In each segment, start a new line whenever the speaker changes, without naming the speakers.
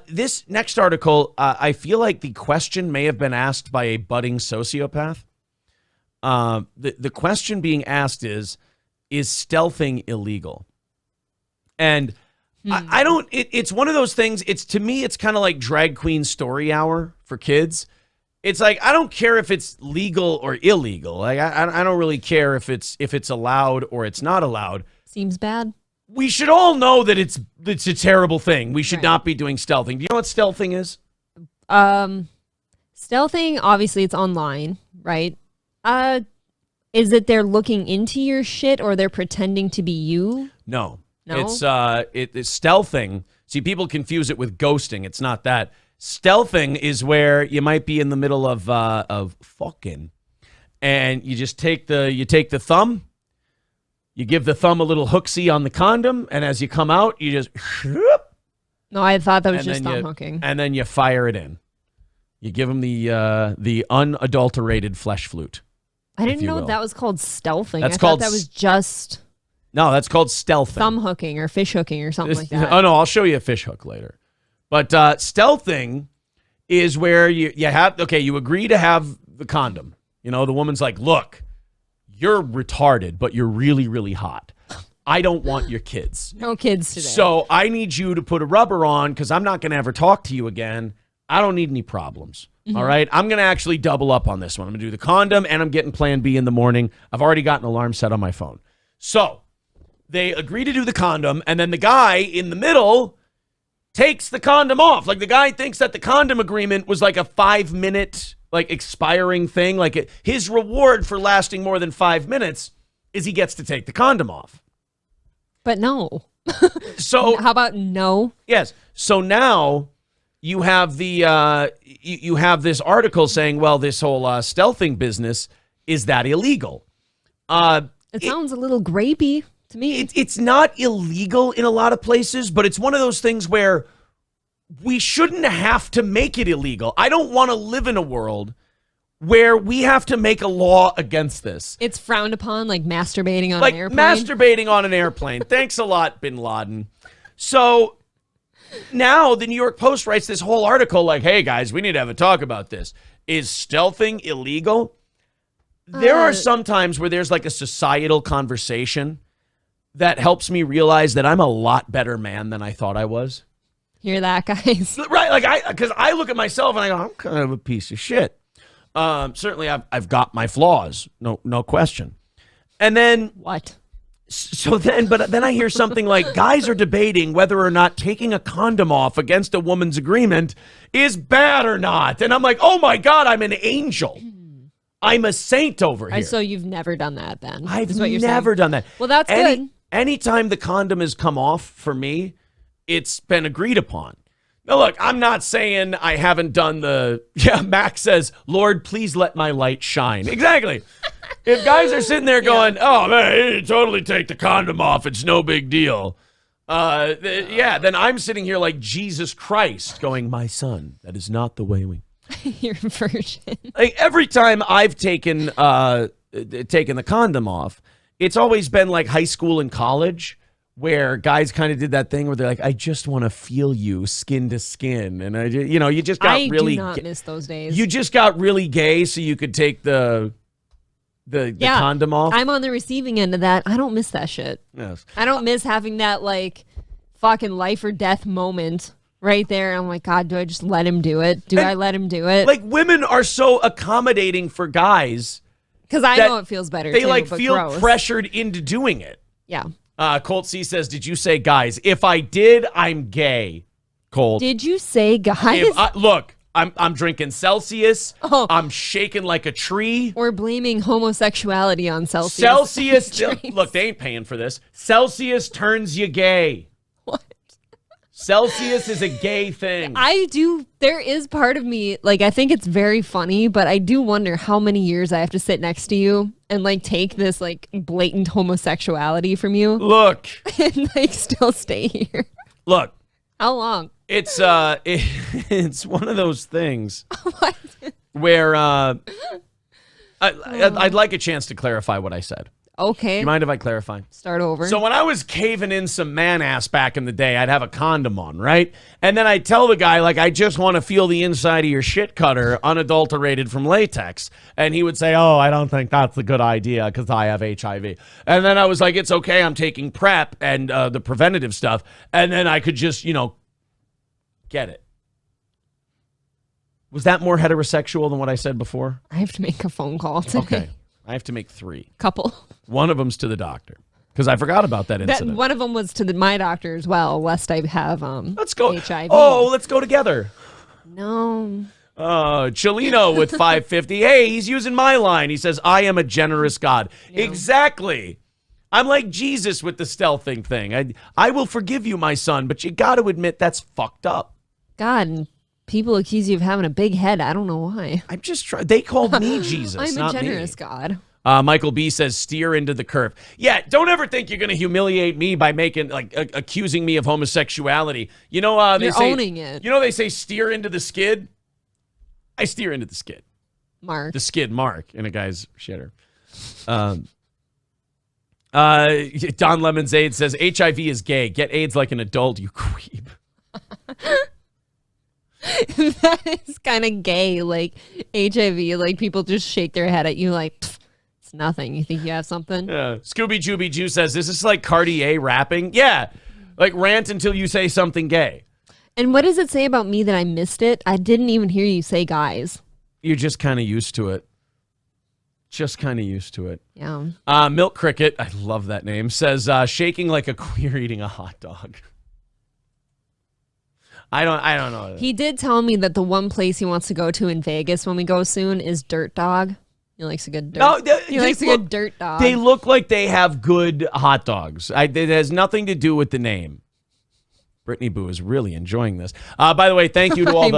This next article, I feel like the question may have been asked by a budding sociopath. The question being asked is stealthing illegal? And I don't, it's one of those things, to me, it's kind of like drag queen story hour for kids. It's like, I don't care if it's legal or illegal. Like, I don't really care if it's allowed or it's not allowed.
Seems bad.
We should all know that it's a terrible thing. We should not be doing stealthing. Do you know what stealthing is?
Stealthing, obviously it's online, right? Is it they're looking into your shit or they're pretending to be you?
No. It's stealthing. See, people confuse it with ghosting. It's not that. Stealthing is where you might be in the middle of fucking, and you just take the thumb, you give the thumb a little hooksy on the condom, and as you come out, you just
No, I thought that was just thumb hooking.
And then you fire it in. You give them the unadulterated flesh flute.
I didn't know that was called stealthing.
That's
thought that was just
that's called stealthing.
Thumb hooking or fish hooking or something like that.
Oh no, I'll show you a fish hook later. But stealthing is where you agree to have the condom. You know, the woman's like, look, you're retarded, but you're really, really hot. I don't want your kids.
No kids today.
So I need you to put a rubber on because I'm not going to ever talk to you again. I don't need any problems. Mm-hmm. All right? I'm going to actually double up on this one. I'm going to do the condom and I'm getting plan B in the morning. I've already got an alarm set on my phone. So they agree to do the condom, and then the guy in the middle takes the condom off. Like, the guy thinks that the condom agreement was like a 5-minute like expiring thing. Like, his reward for lasting more than 5 minutes is he gets to take the condom off.
But no.
So
how about no?
Yes. So now you have you have this article saying, well, this whole stealthing business, is that illegal?
It sounds a little grapey to me.
It's not illegal in a lot of places, but it's one of those things where we shouldn't have to make it illegal. I don't want to live in a world where we have to make a law against this.
It's frowned upon, like masturbating on an airplane.
Masturbating on an airplane. Thanks a lot, Bin Laden. So now the New York Post writes this whole article like, hey, guys, we need to have a talk about this. Is stealthing illegal? There are some times where there's like a societal conversation that helps me realize that I'm a lot better man than I thought I was.
Hear that, guys?
Right, like because I look at myself and I go, I'm kind of a piece of shit. Certainly, I've got my flaws, no question. And then
what?
So then I hear something like guys are debating whether or not taking a condom off against a woman's agreement is bad or not, and I'm like, oh my God, I'm an angel. I'm a saint over here.
So you've never done that, then?
I've never done that.
Well, that's good.
Anytime the condom has come off for me, it's been agreed upon. Now, look, I'm not saying I haven't done Max says, Lord, please let my light shine. Exactly. If guys are sitting there going, oh, man, you totally take the condom off. It's no big deal. Then I'm sitting here like Jesus Christ going, my son, that is not the way we...
You're a virgin.
Like, every time I've taken the condom off, it's always been like high school and college where guys kind of did that thing where they're like, I just want to feel you skin to skin. And you just got really...
I do not miss those days.
You just got really gay so you could take the condom off.
I'm on the receiving end of that. I don't miss that shit.
Yes.
I don't miss having that like fucking life or death moment right there. I'm like, God, do I just let him do it? I let him do it?
Like, women are so accommodating for guys.
Because I know it feels better.
They
too,
feel
gross.
pressured into doing it.
Yeah.
Colt C says, did you say guys? If I did, I'm gay. Colt.
Did you say guys?
Look, I'm drinking Celsius.
Oh.
I'm shaking like a tree.
Or blaming homosexuality on Celsius.
Celsius, look, they ain't paying for this. Celsius turns you gay.
What?
Celsius is a gay thing.
There is part of me, like, I think it's very funny, but I do wonder how many years I have to sit next to you and like take this like blatant homosexuality from you.
Look.
And like still stay here.
Look.
How long?
It's it's one of those things
What?
where I'd like a chance to clarify what I said.
Okay.
You mind if I clarify?
Start over.
So when I was caving in some man ass back in the day, I'd have a condom on, right? And then I'd tell the guy, like, I just want to feel the inside of your shit cutter unadulterated from latex. And he would say, oh, I don't think that's a good idea because I have HIV. And then I was like, it's okay. I'm taking PrEP and the preventative stuff. And then I could just, get it. Was that more heterosexual than what I said before?
I have to make a phone call today.
Okay. I have to make 3.
Couple.
One of them's to the doctor because I forgot about that incident.
One of them was to my doctor as well, lest I have
Let's go.
HIV.
Oh, let's go together.
No.
Chelino with 550. Hey, he's using my line. He says, I am a generous God. Yeah. Exactly. I'm like Jesus with the stealthing thing. I will forgive you, my son, but you got to admit that's fucked up.
God, and people accuse you of having a big head. I don't know why.
I'm just trying. They called me Jesus.
I'm
not
a generous
me.
God.
Michael B says, steer into the curve. Yeah, don't ever think you're going to humiliate me by making accusing me of homosexuality. They
You're
say,
owning it.
They say steer into the skid. I steer into the skid.
Mark.
The skid mark in a guy's shitter. Don Lemon's AIDS says, HIV is gay. Get AIDS like an adult, you creep.
That is kind of gay, like HIV. Like people just shake their head at you like, it's nothing. You think you have something?
Yeah. Scooby Jooby Jew says, is this like Cartier rapping? Yeah. Like rant until you say something gay.
And what does it say about me that I missed it? I didn't even hear you say guys.
You're just kind of used to it. Just kind of used to it.
Yeah.
Milk Cricket, I love that name, says, shaking like a queer eating a hot dog. I don't know.
He did tell me that the one place he wants to go to in Vegas when we go soon is Dirt Dog. He likes a good dirt.
No,
he likes a good dirt dog.
They look like they have good hot dogs. It has nothing to do with the name. Brittany Boo is really enjoying this. By the way, thank you to all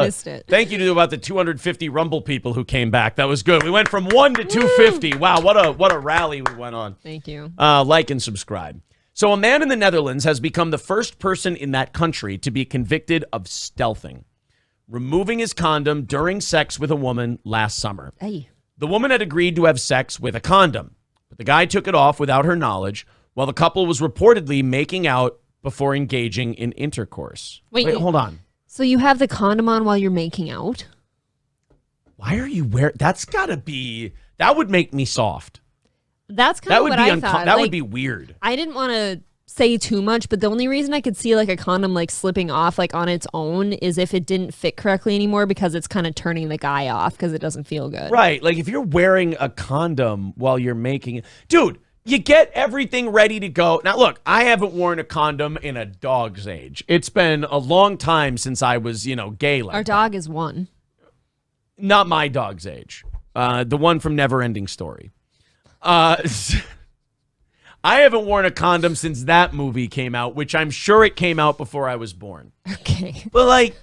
thank you to about the 250 Rumble people who came back. That was good. We went from 1 to 250. Wow, what a rally we went on.
Thank you.
Like and subscribe. So a man in the Netherlands has become the first person in that country to be convicted of stealthing, removing his condom during sex with a woman last summer.
Hey.
The woman had agreed to have sex with a condom, but the guy took it off without her knowledge while the couple was reportedly making out before engaging in intercourse. Wait, hold on.
So you have the condom on while you're making out?
Why are you wearing... That's got to be... That would make me soft.
That's kind of what I thought.
That would be weird.
I didn't want to say too much, but the only reason I could see like a condom like slipping off like on its own is if it didn't fit correctly anymore because it's kind of turning the guy off because it doesn't feel good.
Right. Like if you're wearing a condom while you're making it... Dude, you get everything ready to go. Now, look, I haven't worn a condom in a dog's age. It's been a long time since I was, gay like
Our dog is 1.
Not my dog's age. The one from Neverending Story. I haven't worn a condom since that movie came out, which I'm sure it came out before I was born.
Okay.
But,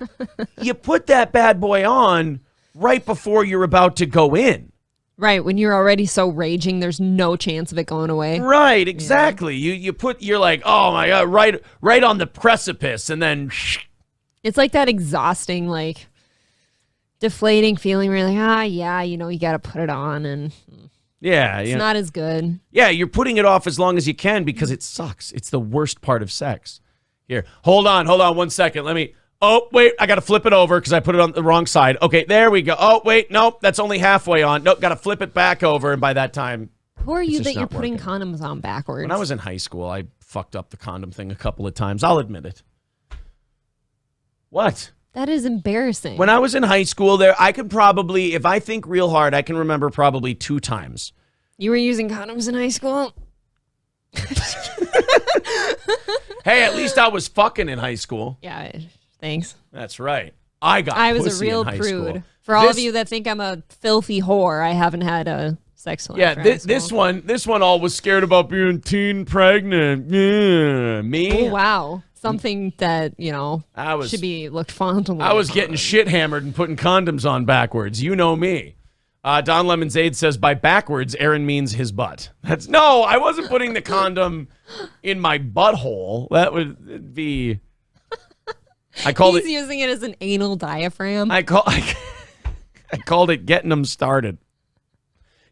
you put that bad boy on right before you're about to go in.
Right, when you're already so raging, there's no chance of it going away.
Right, exactly. Yeah. You're like, oh my God, right on the precipice, and then...
It's like that exhausting, like, deflating feeling where you're like, you got to put it on, and...
Yeah.
It's not as good.
Yeah, you're putting it off as long as you can because it sucks. It's the worst part of sex. Here, hold on 1 second. Oh, wait, I got to flip it over because I put it on the wrong side. Okay, there we go. Oh, wait, nope, that's only halfway on. Nope, got to flip it back over, and by that time...
Who are you that you're putting condoms on backwards?
When I was in high school, I fucked up the condom thing a couple of times. I'll admit it. What?
That is embarrassing.
When I was in high school, I could probably, if I think real hard, I can remember probably 2 times.
You were using condoms in high school?
Hey, at least I was fucking in high school.
Yeah, thanks.
That's right. I was
a real prude. For all of you that think I'm a filthy whore, I haven't had a sex life.
Yeah, this one all was scared about being teen pregnant. Yeah, me.
Oh, wow. Something that, should be looked fondly.
I was getting shit hammered and putting condoms on backwards. You know me. Don Lemon's Aid says by backwards, Aaron means his butt. No, I wasn't putting the condom in my butthole. That would be...
He's using it as an anal diaphragm.
I called it getting them started.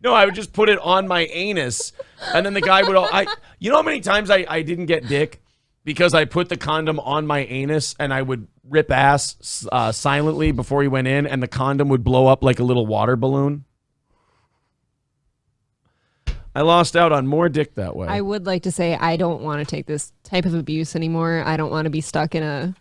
No, I would just put it on my anus, and then the guy would. You know how many times I didn't get dick because I put the condom on my anus and I would rip ass silently before he went in, and the condom would blow up like a little water balloon. I lost out on more dick that way.
I would like to say I don't want to take this type of abuse anymore. I don't want to be stuck in a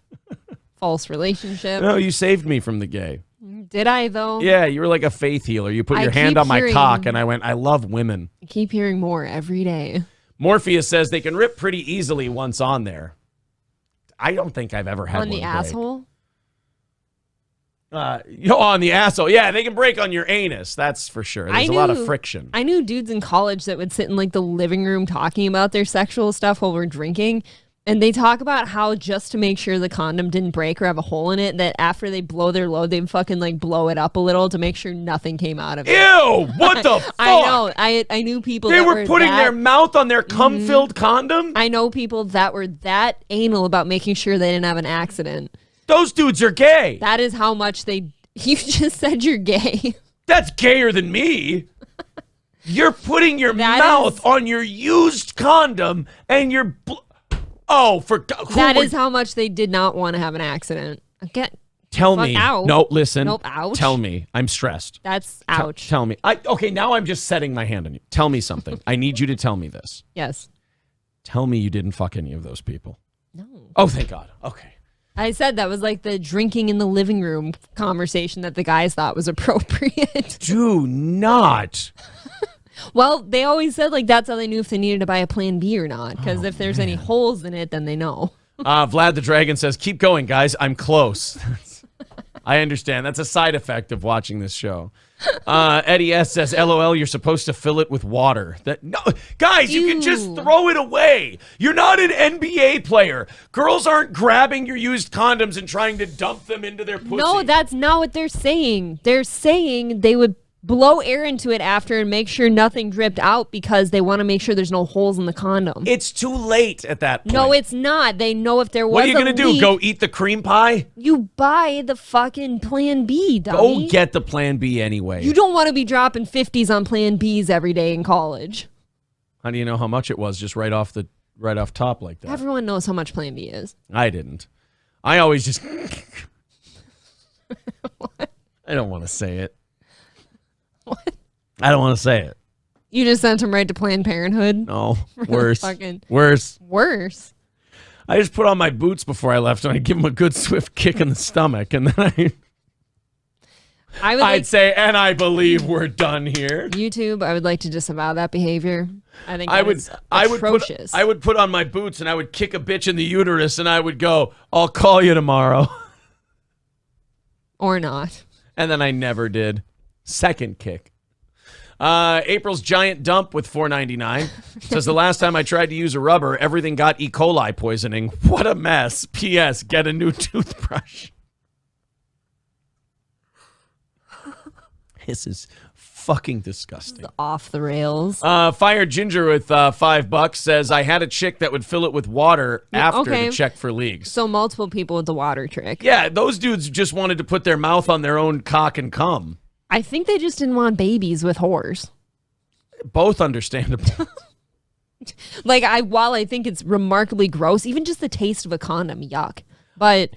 false relationship.
No, you saved me from the gay.
Did I, though?
Yeah, you were like a faith healer. You put your hand on my cock, and I went, I love women.
I keep hearing more every day.
Morpheus says they can rip pretty easily once on there. I don't think I've ever had
on
one
the
break.
asshole?
On the asshole. Yeah, they can break on your anus. That's for sure. There's a lot of friction.
I knew dudes in college that would sit in like the living room talking about their sexual stuff while we're drinking. And they talk about how just to make sure the condom didn't break or have a hole in it, that after they blow their load, they'd fucking like blow it up a little to make sure nothing came out of it.
Ew! What the fuck?
I know. I knew people
they
that
were putting their mouth on their cum-filled condom?
I know people that were that anal about making sure they didn't have an accident.
Those dudes are gay.
That is how much they... You just said you're gay.
That's gayer than me. You're putting your mouth on your used condom and you're... That
is how much they did not want to have an accident.
Tell me.
Out.
No, listen.
Nope, ouch.
Tell me. I'm stressed.
That's ouch.
Tell me. Okay, now I'm just setting my hand on you. Tell me something. I need you to tell me this.
Yes.
Tell me you didn't fuck any of those people.
No.
Oh, thank God. Okay.
I said that was like the drinking in the living room conversation that the guys thought was appropriate.
Do not.
Well, they always said like that's how they knew if they needed to buy a plan B or not. Because if there's any holes in it, then they know.
Vlad the Dragon says, keep going, guys. I'm close. I understand. That's a side effect of watching this show. Eddie S says, LOL, you're supposed to fill it with water. No, guys, you can just throw it away. You're not an NBA player. Girls aren't grabbing your used condoms and trying to dump them into their pussy.
No, that's not what they're saying. They're saying they would blow air into it after and make sure nothing dripped out because they want to make sure there's no holes in the condom.
It's too late at that point.
No, it's not. They know if there was
What are you going to do?
leak,
Go eat the cream pie?
You buy the fucking Plan B, dummy.
Go get the Plan B anyway.
You don't want to be dropping 50s on Plan Bs every day in college.
How do you know how much it was just right off top like that?
Everyone knows how much Plan B is.
I didn't. I always just...
What?
I don't want to say it.
What?
I don't want to say it.
You just sent him right to Planned Parenthood?
No, worse. Worse.
Worse.
I just put on my boots before I left and I give him a good swift kick in the stomach. And then I'd say, and I believe we're done here.
YouTube, I would like to disavow that behavior. I think it's atrocious.
I would put on my boots and I would kick a bitch in the uterus and I would go, I'll call you tomorrow.
Or not.
And then I never did. Second kick. April's giant dump with $4.99 says the last time I tried to use a rubber, everything got E. coli poisoning. What a mess. P.S. Get a new toothbrush. This is fucking disgusting.
It's off the rails.
Fire Ginger with $5 says I had a chick that would fill it with water after to check for leaks.
So multiple people with the water trick.
Yeah, those dudes just wanted to put their mouth on their own cock and cum.
I think they just didn't want babies with whores.
Both understandable.
While I think it's remarkably gross, even just the taste of a condom, yuck. But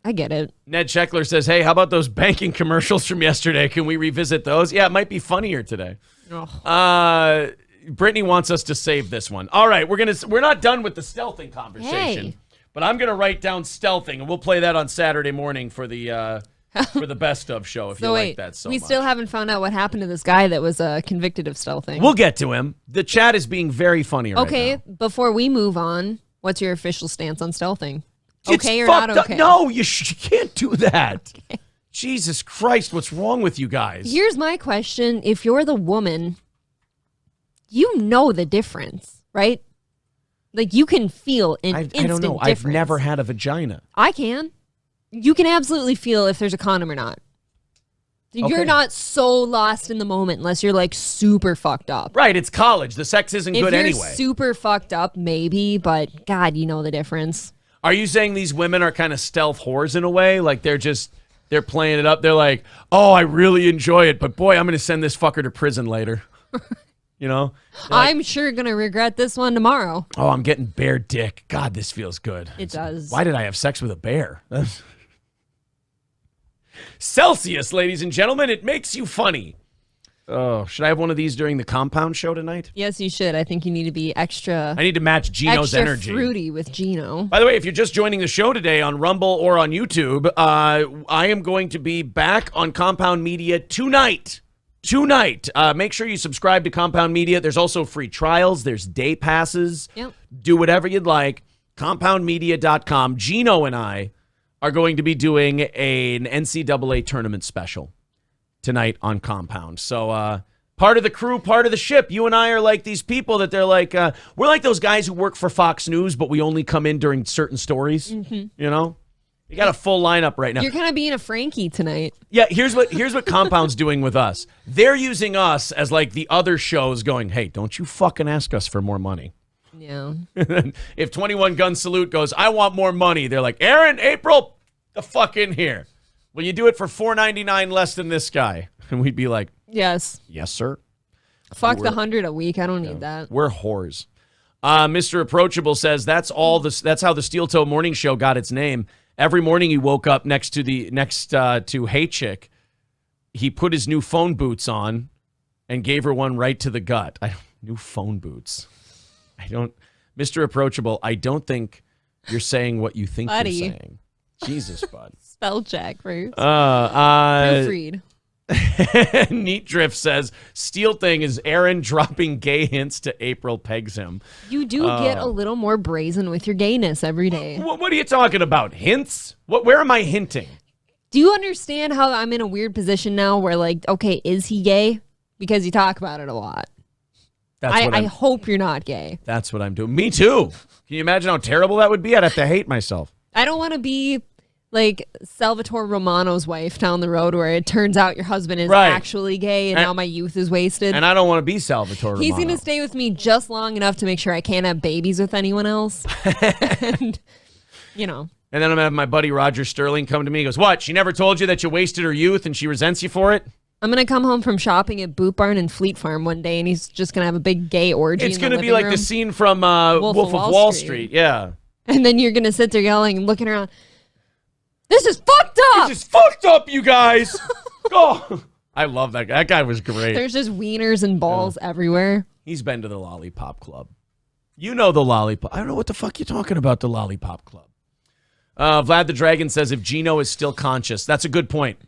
I get it.
Ned Scheckler says, hey, how about those banking commercials from yesterday? Can we revisit those? Yeah, it might be funnier today. Brittany wants us to save this one. All right, we're not done with the stealthing conversation.
Hey.
But I'm going to write down stealthing, and we'll play that on Saturday morning for the best of show if you like that so much.
We still haven't found out what happened to this guy that was convicted of stealthing.
We'll get to him. The chat is being very funny right now.
Okay, before we move on, what's your official stance on stealthing? Okay or not okay?
No, you can't do that. Okay. Jesus Christ, what's wrong with you guys?
Here's my question. If you're the woman, you know the difference, right? Like, you can feel an instant
I don't know.
difference.
I've never had a vagina.
I can. You can absolutely feel if there's a condom or not. You're not so lost in the moment unless you're like super fucked up.
Right, it's college. The sex isn't good anyway.
If you're super fucked up, maybe, but God, you know the difference.
Are you saying these women are kind of stealth whores in a way? Like they're They're playing it up. They're like, oh, I really enjoy it, but boy, I'm going to send this fucker to prison later. You know?
I'm sure going to regret this one tomorrow.
Oh, I'm getting bear dick. God, this feels good.
It does.
Why did I have sex with a bear? Celsius, ladies and gentlemen, it makes you funny. Oh, should I have one of these during the compound show tonight?
Yes, you should. I think you need to be extra.
I need to match Gino's energy.
Fruity with Gino.
By the way, if you're just joining the show today on Rumble or on YouTube, I am going to be back on Compound Media tonight. Make sure you subscribe to Compound Media. There's also free trials. There's day passes.
Yep.
Do whatever you'd like. CompoundMedia.com. Gino and I are going to be doing an NCAA tournament special tonight on Compound. So part of the crew, part of the ship. You and I are like these people that they're like, we're like those guys who work for Fox News, but we only come in during certain stories. You know? You got a full lineup right now.
You're kind of being a Frankie tonight.
Yeah, here's what Compound's doing with us. They're using us as like the other shows going, hey, don't you fucking ask us for more money.
Yeah.
If 21 Gun Salute goes, I want more money, they're like, Aaron, April, the fuck in here. Will you do it for $4.99 less than this guy? And we'd be like,
yes,
sir.
Fuck the 100 a week. I don't need that.
We're whores. Mr. Approachable says that's how the Steel Toe Morning Show got its name. Every morning he woke up next to Hey Chick. He put his new phone boots on and gave her one right to the gut. New phone boots. Mr. Approachable, I don't think you're saying what you think you're saying. Jesus, bud.
Spell check first.
Proofread. Neat Drift says, Steel Thing is Aaron dropping gay hints to April pegs him.
You do get a little more brazen with your gayness every day.
What are you talking about? Hints? Where am I hinting?
Do you understand how I'm in a weird position now where, like, okay, is he gay? Because you talk about it a lot. I hope you're not gay.
That's what I'm doing. Me too. Can you imagine how terrible that would be? I'd have to hate myself.
I don't want to be like Salvatore Romano's wife down the road where it turns out your husband is actually gay and now my youth is wasted.
And I don't want to be Salvatore Romano.
He's going to stay with me just long enough to make sure I can't have babies with anyone else. And, you know.
And then I'm going to have my buddy Roger Sterling come to me. He goes, what? She never told you that you wasted her youth and she resents you for it?
I'm going to come home from shopping at Boot Barn and Fleet Farm one day and he's just going to have a big gay orgy.
It's going to be like the scene from Wolf of Wall Street. Yeah.
And then you're going to sit there yelling and looking around. This is fucked up.
This is fucked up, you guys. Oh, I love that guy. That guy was great.
There's just wieners and balls everywhere.
He's been to the Lollipop Club. You know the Lollipop. I don't know what the fuck you're talking about, the Lollipop Club. Vlad the Dragon says if Gino is still conscious. That's a good point.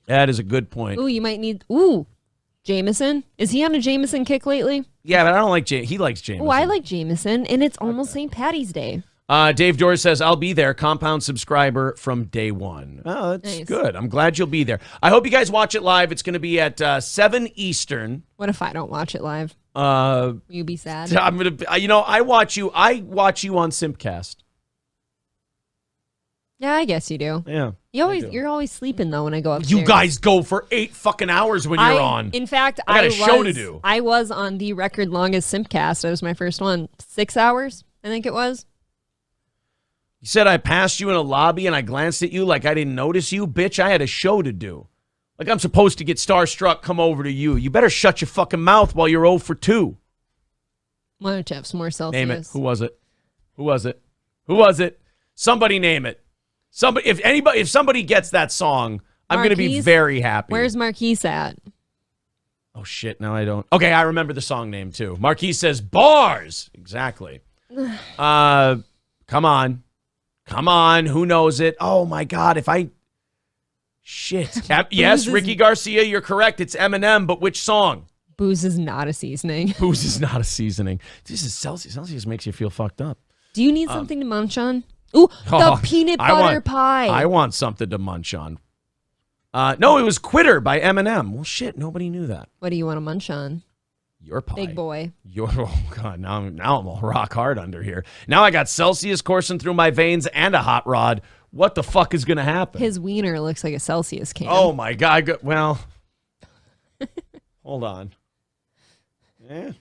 That is a good point.
Ooh, you might need... Jameson? Is he on a Jameson kick lately?
Yeah, but I don't like Jameson. He likes Jameson.
Oh, I like Jameson, and it's almost St. Patty's Day.
Dave Doris says, I'll be there. Compound subscriber from day one. Oh, that's good. I'm glad you'll be there. I hope you guys watch it live. It's going to be at 7 Eastern.
What if I don't watch it live? You be sad?
I'm going to, I watch you on Simpcast.
Yeah, I guess you do.
Yeah.
You're always sleeping though when I go upstairs.
You guys go for 8 fucking hours when you're on.
In fact,
I got a show to do.
I was on the record longest Simpcast. That was my first one. 6 hours, I think it was.
You said I passed you in a lobby and I glanced at you like I didn't notice you? Bitch, I had a show to do. Like I'm supposed to get starstruck, come over to you. You better shut your fucking mouth while you're 0 for 2.
Why don't you have some more Celsius?
Name it. Who was it? Who was it? Who was it? Somebody name it. Somebody. If somebody gets that song, I'm going to be very happy.
Where's Marquise at?
Oh, shit. No, I don't. Okay, I remember the song name, too. Marquise says, bars. Exactly. Come on. Come on. Who knows it? Oh, my God. Shit. Yes, Ricky Garcia, you're correct. It's Eminem, but which song?
Booze is not a seasoning.
Booze is not a seasoning. This is Celsius. Celsius makes you feel fucked up.
Do you need something to munch on? Ooh, the peanut butter pie.
I want something to munch on. No, it was Quitter by Eminem. Well, shit, nobody knew that.
What do you want to munch on?
Your pie.
Big boy.
Oh, God, now I'm all rock hard under here. Now I got Celsius coursing through my veins and a hot rod. What the fuck is going to happen?
His wiener looks like a Celsius can.
Oh, my God. Well, hold on. Yeah.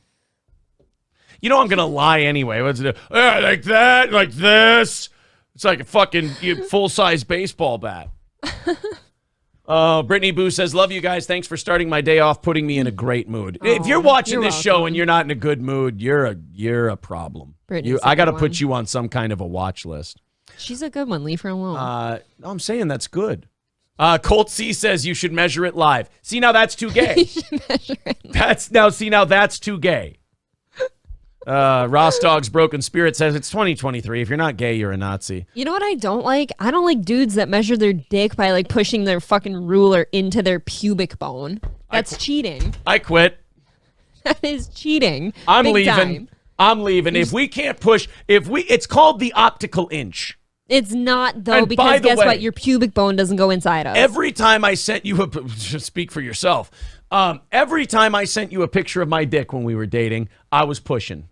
You know I'm going to lie anyway. What's it? Like that, like this. It's like a fucking full-size baseball bat. Brittany Boo says, love you guys. Thanks for starting my day off, putting me in a great mood. If you're watching
you're
this show
welcome.
and you're not in a good mood, you're a problem.
Brittany's
I
a
got to
good
put
one.
you on some kind of a watch list.
She's a good one. Leave her alone.
I'm saying that's good. Colt C says you should measure it live. See, now that's too gay. That's too gay. Ross Dog's Broken Spirit says it's 2023. If you're not gay, you're a Nazi.
You know what I don't like? I don't like dudes that measure their dick by like pushing their fucking ruler into their pubic bone. That's cheating.
I quit.
That is cheating.
I'm
Big
leaving.
time.
I'm leaving. If we can't push, it's called the optical inch.
It's not though,
And by
because
the
guess
way,
what? Your pubic bone doesn't go inside us.
Every time I sent you speak for yourself. Every time I sent you a picture of my dick when we were dating, I was pushing.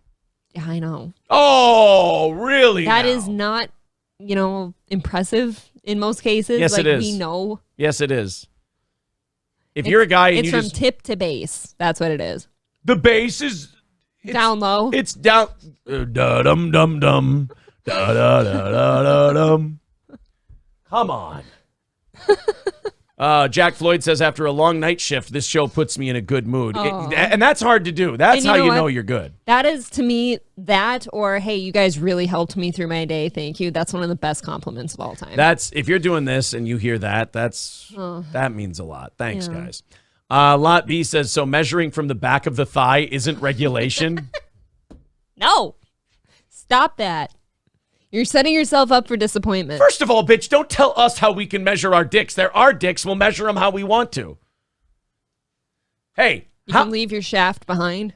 Yeah, I know.
Oh, really?
That
now?
is not, impressive in most cases.
Yes,
like,
it is.
We know.
Yes, it is. If you're a guy and
it's
you
from
just
tip to base. That's what it is.
the base is
Down low.
It's down. Da dum dum dum. Da da da da da dum. Come on. Jack Floyd says after a long night shift, this show puts me in a good mood, and that's hard to do. That's how you know you're good.
That is to me that, or hey, you guys really helped me through my day. Thank you. That's one of the best compliments of all time.
That's if you're doing this and you hear that, that means a lot. Thanks, guys. Lot B says so. Measuring from the back of the thigh isn't regulation.
No, stop that. You're setting yourself up for disappointment.
First of all, bitch, don't tell us how we can measure our dicks. They're our dicks. We'll measure them how we want to. Hey.
You can leave your shaft behind.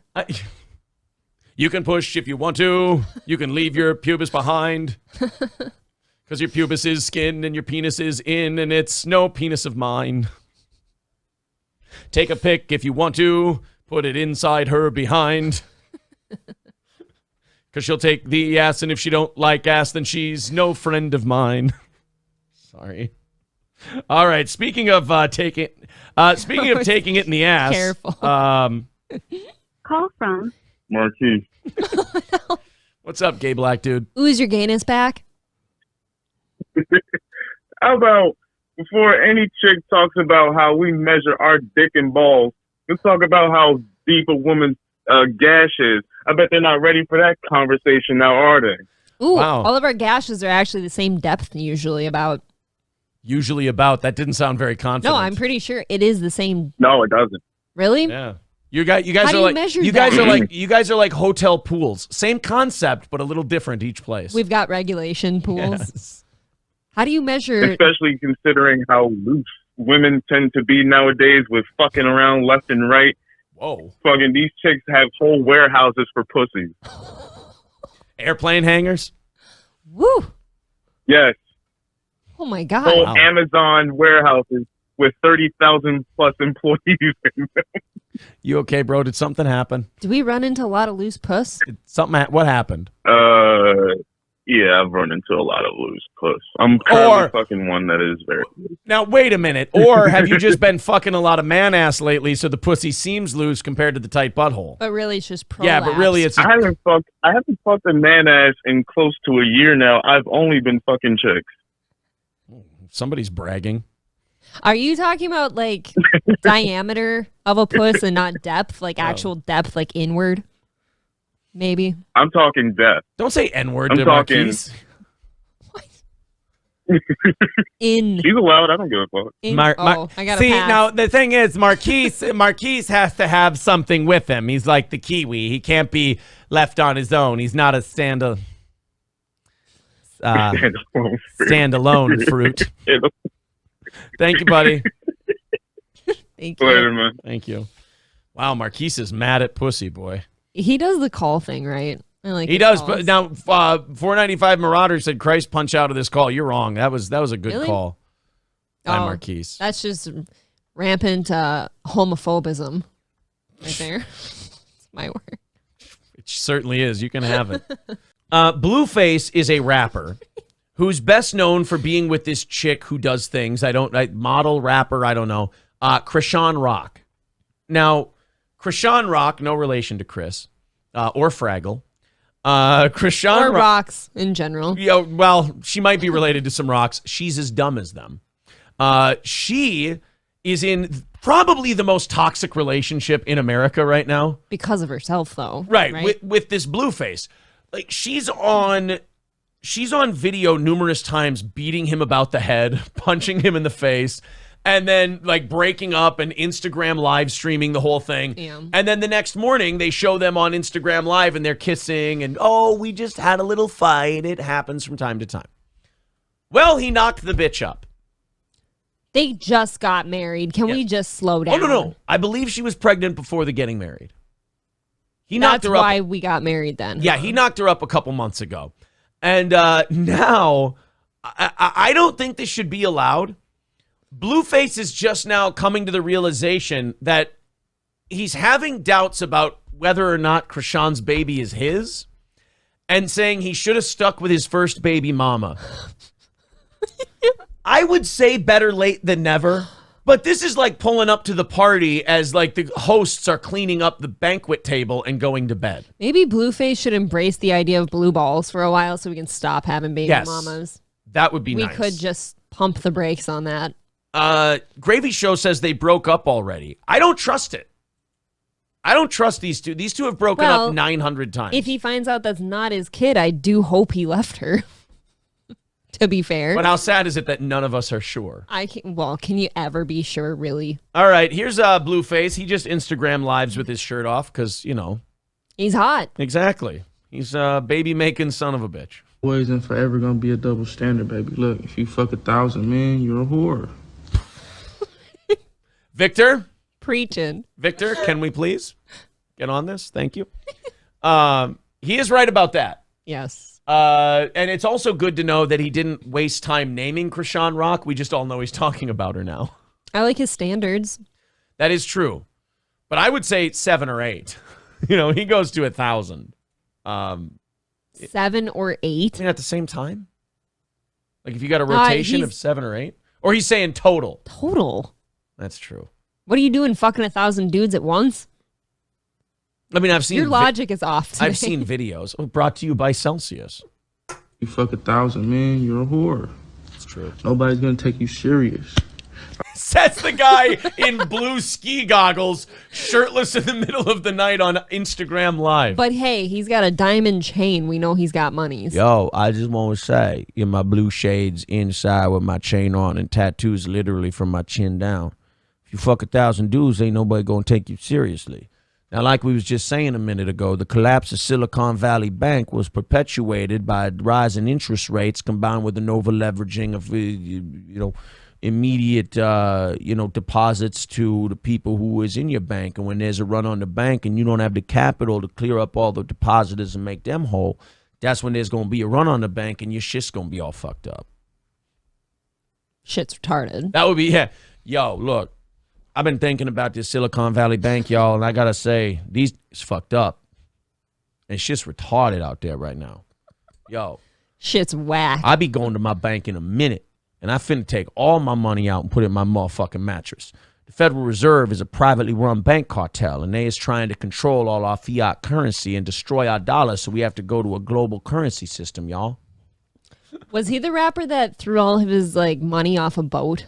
You can push if you want to. You can leave your pubis behind. Because your pubis is skin and your penis is in, and it's no penis of mine. Take a pic if you want to. Put it inside her behind. Because she'll take the ass, and if she don't like ass, then she's no friend of mine. Sorry. All right. Speaking of taking it in the ass.
Careful.
Call from
Marquis.
What's up, gay black dude?
Ooh, is your gayness back?
How about before any chick talks about how we measure our dick and balls, let's talk about how deep a woman's gash is. I bet they're not ready for that conversation now, are they?
Ooh,
Wow.
all of our gashes are actually the same depth usually about.
Usually about. That didn't sound very confident.
No, I'm pretty sure it is the same.
No, it doesn't.
Really?
Yeah. You guys
How
are
do you
like
measure
you guys
that?
are like hotel pools. Same concept, but a little different each place.
We've got regulation pools.
Yes.
How do you measure?
Especially considering how loose women tend to be nowadays with fucking around left and right.
Whoa.
Fucking these chicks have whole warehouses for pussies.
Airplane hangars?
Woo!
Yes.
Oh my God.
Whole
Wow.
Amazon warehouses with 30,000 plus employees in them.
You okay, bro? Did something happen?
Do we run into a lot of loose puss?
What happened?
Yeah, I've run into a lot of loose puss. I'm currently fucking one that is very loose.
Now, wait a minute. Or have you just been fucking a lot of man ass lately so the pussy seems loose compared to the tight butthole?
But really, it's just prolapse.
Yeah, but really it's
I haven't fucked a man ass in close to a year now. I've only been fucking chicks.
somebody's bragging.
Are you talking about like diameter of a puss and not depth, like actual depth, like inward? Maybe.
I'm talking depth.
Don't say N-word
I'm
to
talking-
Marquise.
In.
She's allowed. I don't give a fuck.
I got to
See,
pass.
now the thing is, Marquise has to have something with him. He's like the kiwi. He can't be left on his own. He's not a standalone fruit. Thank you, buddy.
Thank you.
Later, man.
Thank you. Wow, Marquise is mad at pussy, boy.
He does the call thing, right? I like
He
his
does.
calls.
But now, 495 Marauder said, "Christ, punch out of this call." You're wrong. That was a good
Really?
call by
Oh,
Marquise.
That's just rampant homophobism right there. It's my word.
It certainly is. You can have it. BlueFace is a rapper who's best known for being with this chick who does things. Model, rapper, I don't know. Krishan Rock. Now, Krishan Rock, no relation to Chris or Fraggle. Krishan
Or
Rock.
rocks in general.
Well, she might be related to some rocks. She's as dumb as them. She is in probably the most toxic relationship in America right now.
Because of herself, though.
Right. With this BlueFace. Like, she's on video numerous times beating him about the head, punching him in the face, and then like breaking up and Instagram live streaming the whole thing.
Yeah.
And then the next morning they show them on Instagram live and they're kissing and, oh, we just had a little fight. It happens from time to time. Well, he knocked the bitch up.
They just got married. Can we just slow down?
Oh, no. I believe she was pregnant before the getting married. He knocked her up.
That's why we got married then.
Yeah, he knocked her up a couple months ago. And now, I don't think this should be allowed. BlueFace is just now coming to the realization that he's having doubts about whether or not Krishan's baby is his and saying he should have stuck with his first baby mama. I would say better late than never, but this is like pulling up to the party as like the hosts are cleaning up the banquet table and going to bed.
Maybe BlueFace should embrace the idea of blue balls for a while so we can stop having baby mamas.
That would be nice.
We could just pump the brakes on that.
Gravy Show says they broke up already. I don't trust it. I don't trust these two. These two have broken up 900 times.
If he finds out that's not his kid, I do hope he left her. To be fair.
But how sad is it that none of us are sure?
Can you ever be sure, really?
All right, here's BlueFace. He just Instagram lives with his shirt off because, you know.
He's hot.
Exactly. He's a baby-making son of a bitch.
Always and forever gonna be a double standard, baby. Look, if you fuck 1,000 men, you're a whore.
Victor?
Preaching.
Victor, can we please get on this? Thank you. He is right about that.
Yes.
And it's also good to know that he didn't waste time naming Krishan Rock. We just all know he's talking about her now.
I like his standards.
That is true. But I would say 7 or 8. You know, he goes to 1,000.
7 or 8?
At the same time? Like if you got a rotation of 7 or 8? Or he's saying total?
Total.
That's true.
What are you doing fucking 1,000 dudes at once?
I mean, I've seen...
Your logic is off today.
I've seen videos. Brought to you by Celsius.
You fuck 1,000 men, you're a whore.
It's true.
Nobody's gonna take you serious.
Says the guy in blue ski goggles, shirtless in the middle of the night on Instagram Live.
But hey, he's got a diamond chain. We know he's got monies.
Yo, I just want to say, in my blue shades inside with my chain on and tattoos literally from my chin down. If you fuck 1,000 dudes, ain't nobody gonna take you seriously. Now, like we was just saying a minute ago, the collapse of Silicon Valley Bank was perpetuated by rising interest rates combined with an over-leveraging of, immediate, deposits to the people who is in your bank. And when there's a run on the bank and you don't have the capital to clear up all the depositors and make them whole, that's when there's going to be a run on the bank and your shit's going to be all fucked up.
Shit's retarded.
That would be, yeah. Yo, look. I've been thinking about this Silicon Valley Bank, y'all, and I got to say, these is fucked up. And shit's retarded out there right now. Yo.
Shit's whack.
I be going to my bank in a minute, and I finna take all my money out and put it in my motherfucking mattress. The Federal Reserve is a privately run bank cartel, and they is trying to control all our fiat currency and destroy our dollar, so we have to go to a global currency system, y'all.
Was he the rapper that threw all of his money off a boat?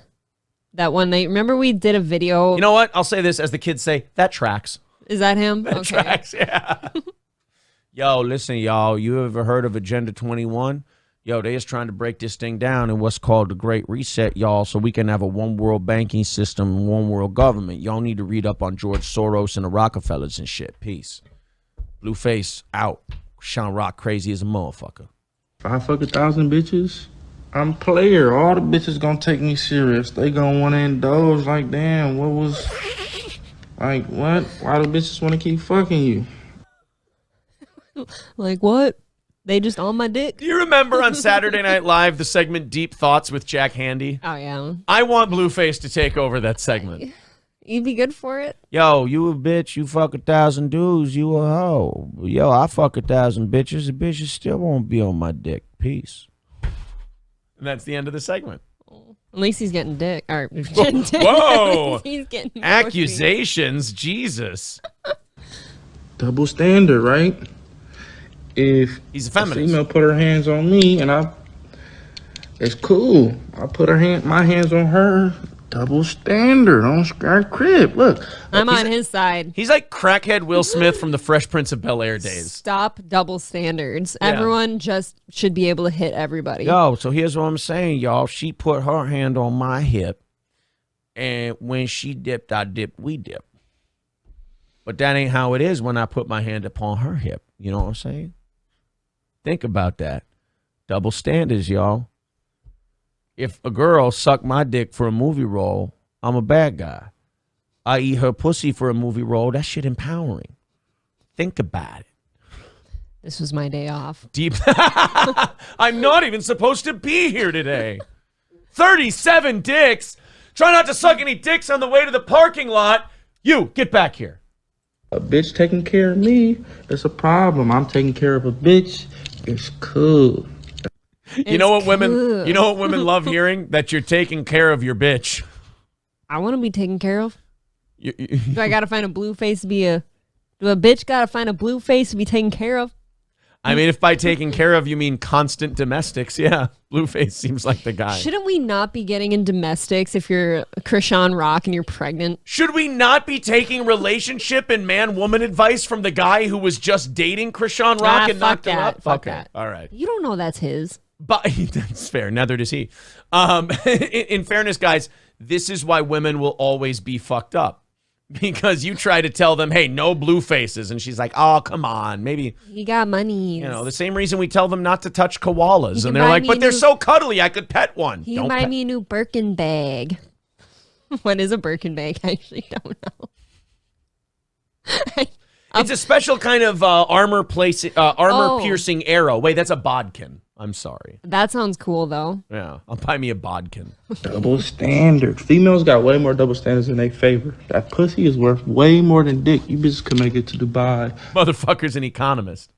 That one night, remember we did a video.
You know what? I'll say this, as the kids say, that tracks.
Is that him?
That tracks, yeah. Yo, listen, y'all. You ever heard of Agenda 21? Yo, they is trying to break this thing down in what's called the Great Reset, y'all, so we can have a one world banking system and one world government. Y'all need to read up on George Soros and the Rockefellers and shit. Peace. BlueFace out. Sean Rock crazy as a motherfucker.
If I fuck 1,000 bitches, I'm a player. All the bitches gonna take me serious. They gonna wanna indulge like, damn, what was... Like, what? Why do bitches wanna keep fucking you?
Like, what? They just on my dick?
Do you remember on Saturday Night Live the segment Deep Thoughts with Jack Handy?
Oh, yeah.
I want BlueFace to take over that segment.
You'd be good for it?
Yo, you a bitch, you fuck 1,000 dudes, you a hoe. Yo, I fuck 1,000 bitches, the bitches still won't be on my dick. Peace. And that's the end of the segment.
At least he's getting dick. Or,
whoa!
He's getting
accusations, Jesus.
Double standard, right? If
he's a feminist,
female put her hands on me and I It's cool. I put my hands on her. Double standard on our crib. Look.
I'm on his side.
He's like crackhead Will Smith from the Fresh Prince of Bel-Air days.
Stop double standards.
Yeah.
Everyone just should be able to hit everybody.
Yo, so here's what I'm saying, y'all. She put her hand on my hip, and when she dipped, I dipped, we dipped. But that ain't how it is when I put my hand upon her hip. You know what I'm saying? Think about that. Double standards, y'all. If a girl sucked my dick for a movie role, I'm a bad guy. I eat her pussy for a movie role. That shit empowering. Think about it.
This was my day off.
Deep. I'm not even supposed to be here today. 37 dicks. Try not to suck any dicks on the way to the parking lot. You, get back here.
A bitch taking care of me, it's a problem. I'm taking care of a bitch. It's cool.
You know what women love hearing? That you're taking care of your bitch.
I want to be taken care of. Do I got to find a blue face to be a... Do a bitch got to find a blue face to be taken care of?
I mean, if by taking care of you mean constant domestics, yeah, BlueFace seems like the guy.
Shouldn't we not be getting in domestics if you're Krishan Rock and you're pregnant?
Should we not be taking relationship and man-woman advice from the guy who was just dating Krishan Rock and knocked her up?
Fuck that.
All right.
You don't know that's his.
But that's fair. Neither does he. In fairness, guys, this is why women will always be fucked up. Because you try to tell them, hey, no blue faces. And she's like, oh, come on. Maybe.
He got money.
You know, the same reason we tell them not to touch koalas. And they're
buy
like,
me
but
a
they're
new-
so cuddly. I could pet one.
He
Don't
buy
pet-
me a new Birkin bag. What is a Birkin bag? I actually don't know.
It's a special kind of armor-piercing arrow. Wait, that's a bodkin. I'm sorry.
That sounds cool, though.
Yeah, I'll buy me a bodkin.
Double standard. Females got way more double standards in their favor. That pussy is worth way more than dick. You bitches can make it to Dubai.
Motherfucker's an economist.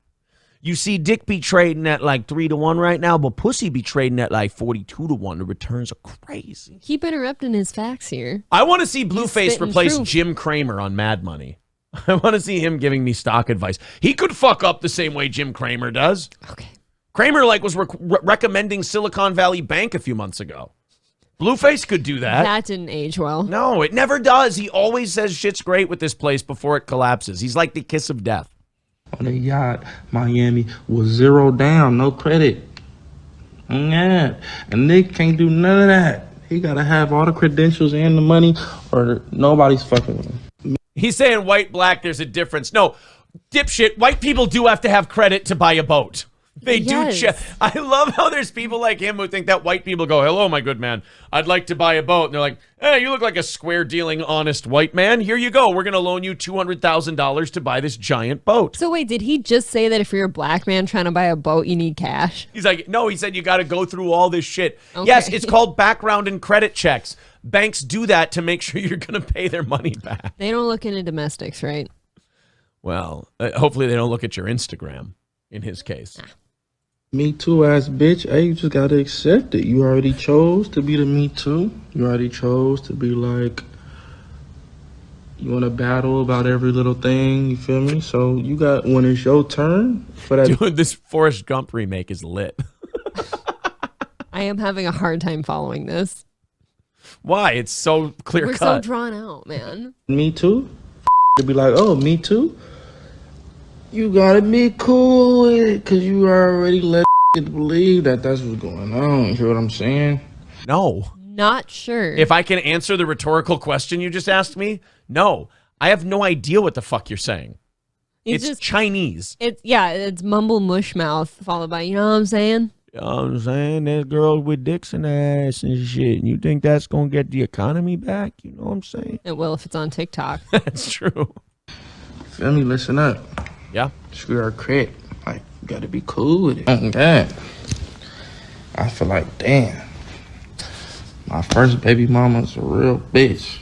You see dick be trading at like 3-1 right now, but pussy be trading at like 42-1. The returns are crazy.
Keep interrupting his facts here.
I want to see BlueFace
spitting
replace
truth.
Jim Cramer on Mad Money. I want to see him giving me stock advice. He could fuck up the same way Jim Cramer does.
Okay.
Kramer was recommending Silicon Valley Bank a few months ago. BlueFace could do that.
That didn't age well.
No, it never does. He always says shit's great with this place before it collapses. He's like the kiss of death.
On a yacht, Miami was 0 down, no credit. Yeah. And Nick can't do none of that. He got to have all the credentials and the money or nobody's fucking with him.
He's saying white, black, there's a difference. No, dipshit, white people do have to have credit to buy a boat. They
Yes.
do. I love how there's people like him who think that white people go, hello, my good man. I'd like to buy a boat. And they're like, hey, you look like a square-dealing, honest white man. Here you go. We're going to loan you $200,000 to buy this giant boat.
So wait, did he just say that if you're a black man trying to buy a boat, you need cash?
He's like, no, he said you got to go through all this shit.
Okay.
Yes, it's called background and credit checks. Banks do that to make sure you're going to pay their money back.
They don't look into domestics, right?
Well, hopefully they don't look at your Instagram in his case.
Me Too ass bitch. Hey, you just gotta accept it. You already chose to be the Me Too. You already chose to be like, you want to battle about every little thing. You feel me? So you got, when it's your turn for that.
Dude, this Forrest Gump remake is lit.
I am having a hard time following this.
Why? It's so clear
We're so
cut.
drawn out, man.
Me Too. To be like, oh, Me Too. You gotta be cool with it, cause you already let believe that that's what's going on. You hear what I'm saying?
No.
Not sure.
If I can answer the rhetorical question you just asked me, no. I have no idea what the fuck you're saying. It's
just
Chinese.
it's mumble mush mouth followed by, you know what I'm saying?
You know what I'm saying? There's girls with dicks in their ass and shit. And you think that's going to get the economy back? You know what I'm saying?
It will if it's on TikTok.
That's true.
Feel me? Listen up.
Yeah.
Screw our crit. Like, you gotta be cool with it. Oh, God. I feel like, damn. My first baby mama's a real bitch.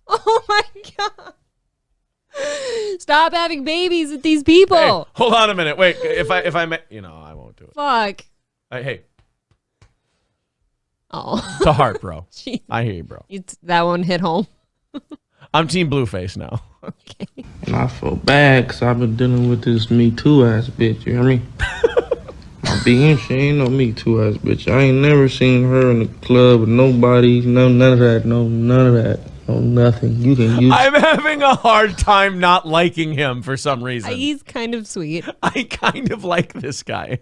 Oh my God. Stop having babies with these people.
Hey, hold on a minute. Wait, if I may, I won't do it.
Fuck.
Hey,
Oh.
it's a heart, bro.
Jeez.
I hear you, bro.
That one hit home.
I'm Team BlueFace now.
Okay.
And I feel bad because I've been dealing with this Me Too ass bitch. You hear me? My BM, she ain't no Me Too ass bitch. I ain't never seen her in the club with nobody. No, none of that. No, none of that. No, nothing. You can use.
I'm having a hard time not liking him for some reason.
He's kind of sweet.
I kind of like this guy.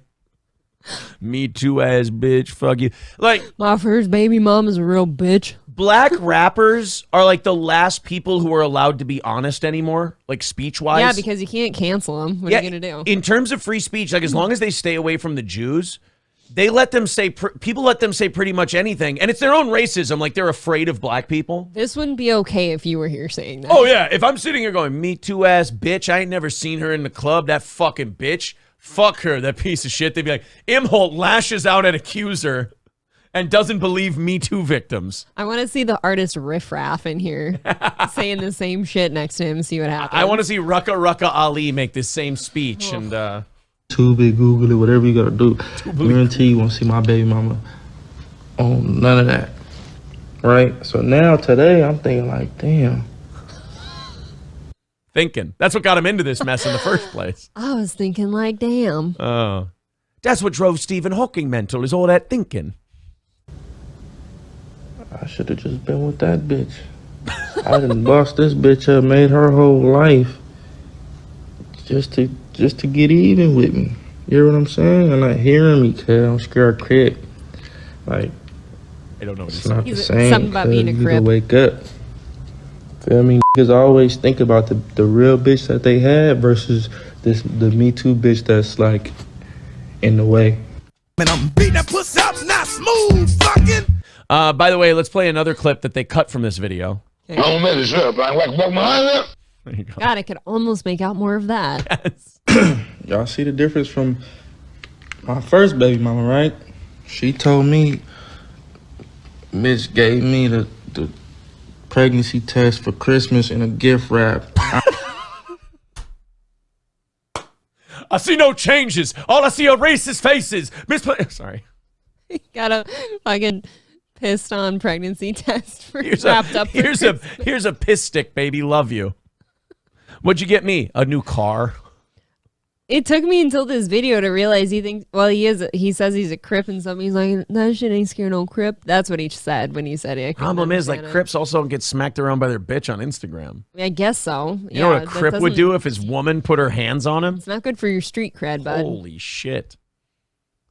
Me Too ass bitch. Fuck you. Like,
My first baby mom is a real bitch.
black rappers are like the last people who are allowed to be honest anymore, like speech-wise.
Yeah, because you can't cancel them. What are you going to do?
In terms of free speech, like as long as they stay away from the Jews, they let them say, people let them say pretty much anything. And it's their own racism. Like they're afraid of black people.
This wouldn't be okay if you were here saying that.
Oh, yeah. If I'm sitting here going, Me Too ass bitch, I ain't never seen her in the club, that fucking bitch. Fuck her, that piece of shit. They'd be like, Imholt lashes out at accuser and doesn't believe Me Too victims.
I want to see the artist Riff Raff in here saying the same shit next to him and see what happens.
I want to see Rucka Rucka Ali make this same speech. And
Too big, Google it, whatever you gotta do. Guarantee you won't see my baby mama on none of that. Right? So now today I'm thinking like, damn.
thinking. That's what got him into this mess in the first place.
I was thinking like, damn.
Oh. That's what drove Stephen Hawking mental, is all that thinking.
I should have just been with that bitch. I done bossed this bitch up, made her whole life just to get even with me. You hear what I'm saying? You're not hearing me, cuz I'm scared crip. Like,
I don't know what
it's
he's
not
saying.
the same.
Something about being a
You need
crip.
to wake up. Feel me? Niggas always think about the real bitch that they had versus the Me Too bitch that's like in the way.
And I'm beating that pussy up, not smooth fucking.
By the way, let's play another clip that they cut from this video. There you go.
God, I could almost make out more of that.
Yes.
Y'all see the difference from my first baby mama, right? She told me, Mitch gave me the pregnancy test for Christmas in a gift wrap.
I see no changes. All I see are racist faces. Sorry.
Got a fucking pissed on pregnancy test for
Here's
wrapped up. For
here's a piss stick, baby. Love you. What'd you get me? A new car.
It took me until this video to realize he thinks, well, he says he's a Crip and something. He's like, that shit ain't scared no Crip. That's what he said when he said it.
Problem is, like, Crips also get smacked around by their bitch on Instagram.
I guess so.
You know what a Crip would do if his woman put her hands on him?
It's not good for your street cred, bud.
Holy shit.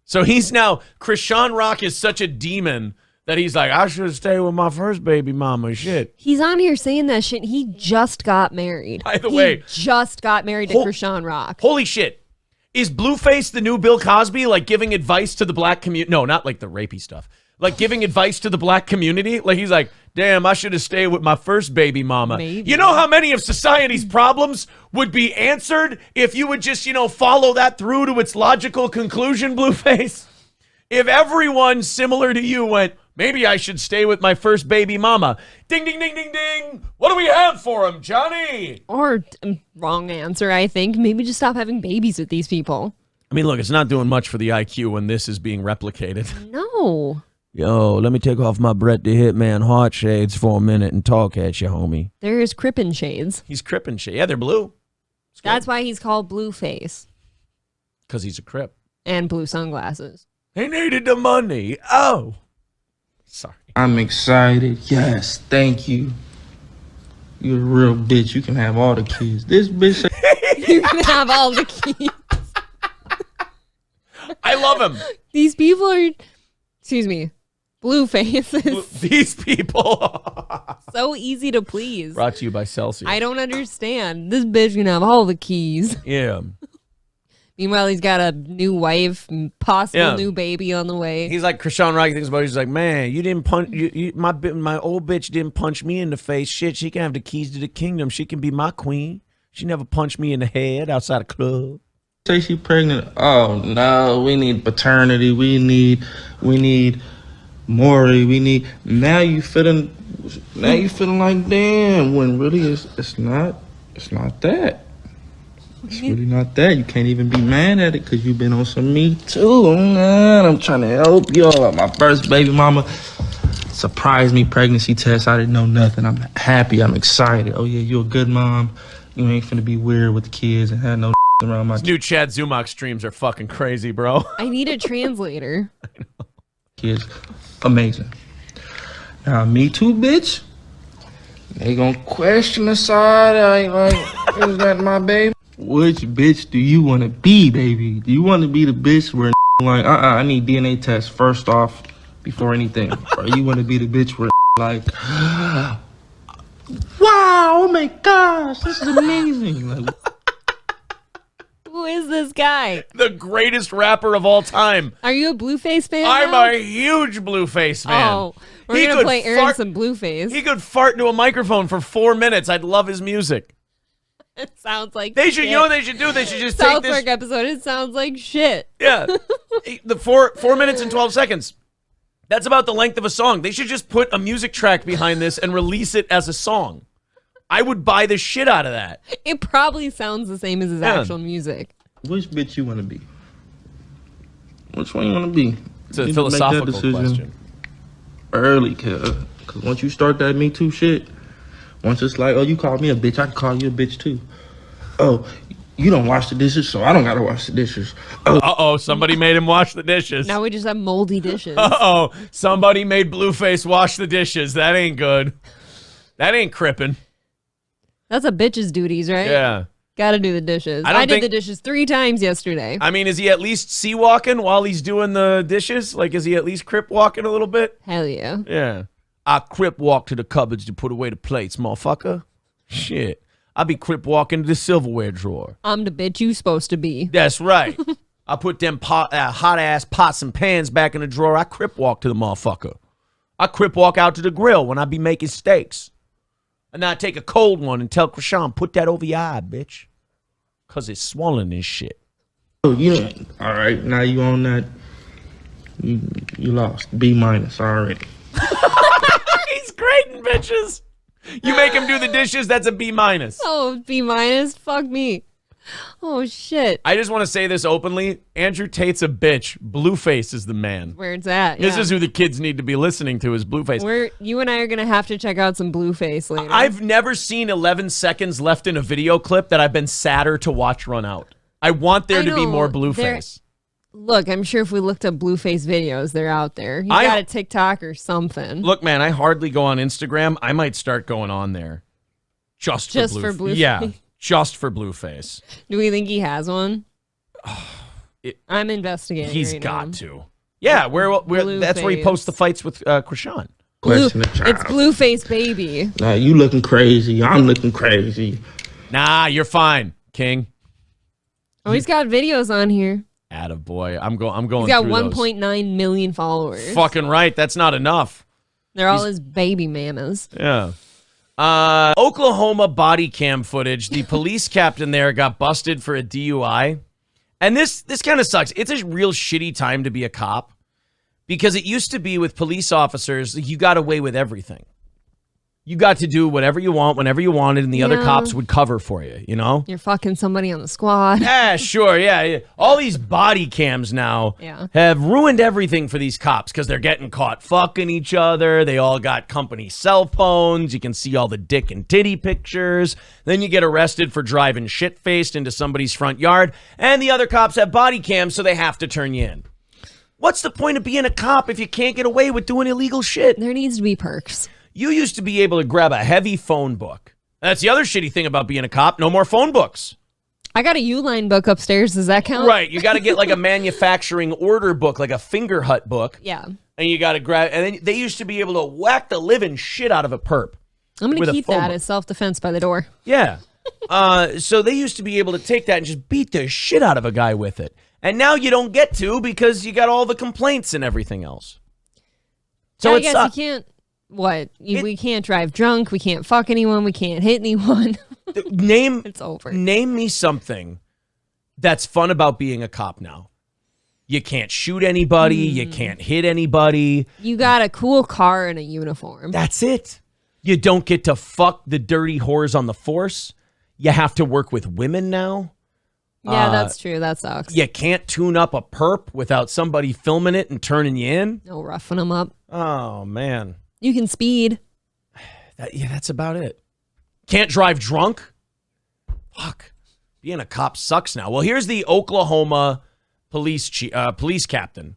So he's now, Krishan Rock is such a demon that he's like, I should stay with my first baby mama. Shit.
He's on here saying that shit. He just got married.
By the way,
just got married to Krishan Rock.
Holy shit. Is BlueFace the new Bill Cosby, like giving advice to the black community? No, not like the rapey stuff. Like giving advice to the black community? Like he's like, damn, I should have stayed with my first baby mama.
Maybe.
You know how many of society's problems would be answered if you would just, follow that through to its logical conclusion, BlueFace? If everyone similar to you went, maybe I should stay with my first baby mama. Ding, ding, ding, ding, ding. What do we have for him, Johnny?
Or, wrong answer, I think. Maybe just stop having babies with these people.
I mean, look, it's not doing much for the IQ when this is being replicated.
No.
Yo, let me take off my Brett the Hitman heart shades for a minute and talk at you, homie.
There is Crippin' shades.
He's crippin' shit. Yeah, they're blue.
That's why he's called BlueFace.
Because he's a crip.
And blue sunglasses.
He needed the money. Oh. Sorry.
I'm excited. Yes, thank you. You're a real bitch. You can have all the kids. This bitch.
You can have all the keys.
I love him.
These people are, excuse me, BlueFace is
These people.
so easy to please.
Brought to you by Celsius.
I don't understand. This bitch can have all the keys.
Yeah.
Meanwhile, he's got a new wife, possible
Yeah.
new baby on the way.
He's like Krishan Rock thinks about it. He's like, man, you didn't punch my old bitch didn't punch me in the face. Shit, she can have the keys to the kingdom. She can be my queen. She never punched me in the head outside a club.
Say she pregnant. Oh no, we need paternity. We need Maury. We need. Now you feeling like damn. When really it's not that. It's really not that. You can't even be mad at it because you've been on some Me Too. Man, I'm trying to help y'all. My first baby mama surprised me, pregnancy test. I didn't know nothing. I'm happy. I'm excited. Oh, yeah, you're a good mom. You ain't finna be weird with the kids and have no around my
New Chad Zumach streams are fucking crazy, bro.
I need a translator.
kids. Amazing. Now, Me Too, bitch. They gonna question the side. I ain't like, is that my baby? Which bitch do you want to be, baby? Do you want to be the bitch where like, I need DNA tests first off before anything? Or you want to be the bitch where like, wow, oh my gosh, this is amazing. Like,
Who is this guy?
The greatest rapper of all time.
Are you a BlueFace fan?
I'm
now?
a huge BlueFace fan.
Oh, we're
He
gonna
could
play Aaron
fart-
some BlueFace.
He could fart into a microphone for 4 minutes. I'd love his music.
It sounds like
They should,
shit.
you know what they should do? They should just
South
take this.
Park episode. It sounds like shit.
Yeah. The 4 minutes and 12 seconds. That's about the length of a song. They should just put a music track behind this and release it as a song. I would buy the shit out of that.
It probably sounds the same as his
Yeah.
actual music.
which bitch you want to be? Which one you want to be?
It's
You
a
need to make that
philosophical
decision
question.
early, because once you start that Me Too shit, once it's like, oh, you call me a bitch, I can call you a bitch too. Oh, you don't wash the dishes, so I don't gotta wash the dishes. Oh,
Uh-oh, somebody made him wash the dishes.
Now we just have moldy dishes.
Uh-oh, somebody made BlueFace wash the dishes. That ain't good. That ain't crippin'.
That's a bitch's duties, right?
Yeah.
Gotta do the dishes.
I don't
I did
think-
the dishes 3 times yesterday.
I mean, is he at least sea walking while he's doing the dishes? Like, is he at least crip walking a little bit?
Hell yeah.
Yeah. I crip walk to the cupboards to put away the plates, motherfucker. Shit. I be crip walking to the silverware drawer.
I'm the bitch you supposed to be.
That's right. I put them hot ass pots and pans back in the drawer. I crip walk to the motherfucker. I crip walk out to the grill when I be making steaks. And then I take a cold one and tell Krishan, put that over your eye, bitch. Cause it's swollen and shit.
you know, all right, now you on that. You lost. B- already.
He's grading bitches. You make him do the dishes, that's a B-.
Oh, B-. Fuck me. Oh, shit.
I just want to say this openly. Andrew Tate's a bitch. BlueFace is the man.
Where it's at.
This
yeah.
is who the kids need to be listening to is BlueFace.
You and I are going to have to check out some BlueFace later.
I've never seen 11 seconds left in a video clip that I've been sadder to watch run out. I want there
I
to be
know,
more
there-
BlueFace.
Look, I'm sure if we looked up BlueFace videos, they're out there. You
I-
got a TikTok or something.
Look, man, I hardly go on Instagram. I might start going on there. Just for
Blueface.
Yeah, just for BlueFace.
Do we think he has one? I'm investigating.
He's
right
got
now.
to. Yeah, where that's where he
BlueFace.
posts the fights with Krishan.
Question the child.
It's BlueFace baby.
Now you looking crazy. I'm looking crazy.
Nah, you're fine, King.
Oh, he's got videos on here.
Attaboy. I'm going
He's got
through those.
1.9 million followers.
Fucking right. That's not enough.
They're all his baby mamas.
Yeah. Oklahoma body cam footage. The police captain there got busted for a DUI. And this kind of sucks. It's a real shitty time to be a cop because it used to be with police officers, you got away with everything. You got to do whatever you want, whenever you wanted, and the other
Yeah.
cops would cover for you, you know?
You're fucking somebody on the squad.
Yeah, sure, yeah. All these body cams now
Yeah.
have ruined everything for these cops because they're getting caught fucking each other. They all got company cell phones. You can see all the dick and titty pictures. Then you get arrested for driving shit-faced into somebody's front yard. And the other cops have body cams, so they have to turn you in. What's the point of being a cop if you can't get away with doing illegal shit?
There needs to be perks.
You used to be able to grab a heavy phone book. That's the other shitty thing about being a cop. No more phone books.
I got a Uline book upstairs. Does that count?
Right. You got to get like a manufacturing order book, like a finger hut book.
Yeah.
And you got to grab, and then they used to be able to whack the living shit out of a perp.
I'm going
with
to
a
keep
phone
that
book.
as self-defense by the door.
Yeah. So they used to be able to take that and just beat the shit out of a guy with it. And now you don't get to because you got all the complaints and everything else. So
Yeah, I
it
guess
sucks.
you can't. We can't drive drunk. We can't fuck anyone. We can't hit anyone.
Name
It's over.
Name me something that's fun about being a cop now. You can't shoot anybody. You can't hit anybody.
You got a cool car and a uniform.
That's it. You don't get to fuck the dirty whores on the force. You have to work with women now.
Yeah, that's true. That sucks.
You can't tune up a perp without somebody filming it and turning you in.
No roughing them up.
Oh, man.
You can speed.
That's about it. Can't drive drunk. Fuck. Being a cop sucks now. Well, here's the Oklahoma police captain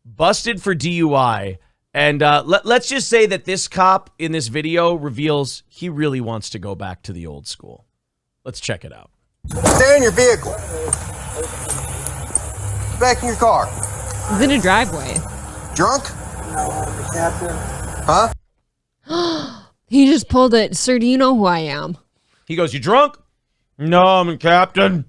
busted for DUI. And let's just say that this cop in this video reveals he really wants to go back to the old school. Let's check it out.
Stay in your vehicle. Get back in your car.
He's in a driveway.
Drunk? Captain. Huh?
He just pulled it. Sir, do you know who I am?
He goes, you drunk? No, I'm a captain.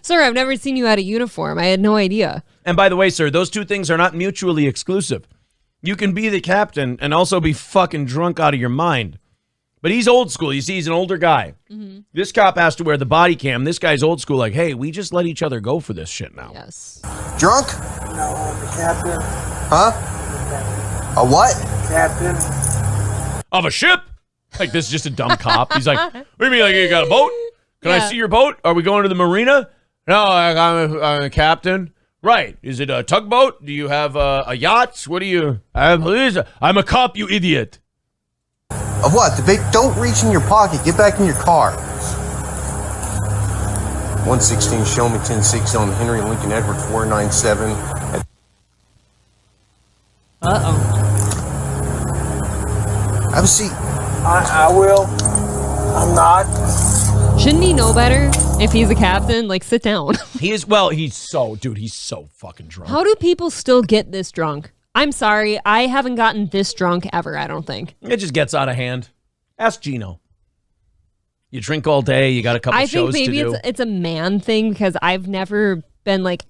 Sir, I've never seen you out of uniform. I had no idea.
And by the way, sir, those two things are not mutually exclusive. You can be the captain and also be fucking drunk out of your mind. But he's old school. You see, he's an older guy. Mm-hmm. This cop has to wear the body cam. This guy's old school. Like, hey, we just let each other go for this shit now.
Yes.
Drunk?
No, I'm the captain.
Huh? A what?
Captain.
Of a ship? Like, this is just a dumb cop. He's like, what do you mean, like, you got a boat? Can I see your boat? Are we going to the marina? No, I'm a captain. Right. Is it a tugboat? Do you have a yacht? What do you... I'm a cop, you idiot.
Of what? Don't reach in your pocket. Get back in your car. 116, show me 10-6 on Henry Lincoln Edward 497.
Uh-oh.
Have a seat.
I will. I'm not.
Shouldn't he know better if he's a captain? Like, sit down.
He's so fucking drunk.
How do people still get this drunk? I'm sorry. I haven't gotten this drunk ever, I don't think.
It just gets out of hand. Ask Gino. You drink all day. You got a couple shows to do.
I think maybe it's a man thing because I've never been, like,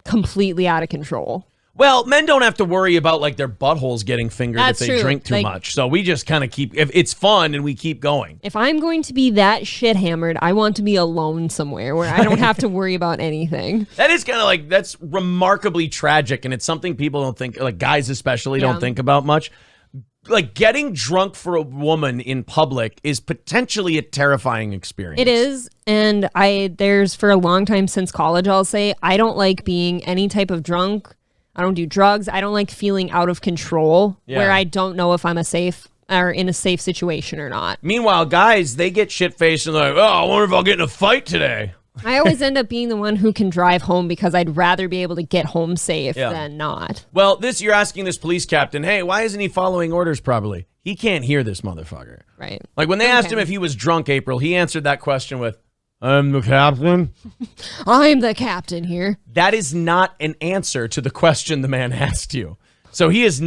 completely out of control.
Well, men don't have to worry about like their buttholes getting fingered if they drink too much. So we just kind of keep, if it's fun and we keep going.
If I'm going to be that shit hammered, I want to be alone somewhere where I don't have to worry about anything.
That is kind of like, that's remarkably tragic. And it's something people don't think, like guys especially, don't think about much. Like getting drunk for a woman in public is potentially a terrifying experience.
It is. And there's for a long time since college, I'll say, I don't like being any type of drunk. I don't do drugs. I don't like feeling out of control where I don't know if I'm in a safe situation or not.
Meanwhile, guys, they get shit-faced and like, oh, I wonder if I'll get in a fight today.
I always end up being the one who can drive home because I'd rather be able to get home safe than not.
Well, you're asking this police captain, hey, why isn't he following orders properly? He can't hear this motherfucker.
Right.
Like when they asked him if he was drunk, April, he answered that question with, I'm the captain.
I'm the captain here.
That is not an answer to the question the man asked you. So he's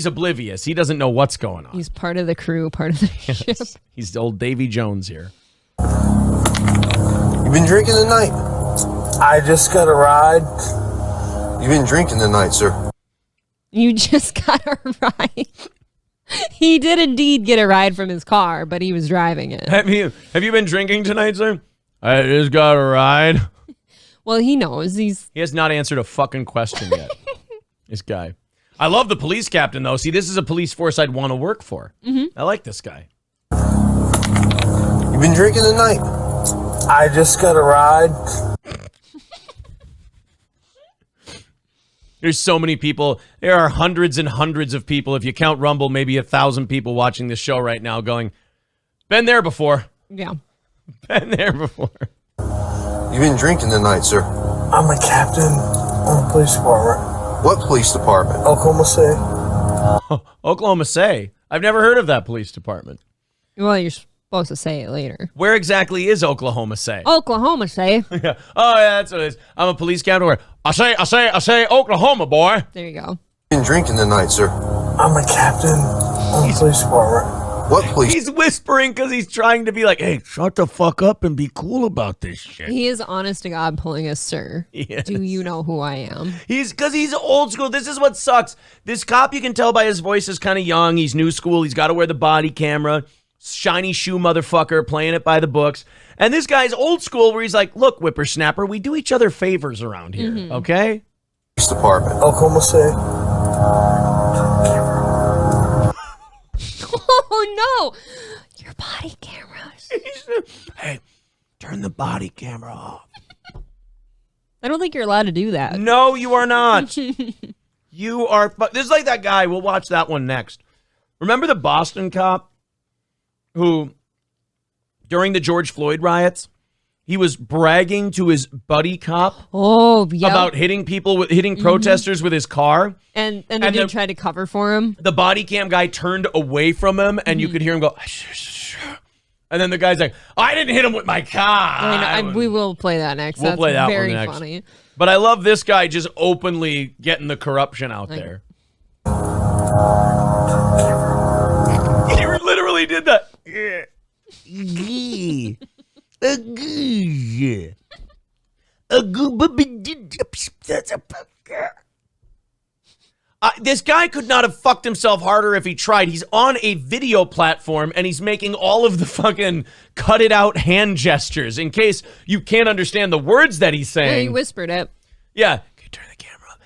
oblivious. He doesn't know what's going on.
He's part of the crew, part of the ship.
He's old Davy Jones here.
You been drinking tonight?
I just got a ride.
You been drinking tonight, sir?
You just got a ride. He did indeed get a ride from his car, but he was driving it.
Have you been drinking tonight, sir? I just got a ride.
Well, he knows. He
has not answered a fucking question yet. This guy. I love the police captain, though. See, this is a police force I'd want to work for. I like this guy.
You been drinking tonight?
I just got a ride.
There's so many people. There are hundreds and hundreds of people. If you count Rumble, maybe 1,000 people watching this show right now going, been there before.
Yeah.
Been there before.
You been drinking tonight, sir?
I'm a captain on the police department.
What police department?
Oklahoma City.
Oklahoma City. I've never heard of that police department.
Well, you're supposed to say it later.
Where exactly is Oklahoma City?
Oklahoma City.
Yeah. Oh, yeah, that's what it is. I'm a police captain where I say Oklahoma, boy.
There you go.
You been drinking tonight, sir?
I'm a captain on the police department.
What police?
He's whispering because he's trying to be like, hey, shut the fuck up and be cool about this shit.
He is honest to God pulling a sir.
Yes.
Do you know who I am?
Because he's old school. This is what sucks. This cop, you can tell by his voice, is kind of young. He's new school. He's got to wear the body camera. Shiny shoe motherfucker playing it by the books. And this guy's old school where he's like, look, whippersnapper, we do each other favors around here, okay?
Police department.
Oklahoma City.
Oh, no. Your body cameras.
Hey, turn the body camera off.
I don't think you're allowed to do that.
No, you are not. You are. But this is like that guy. We'll watch that one next. Remember the Boston cop who during the George Floyd riots, he was bragging to his buddy cop about hitting people hitting protesters with his car.
And the dude tried to cover for him.
The body cam guy turned away from him, and you could hear him go, and then the guy's like, I didn't hit him with my car.
We will play that next.
We'll play that
very
one next.
Funny.
But I love this guy just openly getting the corruption out there. He literally did that. This guy could not have fucked himself harder if he tried. He's on a video platform and he's making all of the fucking cut it out hand gestures in case you can't understand the words that he's saying.
Yeah, he whispered it.
Yeah. Turn the camera up.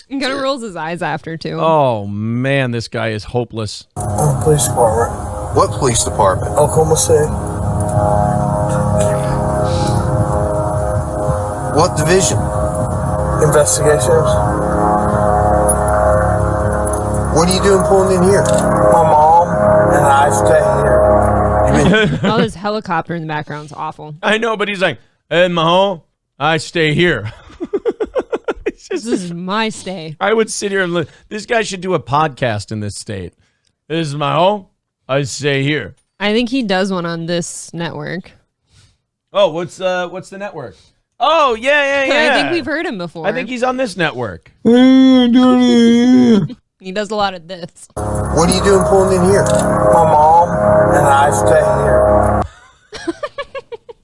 He kind of rolls his eyes after too.
Oh man, this guy is hopeless.
Police department.
What police department?
Oklahoma City.
What division?
Investigations.
What are you doing pulling in here?
My mom and I stay here.
Oh, this helicopter in the background's awful.
I know, but he's like, hey, Maho, I stay here.
This is my stay.
I would sit here and this guy should do a podcast in this state. This is my home. I stay here.
I think he does one on this network.
Oh, what's the network? Oh, yeah.
I think we've heard him before.
I think he's on this network.
He does a lot of this.
What are you doing pulling in here?
My mom and I stay here.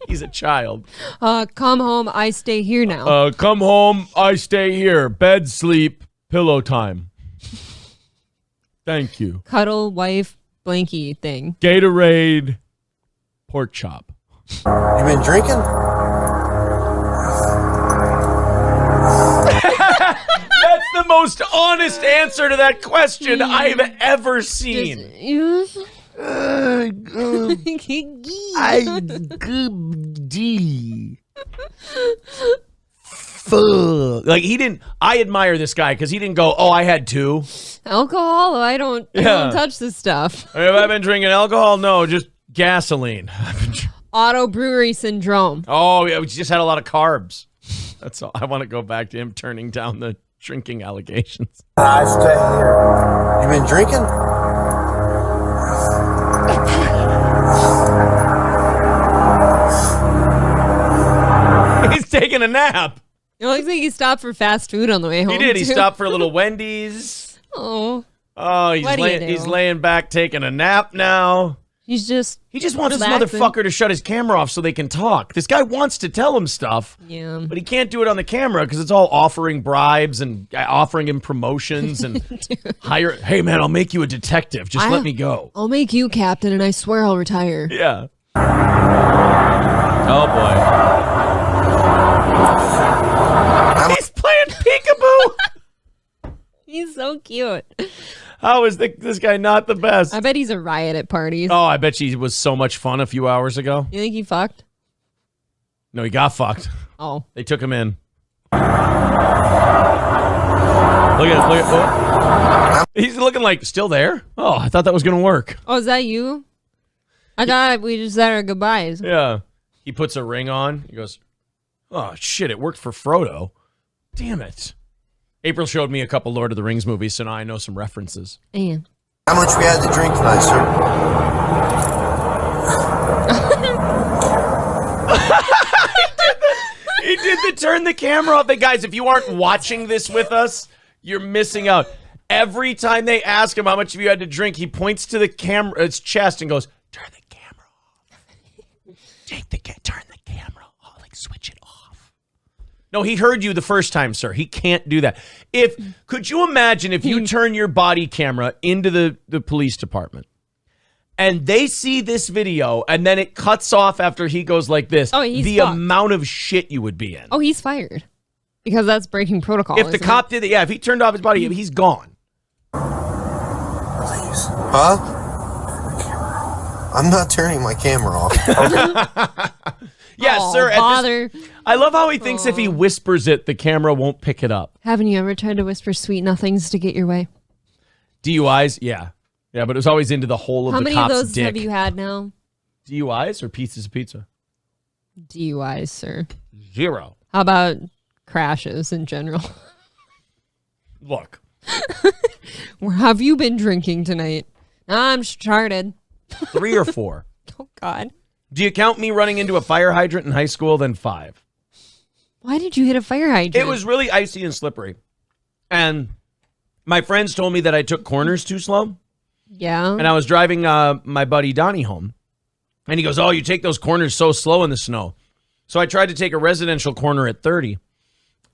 He's a child.
Come home, I stay here now.
Come home, I stay here. Bed, sleep, pillow time. Thank you.
Cuddle, wife, blankie thing.
Gatorade, pork chop.
You been drinking?
That's the most honest answer to that question I've ever seen. Like he didn't. I admire this guy because he didn't go, oh, I had 2
Alcohol? I don't touch this stuff.
Have I been drinking alcohol? No, just gasoline.
Auto brewery syndrome.
Oh yeah, we just had a lot of carbs. That's all. I want to go back to him turning down the drinking allegations.
I stay here.
You been drinking?
He's taking a nap.
It looks like he stopped for fast food on the way home.
He did. He
too.
stopped for a little Wendy's.
Oh,
He's laying back taking a nap now.
he just
wants
relaxing.
this motherfucker to shut his camera off so they can talk. This guy wants to tell him stuff,
Yeah.
but he can't do it on the camera because it's all offering bribes and offering him promotions and hey man, I'll make you a detective. Just let me go.
I'll make you captain and I swear I'll retire.
Yeah. Oh boy. He's playing peekaboo.
He's so cute.
How is this guy not the best?
I bet he's a riot at parties.
Oh, I bet he was so much fun a few hours ago.
You think he fucked?
No, he got fucked.
Oh.
They took him in. Look at he's looking like still there. Oh, I thought that was gonna work.
Oh, is that you? I thought we just said our goodbyes.
Yeah. He puts a ring on. He goes, oh shit, it worked for Frodo. Damn it. April showed me a couple Lord of the Rings movies, so now I know some references.
And
How much we had to drink tonight, sir?
He did the turn the camera off. Hey guys, if you aren't watching this with us, you're missing out. Every time they ask him how much have you had to drink, he points to the camera, its chest, and goes, turn the camera off. Turn the camera off. Like switch it off. No, he heard you the first time, sir. He can't do that. Could you imagine if you turn your body camera into the police department and they see this video and then it cuts off after he goes like this, the
fucked.
amount of shit you would be in.
oh, he's fired because that's breaking protocol.
If the cop did it, if he turned off his body, he's gone.
Please.
Huh? I'm not turning my camera off.
Yes,
oh,
sir.
Bother.
I love how he thinks if he whispers it, the camera won't pick it up.
Haven't you ever tried to whisper sweet nothings to get your way?
DUIs, yeah. Yeah, but it was always into the hole of
How
the
many of
cop's
those
dick.
have you had now?
DUIs or pieces of pizza?
DUIs, sir.
0.
How about crashes in general?
Look.
Where have you been drinking tonight? I'm started.
3 or 4.
Oh, God.
Do you count me running into a fire hydrant in high school? Then 5.
Why did you hit a fire hydrant?
It was really icy and slippery. And my friends told me that I took corners too slow.
Yeah.
And I was driving my buddy Donnie home. And he goes, oh, you take those corners so slow in the snow. So I tried to take a residential corner at 30.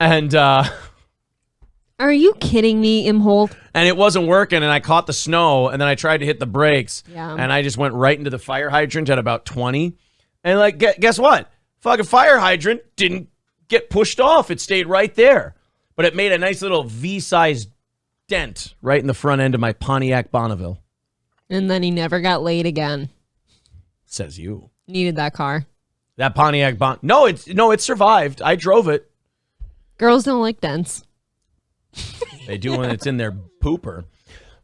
And
Are you kidding me, Imholt?
and it wasn't working. And I caught the snow. And then I tried to hit the brakes.
Yeah.
And I just went right into the fire hydrant at about 20. And like, guess what? Fucking fire hydrant didn't get pushed off. It stayed right there. But it made a nice little V-sized dent right in the front end of my Pontiac Bonneville.
And then he never got laid again.
Says you.
Needed that car.
That Pontiac No, it survived. I drove it.
Girls don't like dents.
They do when it's in their pooper.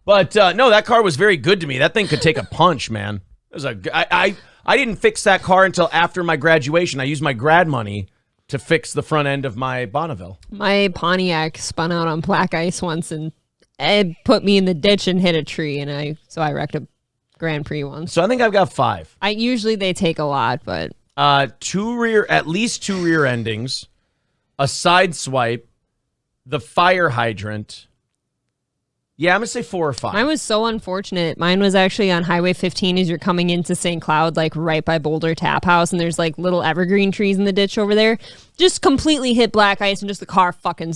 But no, that car was very good to me. That thing could take a punch, man. It was I didn't fix that car until after my graduation. I used my grad money to fix the front end of my Bonneville.
My Pontiac spun out on black ice once and it put me in the ditch and hit a tree, and so I wrecked a Grand Prix once.
So I think I've got 5.
Usually they take a lot, but
at least 2 rear endings, a side swipe, the fire hydrant. Yeah, I'm gonna say 4 or 5.
mine was so unfortunate. Mine was actually on Highway 15 as you're coming into St. Cloud, like right by Boulder Tap House, and there's like little evergreen trees in the ditch over there. Just completely hit black ice and just the car fucking,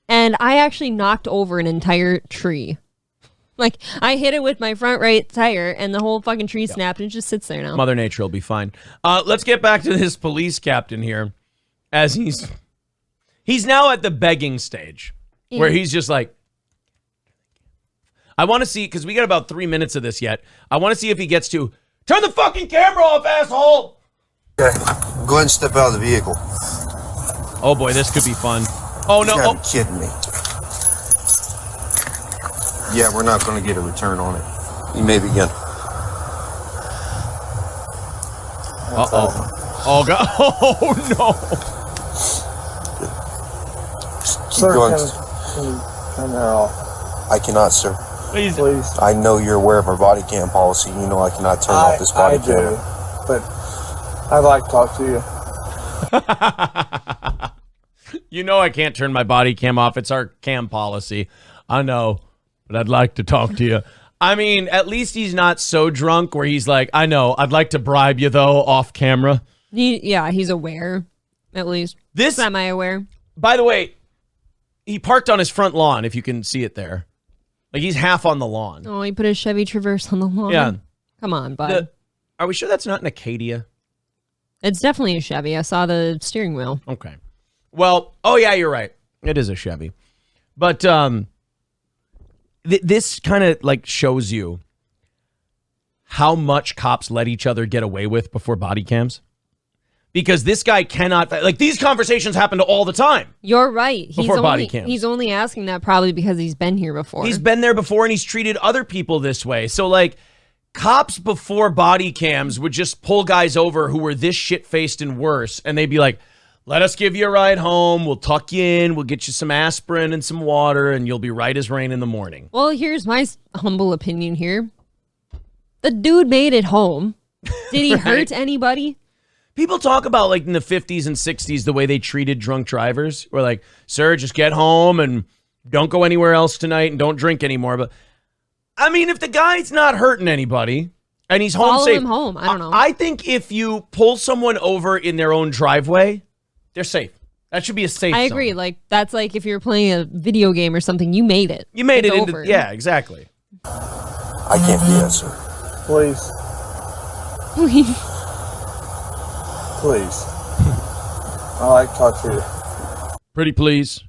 and I actually knocked over an entire tree. Like, I hit it with my front right tire, and the whole fucking tree snapped, and it just sits there now.
Mother Nature will be fine. Let's get back to this police captain here, as he's now at the begging stage, where he's just like, I want to see, because we got about 3 minutes of this yet. I want to see if he gets to, turn the fucking camera off, asshole!
Okay, go ahead and step out of the vehicle.
Oh boy, this could be fun. Oh no!
You gotta
Oh.
be kidding me. Yeah, we're not going to get a return on it. You may begin.
Uh-oh. Oh, God. Oh, no.
Keep
Sir,
going.
can you turn that off?
I cannot, sir.
Please.
Please.
I know you're aware of our body cam policy. You know I cannot turn off this body
do,
camera.
but I'd like to talk to you.
You know I can't turn my body cam off. It's our cam policy. I know, but I'd like to talk to you. I mean, at least he's not so drunk where he's like, I know, I'd like to bribe you, though, off camera.
He's aware, at least.
This,
Semi-aware.
by the way, he parked on his front lawn, if you can see it there. Like, he's half on the lawn.
Oh, he put his Chevy Traverse on the lawn.
Yeah.
Come on, bud.
Are we sure that's not an Acadia?
It's definitely a Chevy. I saw the steering wheel.
Okay. Well, oh, yeah, you're right. It is a Chevy. But this kind of, like, shows you how much cops let each other get away with before body cams. Because this guy cannot, like, these conversations happen all the time.
You're right.
Body cams.
He's only asking that probably because he's been here before.
He's been there before and he's treated other people this way. So, like, cops before body cams would just pull guys over who were this shit-faced and worse. And they'd be like, let us give you a ride home. We'll tuck you in. We'll get you some aspirin and some water and you'll be right as rain in the morning.
Well, here's my humble opinion here. The dude made it home. Did he hurt anybody?
People talk about, like, in the 50s and 60s, the way they treated drunk drivers. Or like, sir, just get home and don't go anywhere else tonight and don't drink anymore. But, I mean, if the guy's not hurting anybody and he's home
Follow
safe.
him home. I don't know.
I think if you pull someone over in their own driveway, they're safe. That should be a safe
I agree.
zone.
Like, that's like if you're playing a video game or something, you made it.
You made
It's
it into,
over.
yeah, exactly.
I can't do that, sir.
Please. Please. I'd like to talk to you.
Pretty please.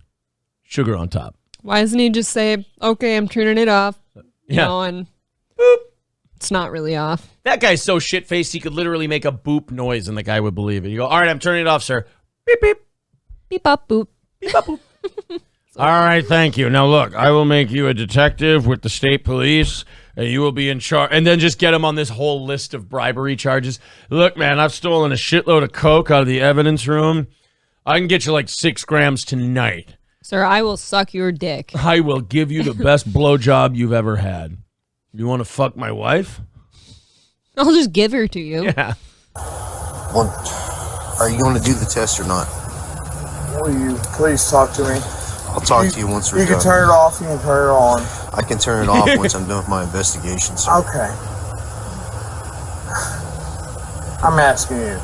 Sugar on top.
Why doesn't he just say, okay, I'm turning it off? You
Yeah.
know, and
Boop.
it's not really off.
That guy's so shit-faced, he could literally make a boop noise and the guy would believe it. You go, all right, I'm turning it off, sir. Beep, beep.
Beep up, boop.
Beep, bop, boop. All right, thank you. Now, look, I will make you a detective with the state police, and you will be in charge. And then just get him on this whole list of bribery charges. Look, man, I've stolen a shitload of coke out of the evidence room. I can get you like 6 grams tonight.
Sir, I will suck your dick.
I will give you the best blowjob you've ever had. You want to fuck my wife?
I'll just give her to you.
Yeah.
Well, are you going to do the test or not?
Will you please talk to me?
I'll talk to you once we're
You
done.
can turn it off, you can turn it on.
I can turn it off once I'm done with my investigation, sir.
Okay. I'm asking you.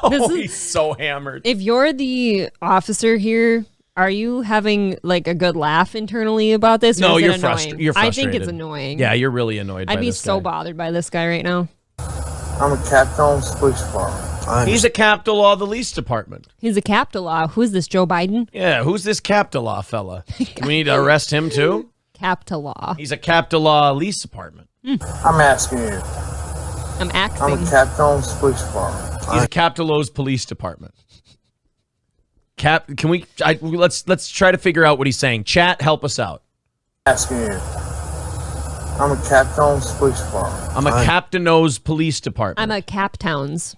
Oh, he's so hammered.
If you're the officer here, are you having like a good laugh internally about this?
No,
or is
you're
it annoying?
you're frustrated.
I think it's annoying.
Yeah, you're really annoyed by
I'd be
this
so
guy.
bothered by this guy right now.
I'm a captain on the police department.
He's a captain of the police department.
He's a captain law. Who is this, Joe Biden?
Yeah, who's this captain law fella? Do we need to arrest him too?
Captain law.
He's a captain law police department.
I'm asking you.
I'm acting.
I'm a captain on the police department.
He's a captain Lowe's police department. Can we? Let's try to figure out what he's saying. Chat, help us out.
Asking you. I'm a captain on the police department.
I'm a captain O's police department.
I'm a Captowns.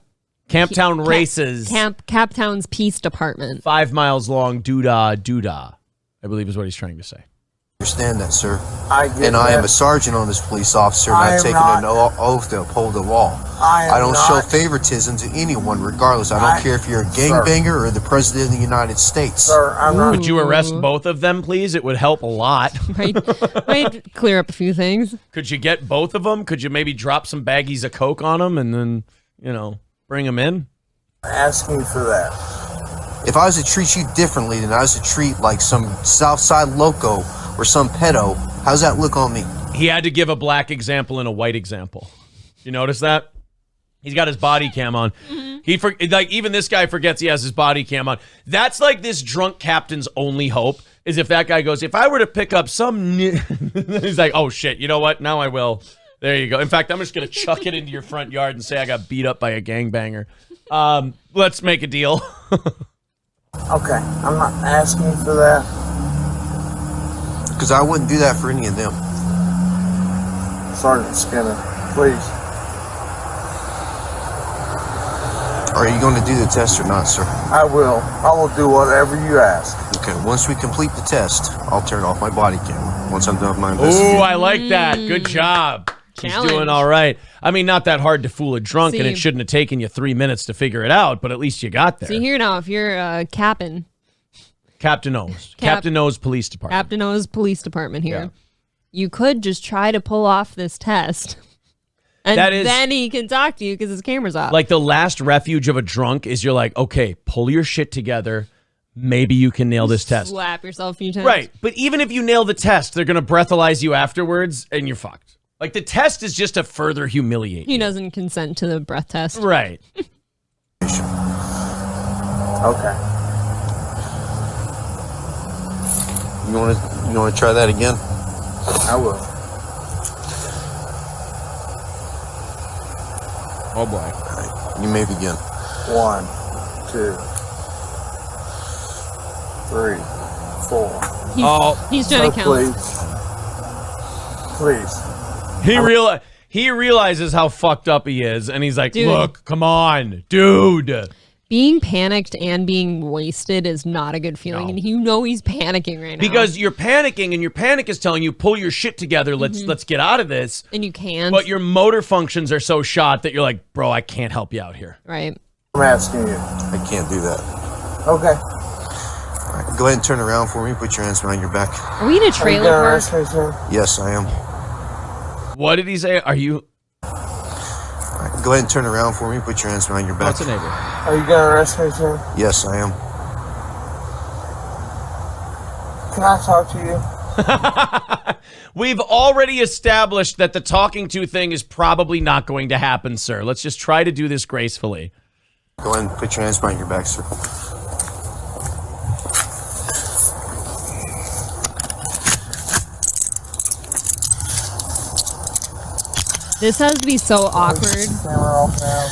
Camptown races.
Captowns Peace Department.
5 miles long. Doodah. I believe is what he's trying to say.
Understand that, sir.
I get
And I am
that.
a sergeant on this police officer, and
I
I've
am
taken
not-
an oath to uphold the law.
I
don't show
not-
favoritism to anyone, regardless. I don't care if you're a gangbanger or the president of the United States.
Sir, I'm not.
Would you arrest both of them, please? It would help a lot.
Might clear up a few things.
Could you get both of them? Could you maybe drop some baggies of coke on them and then, bring them in?
asking for that.
If I was to treat you differently than I was to treat like some Southside loco or some pedo, how's that look on me?
He had to give a black example and a white example. You notice that? He's got his body cam on. Even this guy forgets he has his body cam on. That's like this drunk captain's only hope is if that guy goes, if I were to pick up some, he's like, oh shit, you know what? Now I will. There you go. In fact, I'm just gonna chuck it into your front yard and say I got beat up by a gangbanger. Let's make a deal.
Okay, I'm not asking for that.
Because I wouldn't do that for any of them.
Sergeant Skinner, please.
Are you going to do the test or not, sir?
I will. I will do whatever you ask.
Okay, once we complete the test, I'll turn off my body camera. Once I'm done with my
Ooh,
investigation.
I like that. Good job. He's
Challenge.
doing all right. I mean, not that hard to fool a drunk, and
See.
it shouldn't have taken you 3 minutes to figure it out, but at least you got there.
See here now, if you're Captain
Captain O's. Captain O's Police Department.
Captain O's Police Department here,
Yeah.
you could just try to pull off this test. And
That is-
then he can talk to you because his camera's off.
Like the last refuge of a drunk is you're like, okay, pull your shit together. Maybe you can nail this test.
Slap yourself a few times.
Right. But even if you nail the test, they're going to breathalyze you afterwards and you're fucked. Like the test is just to further humiliate
He
you.
doesn't consent to the breath test.
Right.
Okay.
You want to try that again?
I will.
Oh boy.
All right, you may begin.
1, 2, 3, 4.
He's trying to
Sir,
count.
please.
He realizes how fucked up he is, and he's like,
Dude.
look, come on, dude.
Being panicked and being wasted is not a good feeling,
No.
and you know he's panicking right now.
Because you're panicking, and your panic is telling you, pull your shit together, let's get out of this.
and you can't.
But your motor functions are so shot that you're like, bro, I can't help you out here.
right.
I'm asking you.
I can't do that.
Okay.
All right, go ahead and turn around for me. Put your hands behind your back.
Are we in a
Are you
trailer
gonna
park?
arrest me, sir?
Yes, I am.
What did he say? Are you?
All right, go ahead and turn around for me. Put your hands behind your back.
What's a neighbor?
Are you gonna arrest me, sir?
Yes, I am.
Can I talk to you?
We've already established that the talking to thing is probably not going to happen, sir. Let's just try to do this gracefully.
Go ahead and put your hands behind your back, sir.
This has to be so awkward.
Camera off now.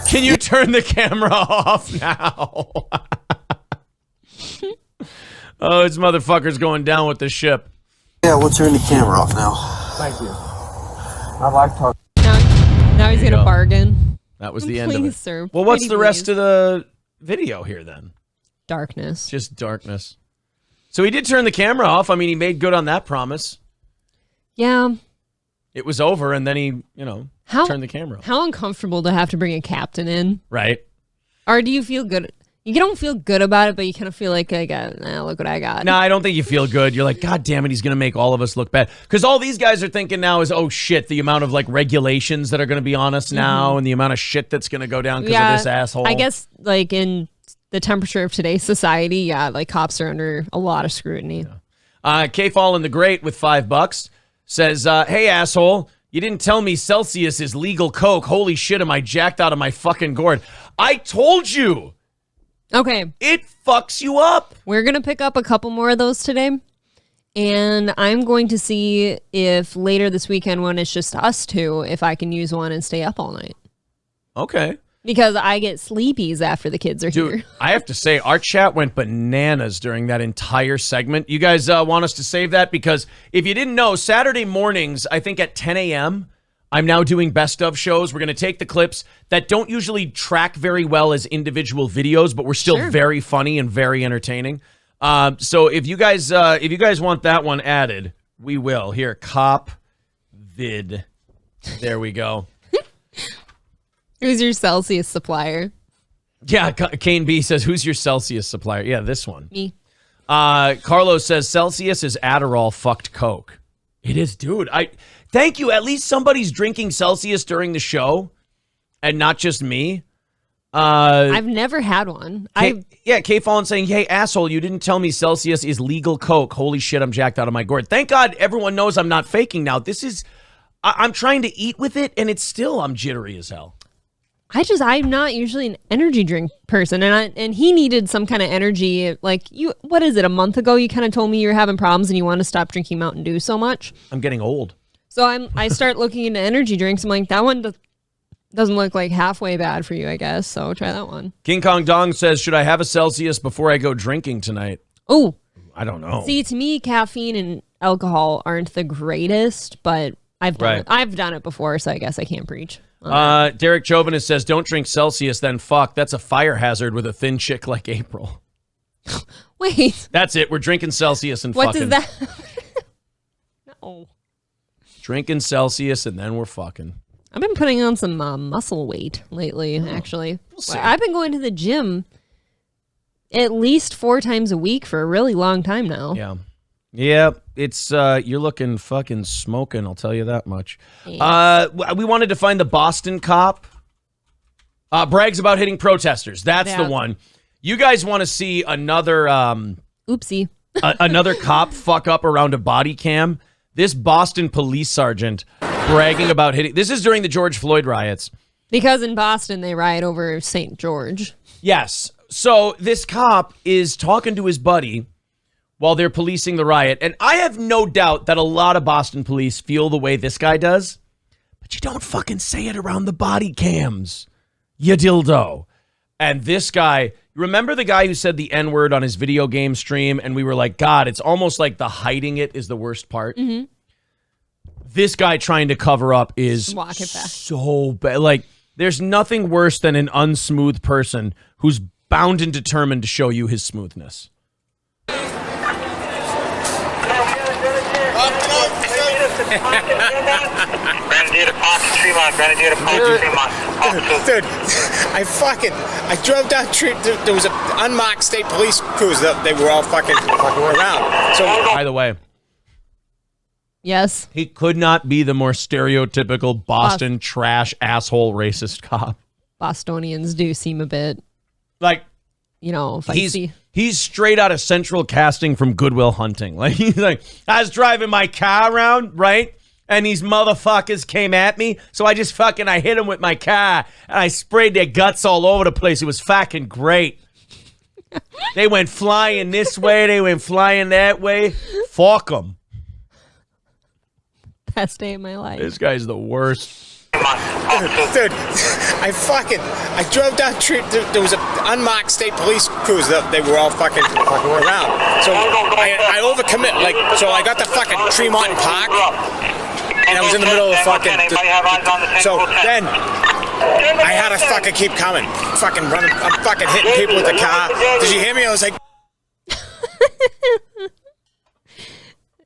Can you turn the camera off now? Oh, this motherfucker's going down with the ship.
Yeah, we'll turn the camera off now.
Thank you. I like talking.
Now he's
There you
gonna
go.
bargain.
That was the end of
Please,
it.
sir.
Well, what's
Pretty
the rest
please.
of the video here then?
Darkness.
Just darkness. So he did turn the camera off. I mean, he made good on that promise.
Yeah.
It was over, and then he, turned the camera off.
How uncomfortable to have to bring a captain in.
Right.
Or do you feel good? You don't feel good about it, but you kind of feel like, look what I got.
No, I don't think you feel good. You're like, God damn it, he's going to make all of us look bad. Because all these guys are thinking now is, oh shit, the amount of like regulations that are going to be on us now and the amount of shit that's going to go down because of this asshole.
I guess like in the temperature of today's society, like cops are under a lot of scrutiny.
K-Fall the Great with $5 says, hey asshole, you didn't tell me Celsius is legal Coke. Holy shit, am I jacked out of my fucking gourd? I told you.
Okay.
It fucks you up.
We're going to pick up a couple more of those today. And I'm going to see if later this weekend when it's just us two, if I can use one and stay up all night.
Okay.
Because I get sleepies after the kids are
Dude,
here.
I have to say, our chat went bananas during that entire segment. You guys want us to save that? Because if you didn't know, Saturday mornings, I think at 10 a.m., I'm now doing best of shows. We're going to take the clips that don't usually track very well as individual videos, but we're still very funny and very entertaining. So if you guys want that one added, we will. Here, cop vid. There we go.
Who's your Celsius supplier?
Yeah, Kane B says, who's your Celsius supplier? Yeah, this one.
Me.
Carlos says, Celsius is Adderall fucked Coke. It is, dude. Thank you. At least somebody's drinking Celsius during the show and not just me.
I've never had one.
K-Fallen saying, hey, asshole, you didn't tell me Celsius is legal Coke. Holy shit, I'm jacked out of my gourd. Thank God everyone knows I'm not faking now. I'm trying to eat with it, and I'm jittery as hell.
I'm not usually an energy drink person, and he needed some kind of energy. Like what is it? A month ago, you kind of told me you were having problems and you want to stop drinking Mountain Dew so much.
I'm getting old.
So I start looking into energy drinks. I'm like, that one doesn't look like halfway bad for you, I guess. So try that one.
King Kong Dong says, should I have a Celsius before I go drinking tonight?
Oh,
I don't know.
See, to me, caffeine and alcohol aren't the greatest, but I've done it. I've done it before, so I guess I can't preach.
Derek Chauvinist says, don't drink Celsius, then fuck. That's a fire hazard with a thin chick like April.
Wait.
That's it. We're drinking Celsius and
what
fucking.
What does that? No.
Drinking Celsius and then we're fucking.
I've been putting on some muscle weight lately, actually.
We'll see.
I've been going to the gym at least 4 times a week for a really long time now.
Yeah. Yeah, it's you're looking fucking smoking, I'll tell you that much.
Yeah.
We wanted to find the Boston cop. Brags about hitting protesters. That's the one. You guys want to see another
oopsie.
Another cop fuck up around a body cam? This Boston police sergeant bragging about hitting. This is during the George Floyd riots.
Because in Boston they riot over St. George.
Yes. So this cop is talking to his buddy while they're policing the riot. And I have no doubt that a lot of Boston police feel the way this guy does. But you don't fucking say it around the body cams, you dildo. And this guy, remember the guy who said the N-word on his video game stream? And we were like, God, it's almost like the hiding it is the worst part.
Mm-hmm.
This guy trying to cover up is
Walk it back.
so bad. Like, there's nothing worse than an unsmooth person who's bound and determined to show you his smoothness.
Dude, I drove down the street. There was an unmarked state police cruiser. They were all fucking around. So,
by the way,
yes,
he could not be the more stereotypical Boston trash asshole racist cop.
Bostonians do seem a bit,
like,
feisty.
He's straight out of Central Casting from Good Will Hunting. Like, he's like, I was driving my car around, right? And these motherfuckers came at me. So I just I hit them with my car. And I sprayed their guts all over the place. It was fucking great. They went flying this way. They went flying that way. Fuck them.
Best day of my life.
This guy's the worst.
Dude, I drove down the street. There was an unmarked state police cruiser. They were all fucking around. So I overcommit. So I got to fucking Tremont Park, and I was in the middle of fucking. So then I had to fucking keep coming, fucking running. I'm fucking hitting people with the car. Did you hear me? I was like.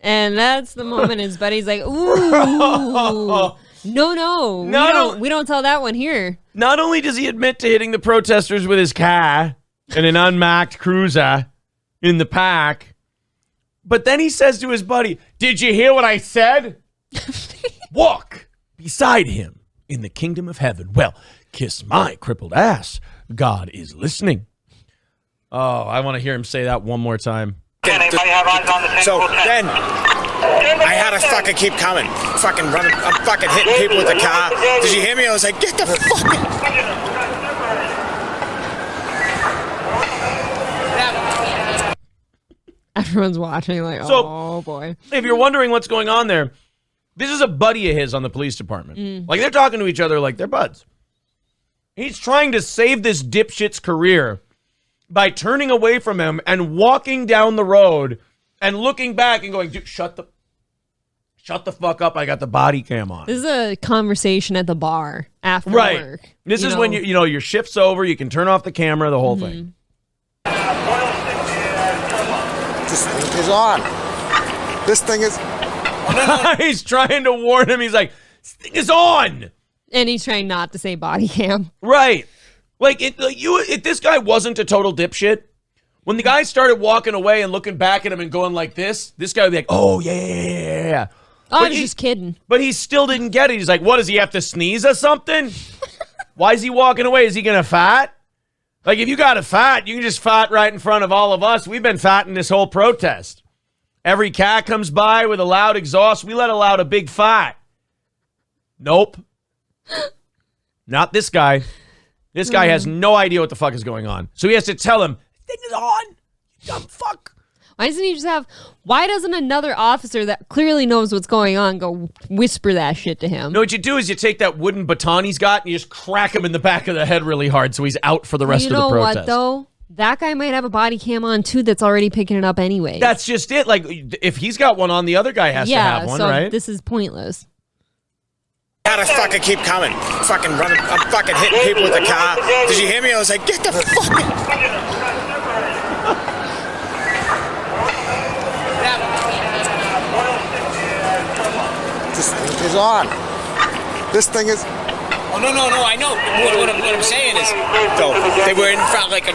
And that's the moment his buddy's like, ooh. No, we don't tell that one here.
Not only does he admit to hitting the protesters with his car in an unmarked cruiser in the park, but then he says to his buddy, did you hear what I said? Walk beside him in the kingdom of heaven. Well, kiss my crippled ass. God is listening. Oh, I want to hear him say that one more time.
So then I had to fucking keep coming, fucking running. I'm fucking hitting people with the car. Did you hear me? I was like, get the fucking.
Everyone's watching like, oh boy.
If you're wondering what's going on there, this is a buddy of his on the police department. Like they're talking to each other like they're buds. He's trying to save this dipshit's career by turning away from him and walking down the road and looking back and going, dude, shut the fuck up. I got the body cam on.
This is a conversation at the bar after work.
This is when your shift's over. You can turn off the camera, the whole thing.
This thing is on. This thing is.
He's trying to warn him. He's like, this thing is on.
And he's trying not to say body cam.
Right. If this guy wasn't a total dipshit, when the guy started walking away and looking back at him and going like this guy would be like, oh, yeah.
Oh, I was just kidding.
But he still didn't get it. He's like, what, does he have to sneeze or something? Why is he walking away? Is he going to fart? Like, if you got to fart, you can just fart right in front of all of us. We've been farting this whole protest. Every car comes by with a loud exhaust. We let out a big fart. Nope. Not this guy. This guy has no idea what the fuck is going on. So he has to tell him, thing is on, you dumb fuck.
Why doesn't another officer that clearly knows what's going on go whisper that shit to him?
No, what you do is you take that wooden baton he's got and you just crack him in the back of the head really hard so he's out for the rest of the protest.
You know what, though? That guy might have a body cam on, too, that's already picking it up anyway.
That's just it. Like, if he's got one on, the other guy has to have one, right?
This is pointless.
I had to fucking keep coming, fucking running. I'm fucking hitting people with the car. Did you hear me? I was like, get the fucking.
This thing is on. This thing is.
Oh, no, I know. What I'm saying is, though, they were in front, didn't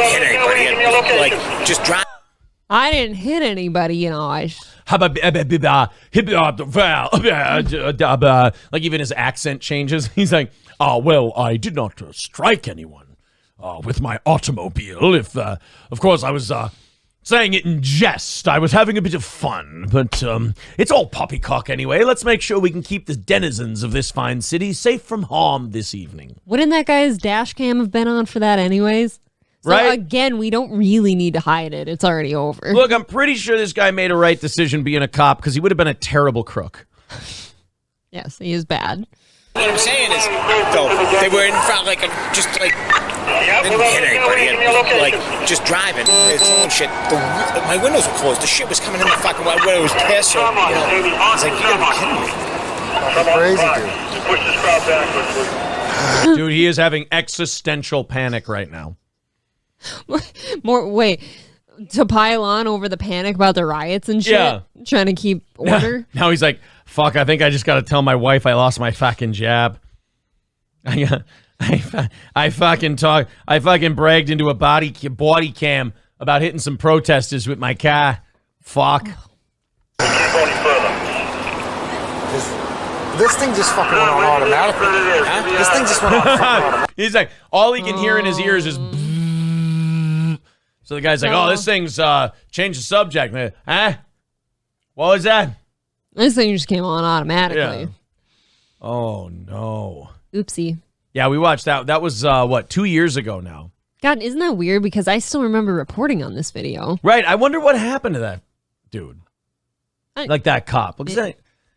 hit anybody, like, just drive.
I didn't hit anybody, like
even his accent changes. He's like, well, I did not strike anyone with my automobile. If, of course, I was saying it in jest. I was having a bit of fun, but it's all poppycock anyway. Let's make sure we can keep the denizens of this fine city safe from harm this evening.
Wouldn't that guy's dash cam have been on for that anyways? So
right?
Again, we don't really need to hide it. It's already over.
Look, I'm pretty sure this guy made a right decision being a cop because he would have been a terrible crook.
Yes, he is bad.
What I'm saying is, though, they were in front, didn't hit anybody, like, just driving. It's all shit. My windows were closed. The shit was coming in the fucking way. It was pissed. So, it's like, you gotta be kidding me.
That's crazy, dude.
Push this crowd backwards, please.
Dude, he is having existential panic right now.
To pile on over the panic about the riots and shit?
Yeah.
Trying to keep order?
Now he's like, fuck, I think I just got to tell my wife I lost my fucking jab. I fucking bragged into a body cam about hitting some protesters with my car. Fuck.
This thing just fucking went on automatically. Huh? This thing just went on fucking automatically.
He's like, all he can hear in his ears is so the guy's like, oh, this thing's changed the subject. Huh? What was that?
This thing just came on automatically.
Yeah. Oh, no.
Oopsie.
Yeah, we watched that. That was, 2 years ago now.
God, isn't that weird? Because I still remember reporting on this video.
Right. I wonder what happened to that dude. Like that cop.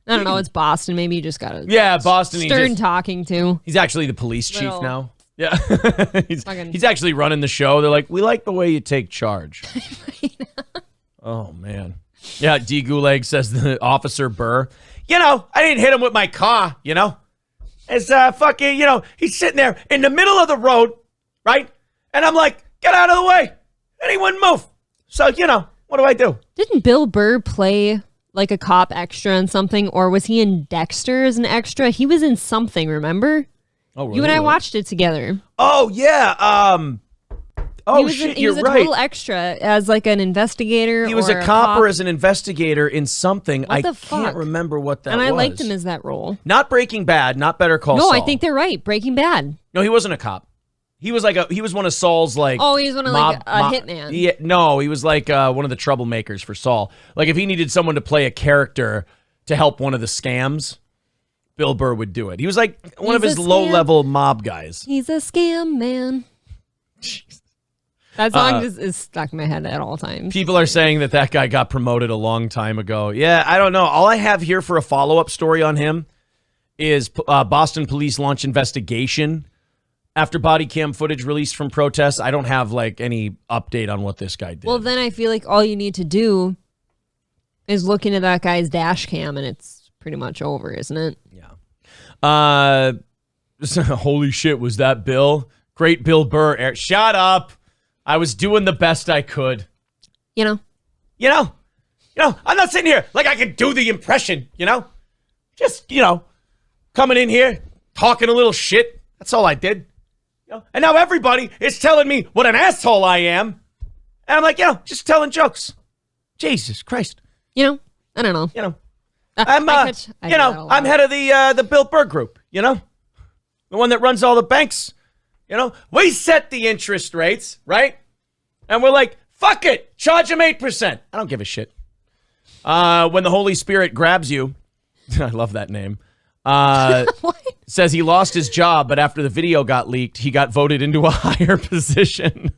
I don't know. It's Boston. Maybe you just got a
Boston.
stern talking to.
He's actually the police chief
Little-
now. Yeah, he's actually running the show. They're like, we like the way you take charge. Oh man, yeah. D Gulag says the officer Burr. I didn't hit him with my car. It's fucking. He's sitting there in the middle of the road, right? And I'm like, get out of the way. Anyone move? So what do I do?
Didn't Bill Burr play like a cop extra in something, or was he in Dexter as an extra? He was in something. Remember?
Oh, really?
You and I watched it together.
Oh yeah. Oh shit,
he
you're
was a
right.
total extra as like an investigator.
He was
or
a cop or as an investigator in something.
What the
I
fuck?
can't remember what that
and
was.
I liked him as that role.
Not Breaking Bad, not Better Call
No,
Saul.
I think they're right. Breaking Bad.
No, he wasn't a cop. He was one of Saul's
Oh, he was one of like a hitman.
Yeah, no, he was like one of the troublemakers for Saul. Like if he needed someone to play a character to help one of the scams, Bill Burr would do it. He was like one of his low-level mob guys.
He's a scam man.
Jeez.
That song is stuck in my head at all times.
People are saying that guy got promoted a long time ago. Yeah, I don't know. All I have here for a follow-up story on him is Boston police launch investigation after body cam footage released from protests. I don't have like any update on what this guy did.
Well, then I feel like all you need to do is look into that guy's dash cam, and it's pretty much over, isn't it?
Yeah. Holy shit, was that Bill? Great Bill Burr. Shut up. I was doing the best I could.
You know,
I'm not sitting here like I could do the impression, Just, coming in here, talking a little shit. That's all I did. And now everybody is telling me what an asshole I am. And I'm like, just telling jokes. Jesus Christ.
I don't know.
I'm I'm head of the Bill Burr group, the one that runs all the banks. We set the interest rates, right? And we're like, fuck it, charge them 8%. I don't give a shit. When the Holy Spirit grabs you, I love that name. Says he lost his job, but after the video got leaked, he got voted into a higher position.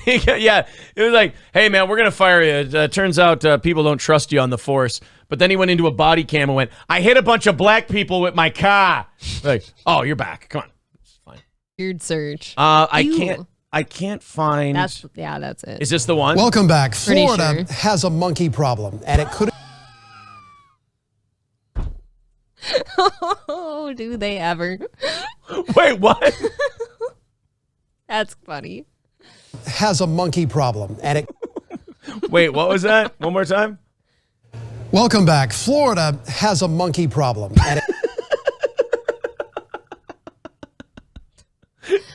Yeah, it was like, hey man, we're gonna fire you. It turns out people don't trust you on the force. But then he went into a body cam and went, I hit a bunch of black people with my car. Like, oh, you're back. Come on, it's fine.
Weird search.
I can't find.
That's it.
Is this the one?
Welcome back.
Pretty
Florida
sure.
has a monkey problem, and it could.
Oh, do they ever?
Wait, what?
That's funny.
Has a monkey problem, and it.
Wait, what was that? One more time.
Welcome back. Florida has a monkey problem, and it.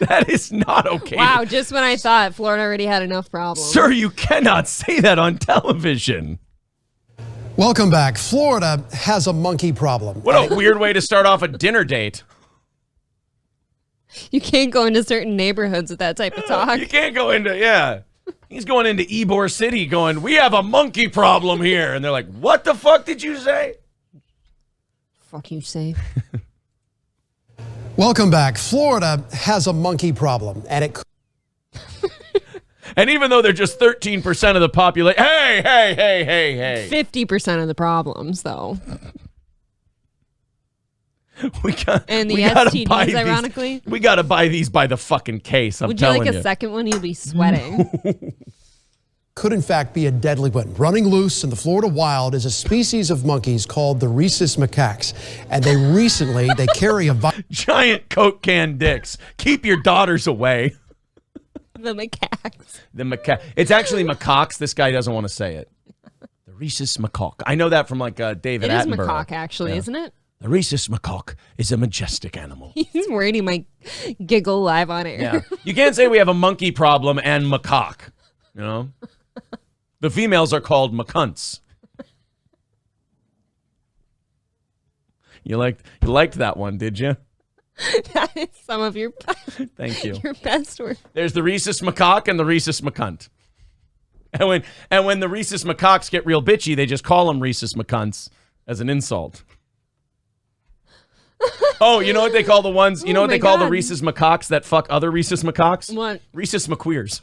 That is not okay.
Wow, just when I thought Florida already had enough problems.
Sir, you cannot say that on television.
Welcome back. Florida has a monkey problem.
What a weird way to start off a dinner date.
You can't go into certain neighborhoods with that type of talk.
You can't go into, He's going into Ybor City going, we have a monkey problem here. And they're like, what the fuck did you say?
Fuck you say.
Welcome back. Florida has a monkey problem, and it.
And even though they're just 13% of the population, hey.
50% of the problems, though.
We gotta
STDs,
buy these.
ironically.
We got to buy these by the fucking case. I'm
Would you
telling
like a second one? You'll be sweating.
Could in fact be a deadly weapon. Running loose in the Florida wild is a species of monkeys called the rhesus macaques, and they carry a
giant Coke can dicks. Keep your daughters away.
The macaques.
It's actually macaques. This guy doesn't want to say it. The rhesus macaque. I know that from like David Attenborough.
It is macaque, actually, isn't it?
The rhesus macaque is a majestic animal.
He's worried he might giggle live on air.
Yeah. You can't say we have a monkey problem and macaque. The females are called macunts. You liked that one, did you?
That is some of your
Thank you.
Your best work.
There's the rhesus macaque and the rhesus macunt. And when the rhesus macaques get real bitchy, they just call them rhesus macunts as an insult. Oh, you know what they call the ones? You know what they call the rhesus macaques that fuck other rhesus macaques?
What?
Rhesus maqueers.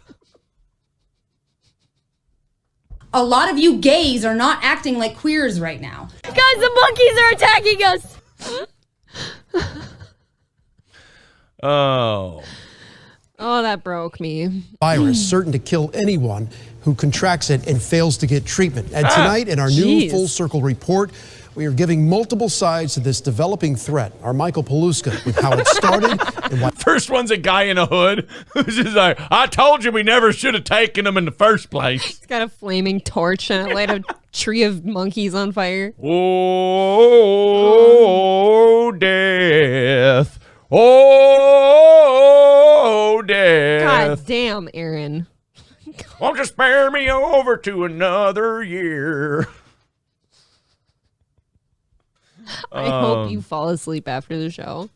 a lot of you gays are not acting like queers right now.
Guys, the monkeys are attacking us.
Oh.
Oh, that broke me.
Virus certain to kill anyone who contracts it and fails to get treatment. And tonight, in our new Full Circle report, we are giving multiple sides to this developing threat. Our Michael Paluska with how it started and why.
First one's a guy in a hood who's just like, I told you we never should have taken him in the first place.
He's got a flaming torch and it lit a tree of monkeys on fire.
Oh, death. Oh, death.
God damn, Aaron.
Won't you spare me over to another year?
I hope you fall asleep after the show.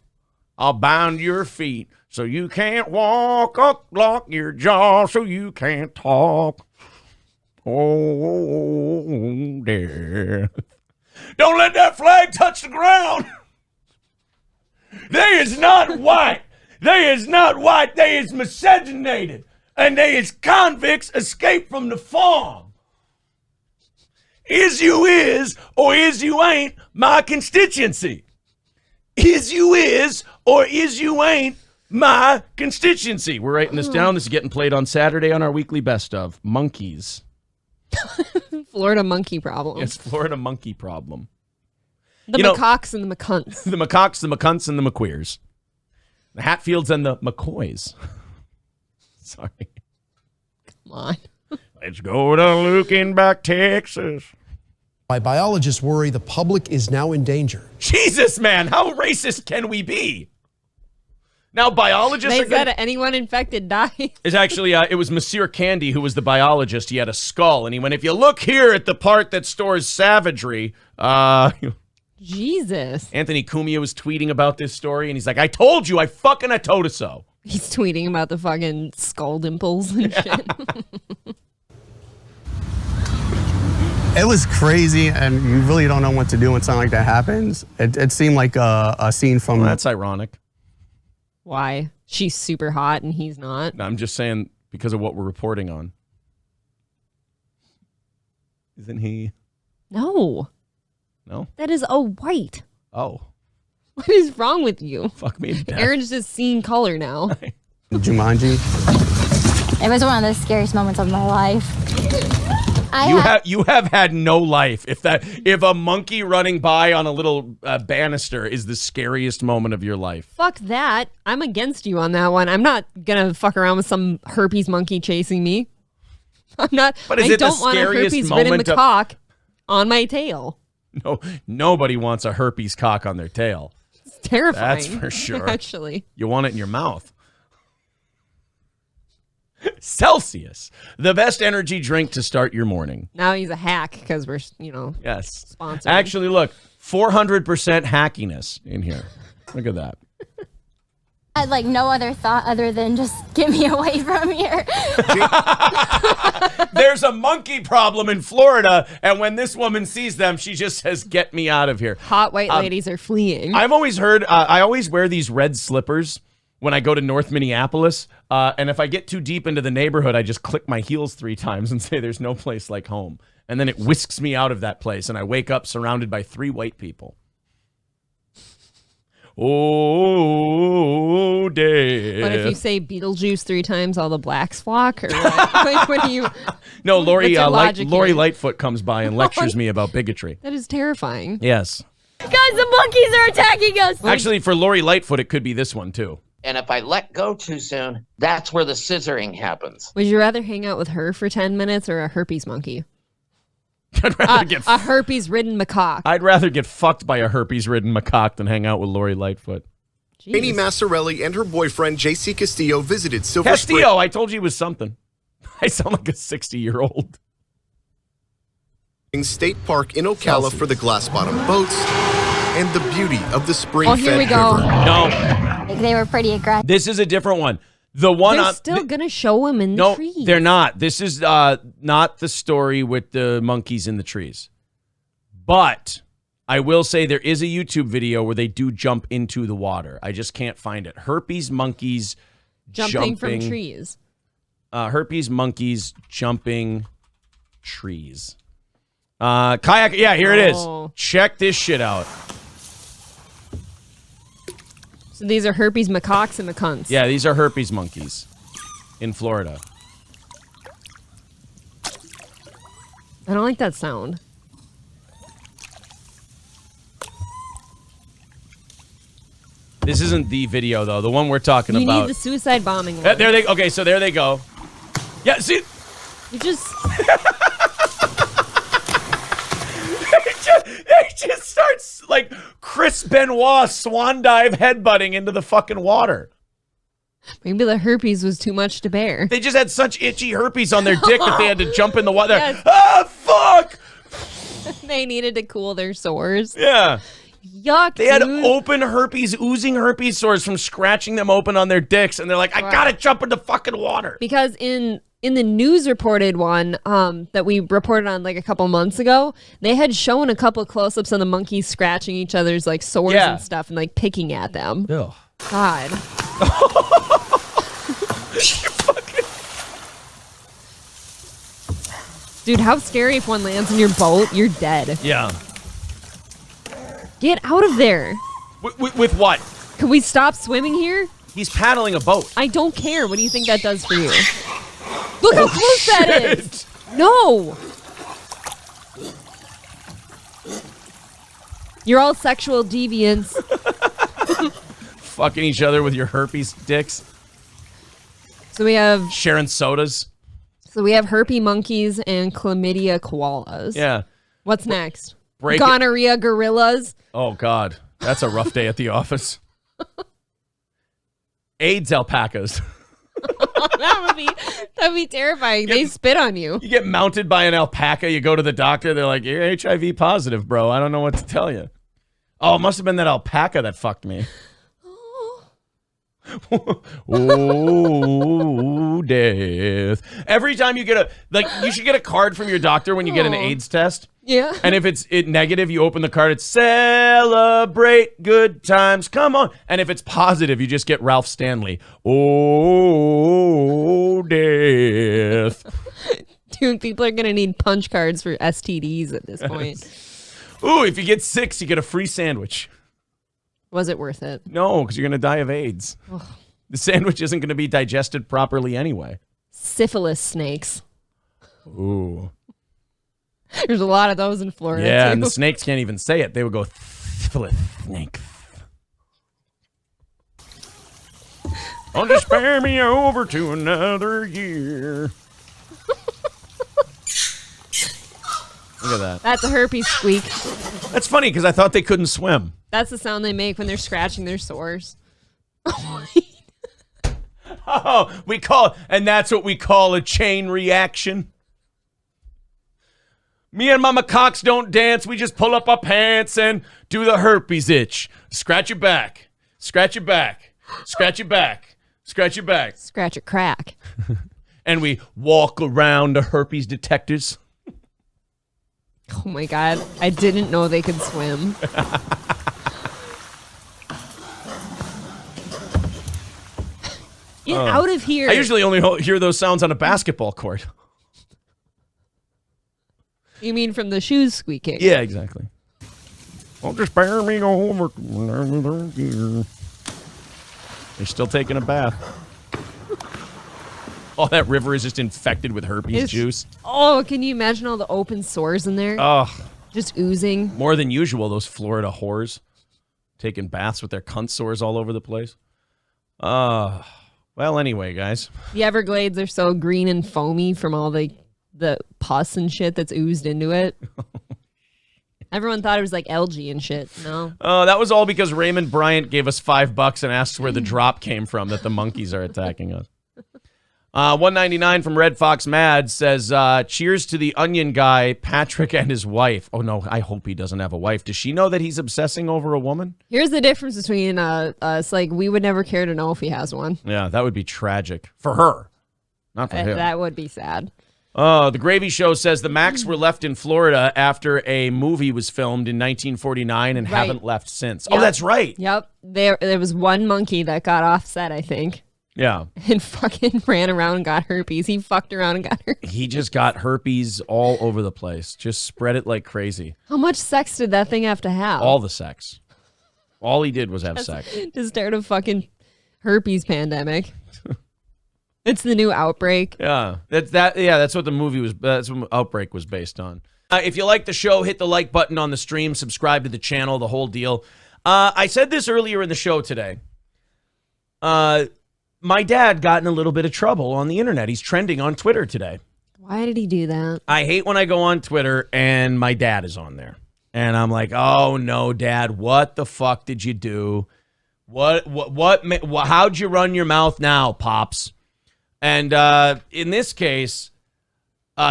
I'll bound your feet so you can't walk, lock your jaw so you can't talk. Oh, death. Don't let that flag touch the ground. They is not white. They is not white. They is miscegenated. And they is convicts escaped from the farm. Is you is or is you ain't my constituency. Is you is or is you ain't my constituency. We're writing this down. This is getting played on Saturday on our weekly best of. Monkeys.
Florida monkey problem.
It's Florida monkey problem.
The macaques and the McCunts.
The macaques, the McCunts, and the McQueers. The Hatfields and the McCoys. Sorry.
Come on.
Let's go to Looking Back, Texas.
Why biologists worry the public is now in danger.
Jesus, man, how racist can we be? Now, biologists
They
are
said
gonna...
anyone infected dies.
It's actually, it was Monsieur Candy who was the biologist. He had a skull, and he went, if you look here at the part that stores savagery,
Jesus.
Anthony Cumia was tweeting about this story, and he's like, I told you, I told us so.
He's tweeting about the fucking skull dimples and shit.
It was crazy, and you really don't know what to do when something like that happens. It seemed like a scene from...
Well, that's ironic.
Why? She's super hot and he's not.
No, I'm just saying because of what we're reporting on. Isn't he?
No.
No?
That is a white.
Oh.
What is wrong with you?
Fuck me to death.
Aaron's just seeing color now.
Jumanji.
It was one of the scariest moments of my life.
You have had no life. If a monkey running by on a little banister is the scariest moment of your life.
Fuck that. I'm against you on that one. I'm not gonna fuck around with some herpes monkey chasing me. I'm not.
But is
I
it the
don't want a
scariest
herpes-ridden
moment of-
macaque on my tail.
No, nobody wants a herpes cock on their tail.
It's terrifying.
That's for sure.
Actually,
you want it in your mouth. Celsius, the best energy drink to start your morning.
now he's a hack because we're
Yes.
sponsored.
Actually, look, 400% hackiness in here. Look at that.
I had like no other thought other than just get me away from here.
There's a monkey problem in Florida, and when this woman sees them, she just says, get me out of here.
Hot white ladies are fleeing.
I've always heard, I always wear these red slippers when I go to North Minneapolis, and if I get too deep into the neighborhood, I just click my heels 3 times and say there's no place like home. And then it whisks me out of that place, and I wake up surrounded by 3 white people. Oh, Dave.
But if you say Beetlejuice 3 times, all the blacks flock? Or what? Like, what do you...
No, Lori,
What's your logic
Lori
here?
Lightfoot comes by and lectures me about bigotry.
That is terrifying.
Yes.
Guys, the monkeys are attacking us!
Actually, for Lori Lightfoot, it could be this one, too.
And if I let go too soon, that's where the scissoring happens.
Would you rather hang out with her for 10 minutes or a herpes monkey?
I'd rather get
a herpes-ridden macaque.
I'd rather get fucked by a herpes-ridden macaque than hang out with Lori Lightfoot.
Amy Massarelli and her boyfriend, JC Castillo, visited Silver
Castillo, I told you he was something. I sound like a 60-year-old.
Springs State Park in Ocala for the glass-bottom boats and the beauty of the spring-fed
here we go.
river.
No.
They were pretty aggressive.
This is a different one. The one
They're
on
still going to show him in the trees.
No, they're not. This is not the story with the monkeys in the trees. But I will say there is a YouTube video where they do jump into the water. I just can't find it. Herpes monkeys
Jumping from trees.
Herpes monkeys jumping trees. Kayak, yeah, here it is. Check this shit out.
So these are herpes macaques and macunts.
Yeah, these are herpes monkeys in Florida.
I don't like that sound.
This isn't the video, though. The one we're talking about.
You need the suicide bombing one.
There they. Okay, so there they go. Yeah, see.
You just.
They just starts like Chris Benoit swan dive headbutting into the fucking water.
Maybe the herpes was too much to bear.
They just had such itchy herpes on their dick that they had to jump in the water.
Yes.
Ah, fuck!
They needed to cool their sores.
Yeah.
Yuck,
They had open herpes, oozing herpes sores from scratching them open on their dicks, and they're like, I gotta jump in the fucking water.
Because in the news reported one that we reported on like a couple months ago, they had shown a couple close-ups of the monkeys scratching each other's like sores and stuff and like picking at them.
Ugh.
God. Dude, how scary if one lands in your boat, you're dead.
Yeah.
Get out of there.
With what?
Can we stop swimming here?
He's paddling a boat.
I don't care. What do you think that does for you? Look how close that is. No. You're all sexual deviants.
Fucking each other with your herpes dicks.
So we have
sharing sodas.
So we have herpes monkeys and chlamydia koalas.
Yeah.
What's next?
Break
Gonorrhea gorillas.
Oh God, that's a rough day at the office. AIDS alpacas.
That'd be terrifying. They spit on you.
You get mounted by an alpaca. You go to the doctor. They're like, you're HIV positive, bro. I don't know what to tell you. Oh, it must have been that alpaca that fucked me. Oh, death. Every time you get you should get a card from your doctor when you get an AIDS test.
Yeah.
And if it's negative, you open the card. It's celebrate good times. Come on. And if it's positive, you just get Ralph Stanley. Oh, death.
Dude, people are going to need punch cards for STDs at this point.
Ooh, if you get 6, you get a free sandwich.
Was it worth it?
No, because you're going to die of AIDS.
Ugh.
The sandwich isn't going to be digested properly anyway.
Syphilis snakes.
Ooh.
There's a lot of those in Florida,
Yeah,
too.
and the snakes can't even say it. They would go, syphilis snake. Oh, just spare me over to another year. Look at that.
That's a herpes squeak.
That's funny because I thought they couldn't swim.
That's the sound they make when they're scratching their sores.
Oh, and that's what we call a chain reaction. Me and Mama Cox don't dance. We just pull up our pants and do the herpes itch. Scratch your back. Scratch your back. Scratch your back. Scratch your back.
Scratch your crack.
And we walk around the herpes detectors.
Oh my God. I didn't know they could swim. Get out of here.
I usually only hear those sounds on a basketball court.
You mean from the shoes squeaking?
Yeah, exactly. Well, just spare me over to another year. They're still taking a bath. All that river is just infected with herpes juice.
Oh, can you imagine all the open sores in there?
Oh.
Just oozing.
More than usual, those Florida whores. Taking baths with their cunt sores all over the place. Well, anyway, guys.
The Everglades are so green and foamy from all the pus and shit that's oozed into it. Everyone thought it was like algae and shit. No.
Oh, that was all because Raymond Bryant gave us $5 and asked where the drop came from that the monkeys are attacking us. $1.99 from Red Fox Mad says, cheers to the onion guy, Patrick, and his wife. Oh, no, I hope he doesn't have a wife. Does she know that he's obsessing over a woman?
Here's the difference between us. Like, we would never care to know if he has one.
Yeah, that would be tragic. For her. Not for him.
That would be sad.
The Gravy Show says the Macs were left in Florida after a movie was filmed in 1949 and haven't left since.
Yep.
Oh, that's right.
Yep. There was one monkey that got offset, I think.
Yeah.
And fucking ran around and got herpes. He fucked around and got herpes.
He just got herpes all over the place. Just spread it like crazy.
How much sex did that thing have to have?
All the sex. All he did was have sex.
To start a fucking herpes pandemic. It's the new Outbreak.
Yeah. That's what the movie was. That's what Outbreak was based on. If you like the show, hit the like button on the stream, subscribe to the channel, the whole deal. I said this earlier in the show today. My dad got in a little bit of trouble on the internet. He's trending on Twitter today.
Why did he do that?
I hate when I go on Twitter and my dad is on there. And I'm like, oh no, Dad, what the fuck did you do? How'd you run your mouth now, Pops? And in this case,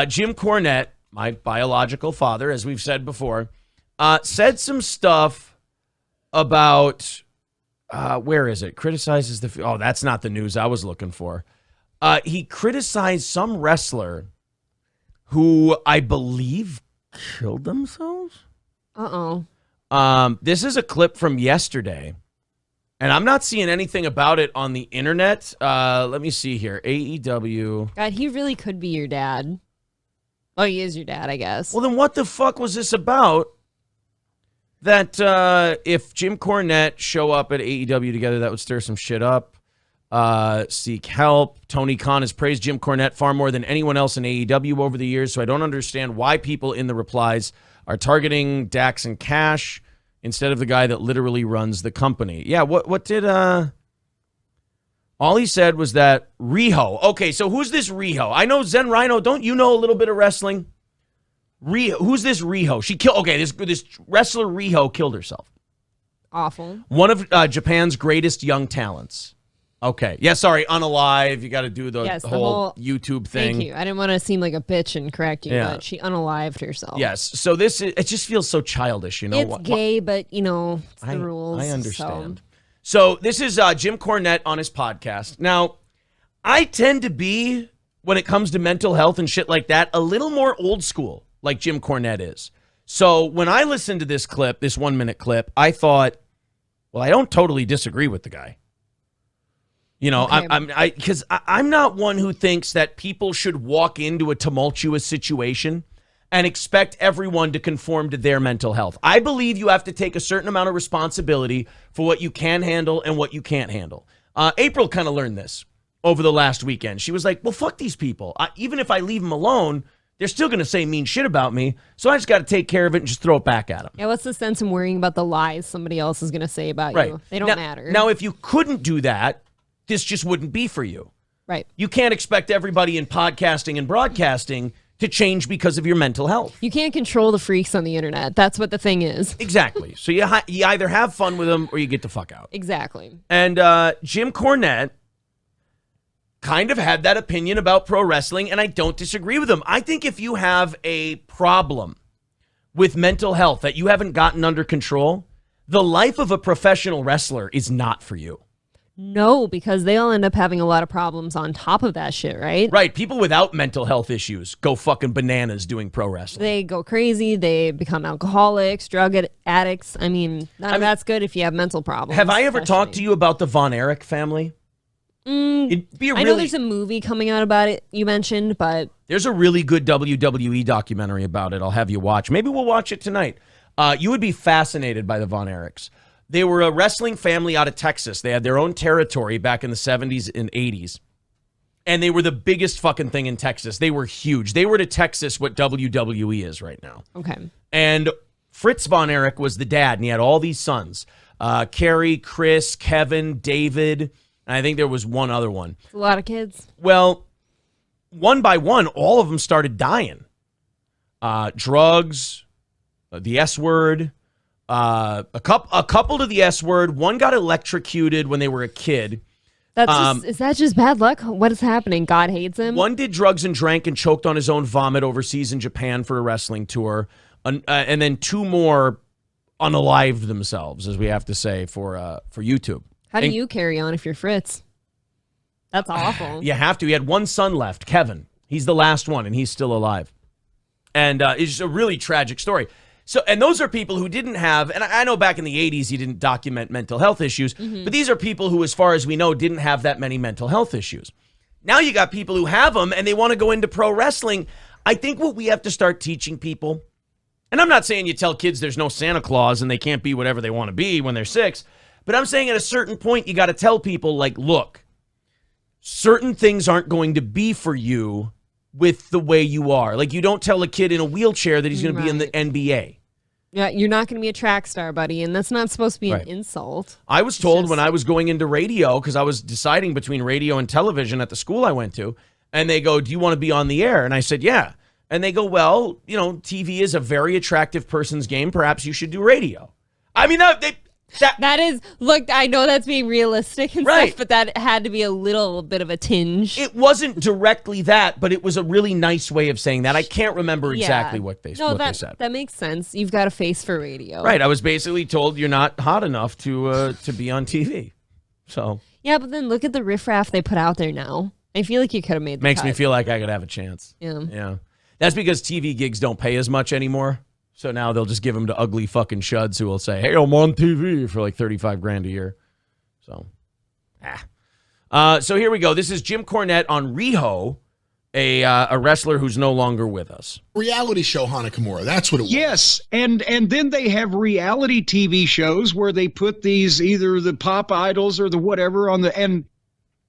Jim Cornette, my biological father, as we've said before, said some stuff about, where is it? Criticizes the, oh, that's not the news I was looking for. He criticized some wrestler who I believe killed themselves. This is a clip from yesterday, and I'm not seeing anything about it on the internet. Let me see here. AEW.
God, he really could be your dad. Oh, he is your dad, I guess.
Well, then what the fuck was this about? That if Jim Cornette show up at AEW together, that would stir some shit up. Seek help. Tony Khan has praised Jim Cornette far more than anyone else in AEW over the years, so I don't understand why people in the replies are targeting Dax and Cash instead of the guy that literally runs the company. Yeah, what did all he said was that Riho. Okay, so who's this Riho? I know Zen Rhino. Don't you know a little bit of wrestling? Riho, who's this Riho? She killed. Okay, this wrestler Riho killed herself.
Awful.
One of Japan's greatest young talents. Okay. Yeah, sorry, unalive. You got to do the whole YouTube thing.
Thank you. I didn't want to seem like a bitch and correct you,
Yeah.
but she unalived herself.
Yes. So it just feels so childish, you know.
It's gay, but, it's the rules.
I understand. So this is Jim Cornette on his podcast. Now, I tend to be, when it comes to mental health and shit like that, a little more old school, like Jim Cornette is. So when I listened to this clip, this 1-minute clip, I thought, well, I don't totally disagree with the guy. You know, okay. Because I'm not one who thinks that people should walk into a tumultuous situation and expect everyone to conform to their mental health. I believe you have to take a certain amount of responsibility for what you can handle and what you can't handle. April kind of learned this over the last weekend. She was like, well, fuck these people. Even if I leave them alone, they're still going to say mean shit about me. So I just got to take care of it and just throw it back at them.
Yeah, what's the sense in worrying about the lies somebody else is going to say about you? They don't matter.
Now, if you couldn't do that, this just wouldn't be for you.
Right.
You can't expect everybody in podcasting and broadcasting to change because of your mental health.
You can't control the freaks on the internet. That's what the thing is.
Exactly. So you either have fun with them or you get the fuck out.
Exactly.
And Jim Cornette kind of had that opinion about pro wrestling, and I don't disagree with him. I think if you have a problem with mental health that you haven't gotten under control, the life of a professional wrestler is not for you.
No, because they all end up having a lot of problems on top of that shit, right?
Right. People without mental health issues go fucking bananas doing pro wrestling.
They go crazy. They become alcoholics, drug addicts. I mean, that's good if you have mental problems.
Have I ever talked to you about the Von Erich family? It'd be
I know there's a movie coming out about it you mentioned, but
there's a really good WWE documentary about it. I'll have you watch. Maybe we'll watch it tonight. You would be fascinated by the Von Erichs. They were a wrestling family out of Texas. They had their own territory back in the 70s and 80s. And they were the biggest fucking thing in Texas. They were huge. They were to Texas what WWE is right now.
Okay.
And Fritz Von Erich was the dad, and he had all these sons. Carrie, Chris, Kevin, David, and I think there was one other one.
It's a lot of kids.
Well, one by one, all of them started dying. Drugs, the S word, a couple to the S word. One got electrocuted when they were a kid.
Is that just bad luck? What is happening? God hates him?
One did drugs and drank and choked on his own vomit overseas in Japan for a wrestling tour. And then two more unalived themselves, as we have to say, for YouTube.
How do you carry on if you're Fritz? That's awful.
You have to. He had one son left, Kevin. He's the last one, and he's still alive. And it's just a really tragic story. So, and those are people who didn't have, and I know back in the 80s you didn't document mental health issues, but these are people who, as far as we know, didn't have that many mental health issues. Now you got people who have them and they want to go into pro wrestling. I think what we have to start teaching people, and I'm not saying you tell kids there's no Santa Claus and they can't be whatever they want to be when they're 6, but I'm saying at a certain point you got to tell people, like, look, certain things aren't going to be for you with the way you are. Like, you don't tell a kid in a wheelchair that he's going to be in the NBA.
Yeah, you're not going to be a track star, buddy, and that's not supposed to be an insult.
I was told when I was going into radio, because I was deciding between radio and television at the school I went to, and they go, do you want to be on the air? And I said, yeah. And they go, well, you know, TV is a very attractive person's game. Perhaps you should do radio. I mean,
that is, look, I know that's being realistic and stuff, but that had to be a little bit of a tinge.
It wasn't directly that, but it was a really nice way of saying that. I can't remember exactly what they said.
That makes sense. You've got a face for radio.
Right. I was basically told you're not hot enough to be on TV. So.
Yeah, but then look at the riffraff they put out there now. I feel like you could have made the
Makes
cut.
me feel like I could have a chance.
Yeah.
Yeah. That's because TV gigs don't pay as much anymore. So now they'll just give them to ugly fucking shuds who will say, hey, I'm on TV for like $35,000 a year. So, so here we go. This is Jim Cornette on Riho, a wrestler who's no longer with us.
Reality show Hana Kimura. That's what it was.
Yes, and then they have reality TV shows where they put these, either the pop idols or the whatever on the, and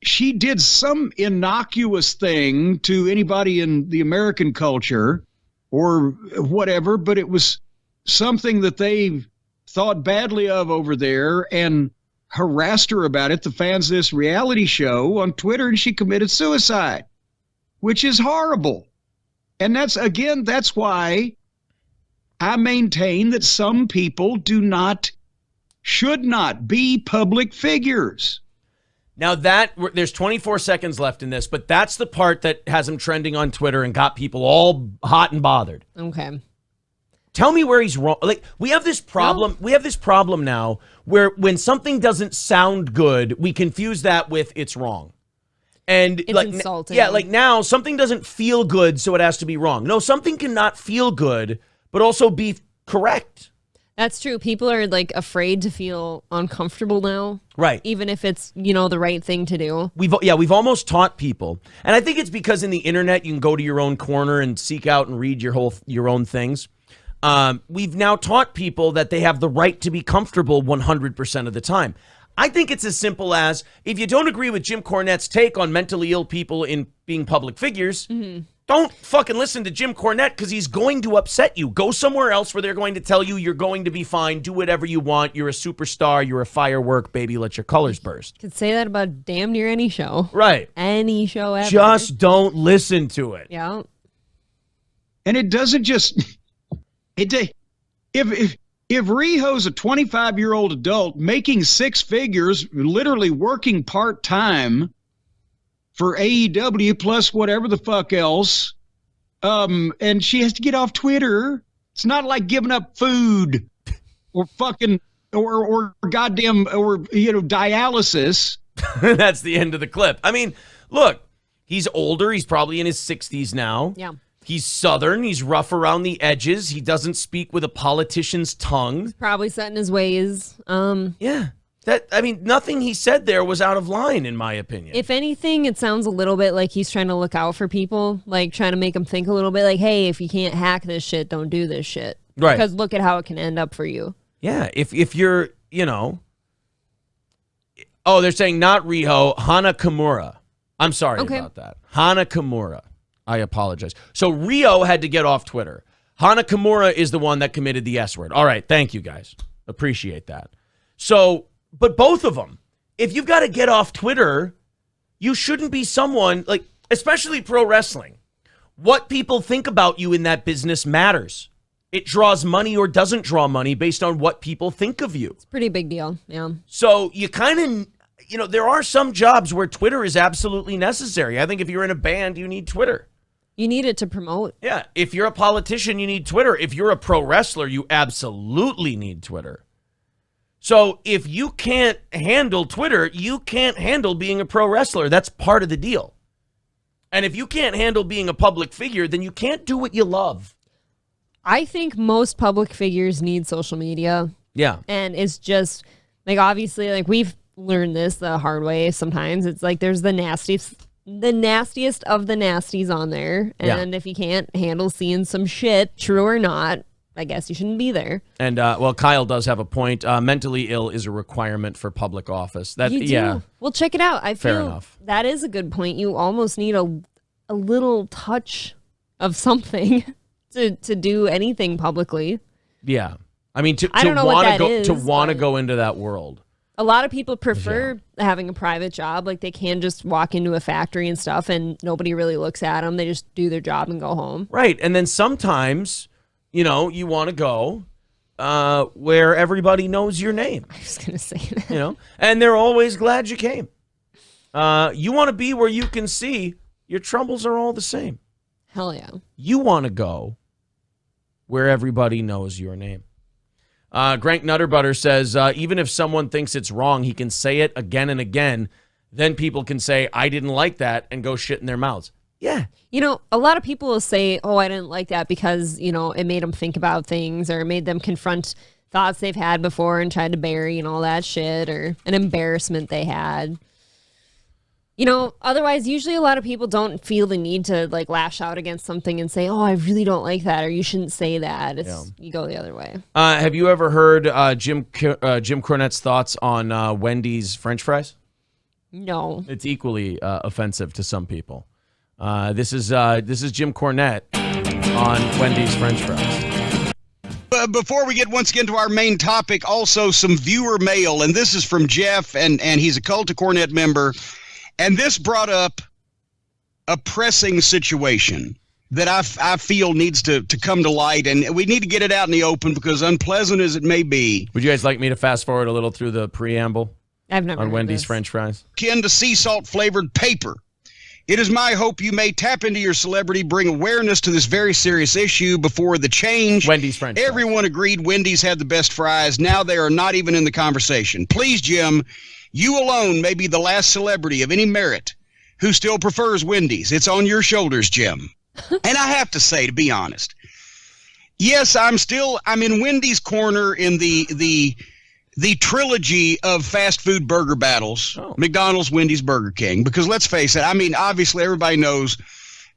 she did some innocuous thing to anybody in the American culture or whatever, but it was something that they thought badly of over there and harassed her about it, the fans of this reality show, on Twitter, and she committed suicide, which is horrible. And that's why I maintain that some people should not be public figures.
Now there's 24 seconds left in this, but that's the part that has him trending on Twitter and got people all hot and bothered.
Okay.
Tell me where he's wrong. Like, we have this problem. We have this problem now where when something doesn't sound good, we confuse that with it's wrong. And
it's
like,
insulting.
Yeah, like now something doesn't feel good, so it has to be wrong. No, something cannot feel good, but also be correct.
That's true. People are like afraid to feel uncomfortable now.
Right.
Even if it's, the right thing to do.
We've almost taught people. And I think it's because in the internet you can go to your own corner and seek out and read your own things. We've now taught people that they have the right to be comfortable 100% of the time. I think it's as simple as, if you don't agree with Jim Cornette's take on mentally ill people in being public figures, don't fucking listen to Jim Cornette, because he's going to upset you. Go somewhere else where they're going to tell you you're going to be fine. Do whatever you want. You're a superstar. You're a firework, baby. Let your colors burst.
Could say that about damn near any show.
Right.
Any show ever.
Just don't listen to it.
Yeah.
And it doesn't just... If Riho's a 25-year-old adult making 6 figures, literally working part-time for AEW plus whatever the fuck else, and she has to get off Twitter, it's not like giving up food or fucking or goddamn or dialysis.
That's the end of the clip. I mean, look, he's older. He's probably in his 60s now.
Yeah.
He's Southern. He's rough around the edges. He doesn't speak with a politician's tongue.
Probably set in his ways.
Yeah. Nothing he said there was out of line, in my opinion.
If anything, it sounds a little bit like he's trying to look out for people, like trying to make them think a little bit like, hey, if you can't hack this shit, don't do this shit.
Right.
Because look at how it can end up for you.
Yeah. If you're, oh, they're saying not Riho, Hana Kimura. I'm sorry about that. Hana Kimura. I apologize. So Rio had to get off Twitter. Hana Kimura is the one that committed the S word. All right. Thank you, guys. Appreciate that. So, but both of them, if you've got to get off Twitter, you shouldn't be someone, like, especially pro wrestling. What people think about you in that business matters. It draws money or doesn't draw money based on what people think of you.
It's a pretty big deal, yeah.
So you kind of, there are some jobs where Twitter is absolutely necessary. I think if you're in a band, you need Twitter.
You need it to promote.
Yeah, if you're a politician, you need Twitter. If you're a pro wrestler, you absolutely need Twitter. So if you can't handle Twitter, you can't handle being a pro wrestler. That's part of the deal. And if you can't handle being a public figure, then you can't do what you love.
I think most public figures need social media.
Yeah.
And it's just, like, obviously, like, we've learned this the hard way sometimes. It's like there's the nastiest of the nasties on there. And if you can't handle seeing some shit, true or not, I guess you shouldn't be there.
And, well, Kyle does have a point. Mentally ill is a requirement for public office. That,
You do.
yeah.
Well, check it out. I
Fair
feel
enough.
that is a good point. You almost need a little touch of something to do anything publicly.
Yeah. I mean,
I don't know what that is,
to want to go into that world.
A lot of people prefer having a private job. Like, they can just walk into a factory and stuff and nobody really looks at them. They just do their job and go home.
Right. And then sometimes, you know, you want to go where everybody knows your name.
I was going to say that.
You know, and they're always glad you came. You want to be where you can see your troubles are all the same.
Hell yeah.
You want to go where everybody knows your name. Grank Nutterbutter says, even if someone thinks it's wrong, he can say it again and again. Then people can say, I didn't like that, and go shit in their mouths. Yeah.
You know, a lot of people will say, oh, I didn't like that because, you know, it made them think about things or it made them confront thoughts they've had before and tried to bury and all that shit, or an embarrassment they had. You know, otherwise, usually a lot of people don't feel the need to, like, lash out against something and say, oh, I really don't like that, or you shouldn't say that. You go the other way.
Have you ever heard Jim Cornette's thoughts on Wendy's French fries?
No.
It's equally offensive to some people. This is Jim Cornette on Wendy's French fries.
Before we get once again to our main topic, also some viewer mail, and this is from Jeff, and he's a Cult of Cornette member. And this brought up a pressing situation that I feel needs to come to light, and we need to get it out in the open because unpleasant as it may be.
Would you guys like me to fast forward a little through the preamble?
I've never
on
heard
Wendy's
this.
French fries.
Akin to sea salt flavored paper. It is my hope you may tap into your celebrity, bring awareness to this very serious issue before the change.
Wendy's French fries.
Everyone agreed Wendy's had the best fries. Now they are not even in the conversation. Please, Jim, you alone may be the last celebrity of any merit who still prefers Wendy's. It's on your shoulders, Jim. And I have to say, to be honest, yes, I'm in Wendy's corner in the trilogy of fast food burger battles, McDonald's, Wendy's, Burger King, because let's face it, I mean, obviously everybody knows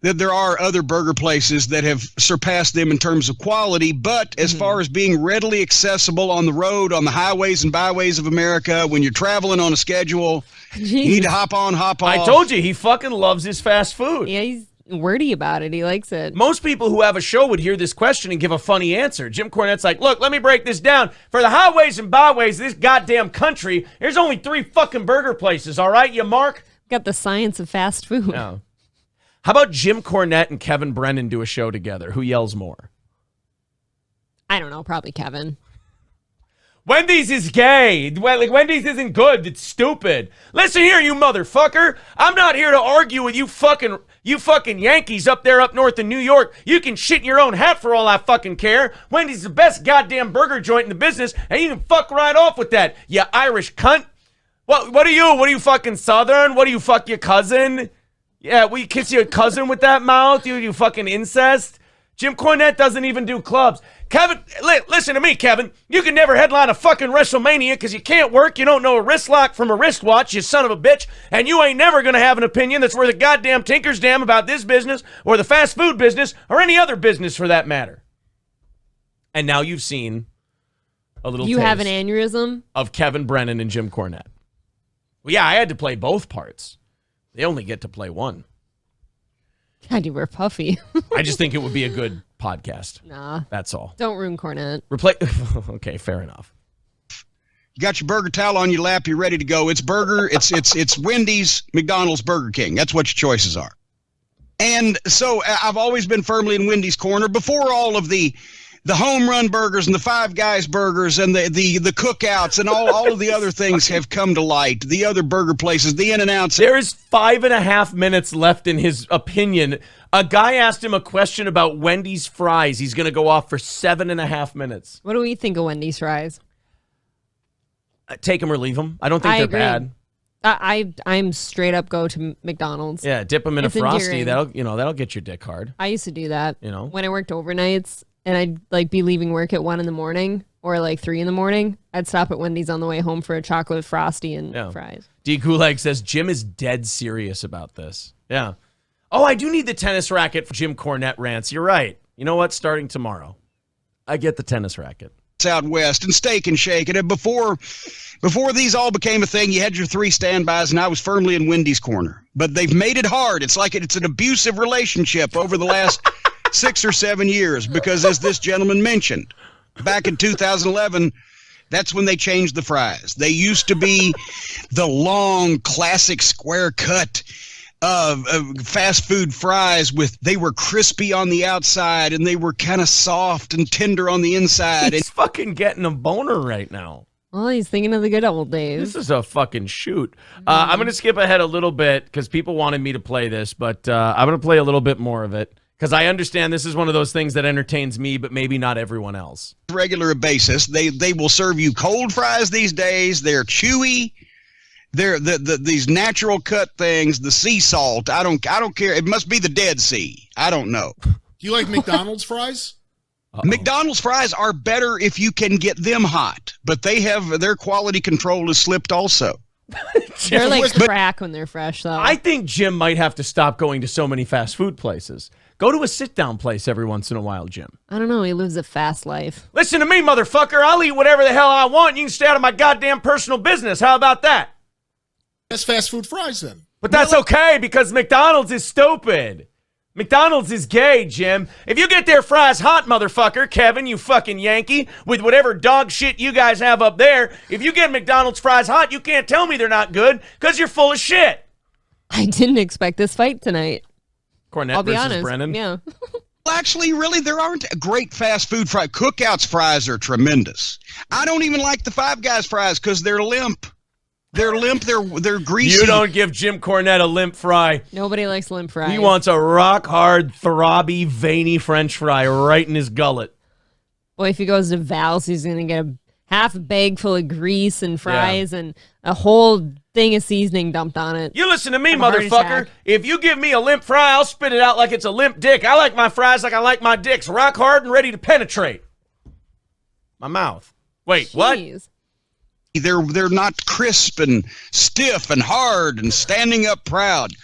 that there are other burger places that have surpassed them in terms of quality, but as far as being readily accessible on the road, on the highways and byways of America, when you're traveling on a schedule, you need to hop on, hop off.
I told you, he fucking loves his fast food.
Yeah, he's wordy about it. He likes it.
Most people who have a show would hear this question and give a funny answer. Jim Cornette's like, look, let me break this down. For the highways and byways of this goddamn country, there's only 3 fucking burger places, all right, you mark?
Got the science of fast food.
No. How about Jim Cornette and Kevin Brennan do a show together? Who yells more?
I don't know, probably Kevin.
Wendy's is gay. Like, Wendy's isn't good. It's stupid. Listen here, you motherfucker. I'm not here to argue with you fucking Yankees up there up north in New York. You can shit in your own hat for all I fucking care. Wendy's is the best goddamn burger joint in the business, and you can fuck right off with that, you Irish cunt. What are you? What are you, fucking Southern? What do you, fuck your cousin? Yeah, will you kiss your cousin with that mouth? You fucking incest? Jim Cornette doesn't even do clubs. Kevin, listen to me, Kevin. You can never headline a fucking WrestleMania because you can't work. You don't know a wrist lock from a wristwatch, you son of a bitch. And you ain't never going to have an opinion that's worth a goddamn tinker's damn about this business or the fast food business or any other business for that matter. And now you've seen a little
You
taste
have an aneurysm?
of Kevin Brennan and Jim Cornette. Well, yeah, I had to play both parts. They only get to play one.
God, you were puffy.
I just think it would be a good podcast.
Nah.
That's all.
Don't ruin Cornette.
Okay, fair enough.
You got your burger towel on your lap, you're ready to go. It's burger, it's Wendy's, McDonald's, Burger King. That's what your choices are. And so I've always been firmly in Wendy's corner before all of the home run burgers and the Five Guys burgers and the cookouts and all of the other things have come to light. The other burger places, the In-N-Outs.
There is 5.5 minutes left in his opinion. A guy asked him a question about Wendy's fries. He's going to go off for 7.5 minutes.
What do we think of Wendy's fries?
Take them or leave them. I don't think they're
agree.
bad.
I'm straight up go to McDonald's.
Yeah, dip them in
It's
a Frosty.
endearing.
That'll get your dick hard.
I used to do that.
You know?
When I worked overnights, and I'd like be leaving work at 1 a.m. or like 3 a.m, I'd stop at Wendy's on the way home for a chocolate frosty and fries.
D. Gulag says Jim is dead serious about this. Yeah. Oh, I do need the tennis racket for Jim Cornette rants. You're right. You know what? Starting tomorrow, I get the tennis racket.
Out west and Steak and Shake. And before these all became a thing, you had your 3 standbys, and I was firmly in Wendy's corner. But they've made it hard. It's like it's an abusive relationship over the last 6 or 7 years, because as this gentleman mentioned, back in 2011, that's when they changed the fries. They used to be the long, classic square cut fast food fries they were crispy on the outside and they were kind of soft and tender on the inside.
He's fucking getting a boner right now.
Well, he's thinking of the good old days.
This is a fucking shoot. I'm going to skip ahead a little bit because people wanted me to play this, but I'm going to play a little bit more of it because I understand this is one of those things that entertains me, but maybe not everyone else.
Regular basis. They will serve you cold fries these days. They're chewy. They're these natural cut things, the sea salt. I don't care. It must be the Dead Sea. I don't know.
Do you like McDonald's fries?
McDonald's fries are better if you can get them hot, but their quality control is slipped also.
They're like crack when they're fresh, though.
I think Jim might have to stop going to so many fast food places. Go to a sit-down place every once in a while, Jim.
I don't know. He lives a fast life.
Listen to me, motherfucker. I'll eat whatever the hell I want. You can stay out of my goddamn personal business. How about that?
That's fast food fries then.
But that's okay because McDonald's is stupid. McDonald's is gay, Jim. If you get their fries hot, motherfucker, Kevin, you fucking Yankee, with whatever dog shit you guys have up there, if you get McDonald's fries hot, you can't tell me they're not good because you're full of shit.
I didn't expect this fight tonight.
Cornette
I'll be
versus
honest.
Brennan.
Yeah.
Well, actually, really, there aren't great fast food fries. Cookouts fries are tremendous. I don't even like the Five Guys fries because they're limp. They're limp. They're greasy.
You don't give Jim Cornette a limp fry.
Nobody likes limp fries.
He wants a rock hard, throbby, veiny French fry right in his gullet.
Boy, if he goes to Val's, he's gonna get a half a bag full of grease and fries and a whole thing of seasoning dumped on it.
You listen to me, motherfucker. If you give me a limp fry, I'll spit it out like it's a limp dick. I like my fries like I like my dicks, rock hard and ready to penetrate my mouth. Wait, what?
They're not crisp and stiff and hard and standing up proud.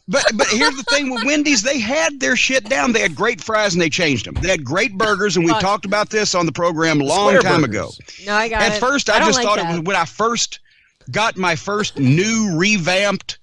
But here's the thing with Wendy's, they had their shit down. They had great fries and they changed them. They had great burgers, and we talked about this on the program a long time ago.
No, I got it.
At first, I just thought it was when I first got my first new revamped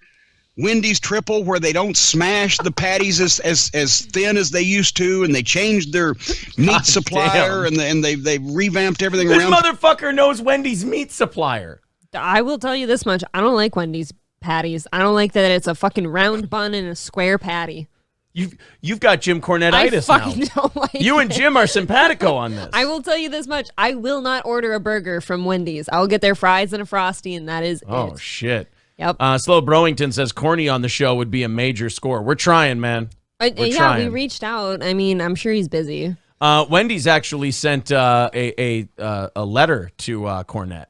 Wendy's triple where they don't smash the patties as thin as they used to, and they changed their meat supplier and they revamped everything
this
around.
This motherfucker knows Wendy's meat supplier.
I will tell you this much. I don't like Wendy's patties. I don't like that it's a fucking round bun and a square patty.
You've got Jim Cornette-itis now.
I fucking don't like
You and Jim are simpatico on this.
I will tell you this much. I will not order a burger from Wendy's. I'll get their fries and a Frosty, and that is it.
Oh, shit.
Yep.
Slow Browington says Corny on the show would be a major score. We're trying, man.
We reached out. I mean, I'm sure he's busy.
Wendy's actually sent a letter to Cornette.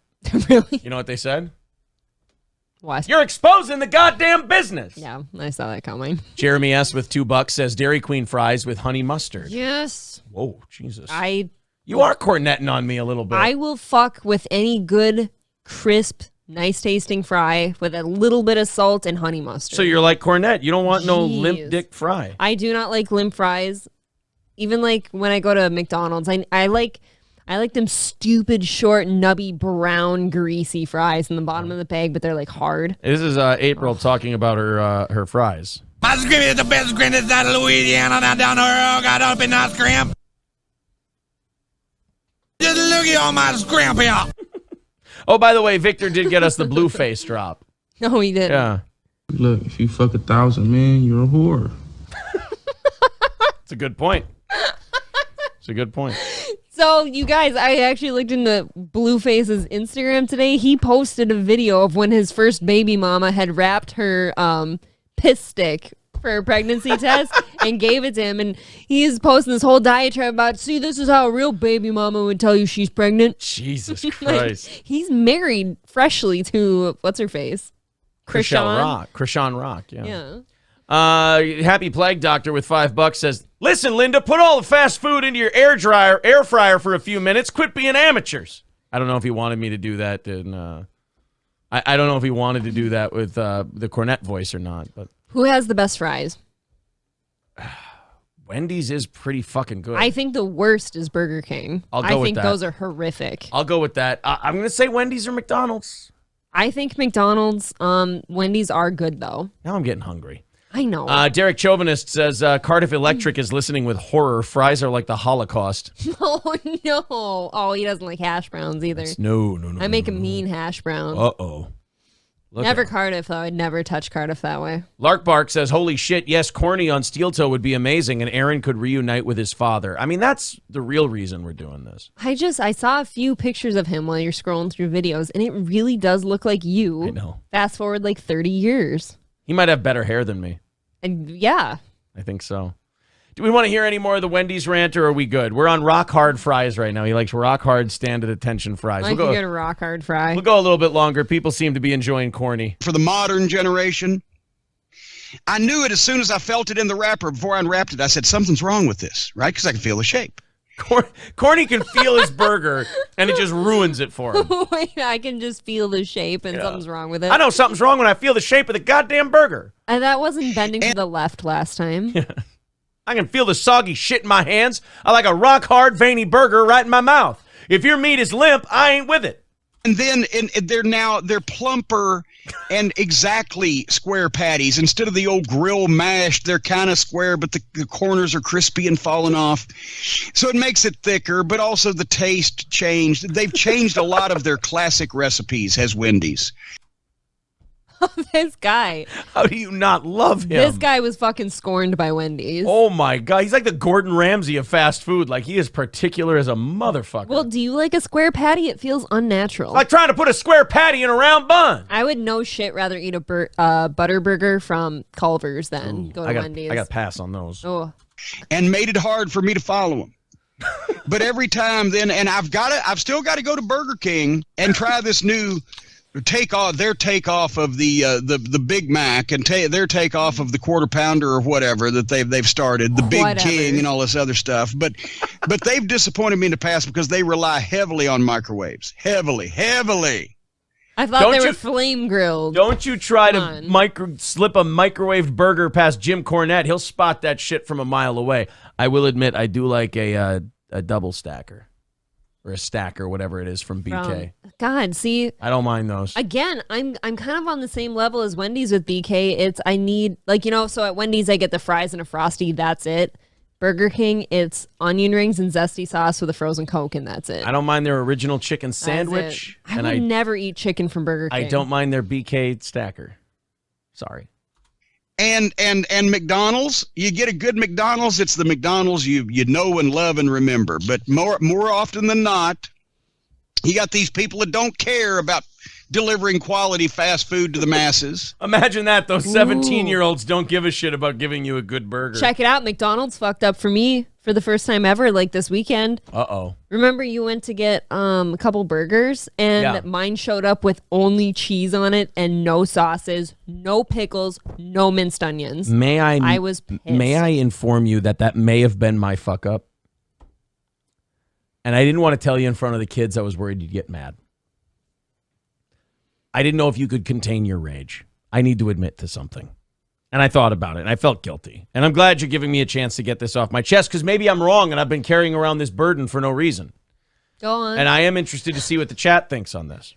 Really?
You know what they said?
What?
You're exposing the goddamn business.
Yeah, I saw that coming.
Jeremy S. with $2 says Dairy Queen fries with honey mustard.
Yes.
Whoa, Jesus.
You
are cornetting on me a little bit.
I will fuck with any good, crisp, nice tasting fry with a little bit of salt and honey mustard.
So you're like Cornette. You don't want no limp dick fry.
I do not like limp fries. Even like when I go to McDonald's, I like them stupid, short, nubby, brown, greasy fries in the bottom of the bag, but they're like hard.
This is April talking about her fries.
My scrimp is the best scrimp inside of Louisiana. Now down the road, got up in that scrimp. Just look at all my scrimp here.
Oh, by the way, Victor did get us the BlueFace drop.
No, he didn't.
Yeah.
Look, if you fuck 1,000 men, you're a whore.
It's a good point. It's a good point.
So, you guys, I actually looked into BlueFace's Instagram today. He posted a video of when his first baby mama had wrapped her piss stick for her pregnancy test and gave it to him. And he is posting this whole diatribe about, see, this is how a real baby mama would tell you she's pregnant.
Jesus Christ.
Like, he's married freshly to, what's her face?
Krishan Rock, yeah.
Yeah.
Happy Plague Doctor with $5 says, Listen, Linda, put all the fast food into your air fryer for a few minutes. Quit being amateurs. I don't know if he wanted me to do that. I don't know if he wanted to do that with the Cornette voice or not. But
who has the best fries?
Wendy's is pretty fucking good.
I think the worst is Burger King.
I'll go with
think
that.
those are horrific.
I'll go with that. I'm going to say Wendy's or McDonald's.
I think McDonald's, Wendy's are good, though.
Now I'm getting hungry.
I know.
Derek Chauvinist says Cardiff Electric is listening with horror. Fries are like the Holocaust.
Oh, no. Oh, he doesn't like hash browns either.
No.
I make a mean hash brown.
Uh-oh.
Never Cardiff, though. I'd never touch Cardiff that way.
Lark Bark says, holy shit, yes, Corny on Steel Toe would be amazing, and Aaron could reunite with his father. I mean, that's the real reason we're doing this.
I saw a few pictures of him while you're scrolling through videos, and it really does look like you.
I know.
Fast forward like 30 years.
He might have better hair than me.
And yeah.
I think so. Do we want to hear any more of the Wendy's rant, or are we good? We're on rock hard fries right now. He likes rock hard stand at attention fries.
I can get a rock hard fry.
We'll go a little bit longer. People seem to be enjoying Corny.
For the modern generation, I knew it as soon as I felt it in the wrapper. Before I unwrapped it, I said, something's wrong with this, right? Because I can feel the shape.
Corny can feel his burger, and it just ruins it for him.
Wait, I can just feel the shape, and something's wrong with it.
I know something's wrong when I feel the shape of the goddamn burger.
That wasn't bending to the left last time.
Yeah. I can feel the soggy shit in my hands. I like a rock-hard, veiny burger right in my mouth. If your meat is limp, I ain't with it.
And then they're plumper and exactly square patties. Instead of the old grill mashed, they're kind of square, but the corners are crispy and falling off. So it makes it thicker, but also the taste changed. They've changed a lot of their classic recipes, has Wendy's.
This guy.
How do you not love him?
This guy was fucking scorned by Wendy's.
Oh my God. He's like the Gordon Ramsay of fast food. Like, he is particular as a motherfucker.
Well, do you like a square patty? It feels unnatural.
Like trying to put a square patty in a round bun.
I would no shit rather eat a butter burger from Culver's than go to Wendy's.
I got to pass on those.
Oh.
And made it hard for me to follow him. But every time then, and I've still got to go to Burger King and try this new their takeoff of the Big Mac and their takeoff of the Quarter Pounder or whatever that they've started, the Big King and all this other stuff. But they've disappointed me in the past because they rely heavily on microwaves. Heavily.
I thought they were flame grilled.
Don't you try to slip a microwaved burger past Jim Cornette. He'll spot that shit from a mile away. I will admit I do like a double stacker. Or a stack or whatever it is from BK.
God, see,
I don't mind those.
Again, I'm kind of on the same level as Wendy's with BK. I need so at Wendy's I get the fries and a Frosty, that's it. Burger King, it's onion rings and zesty sauce with a frozen Coke, and that's it.
I don't mind their original chicken sandwich.
I would never eat chicken from Burger King.
I don't mind their BK stacker. Sorry.
And McDonald's, you get a good McDonald's, it's the McDonald's you know and love and remember. But more often than not, you got these people that don't care about delivering quality fast food to the masses.
Imagine that. Those 17-year-olds don't give a shit about giving you a good burger.
Check it out. McDonald's fucked up for me for the first time ever, like this weekend.
Uh-oh.
Remember you went to get a couple burgers, and mine showed up with only cheese on it and no sauces, no pickles, no minced onions. I was pissed.
May I inform you that may have been my fuck up? And I didn't want to tell you in front of the kids. I was worried you'd get mad. I didn't know if you could contain your rage. I need to admit to something. And I thought about it, and I felt guilty. And I'm glad you're giving me a chance to get this off my chest, because maybe I'm wrong, and I've been carrying around this burden for no reason.
Go on.
And I am interested to see what the chat thinks on this.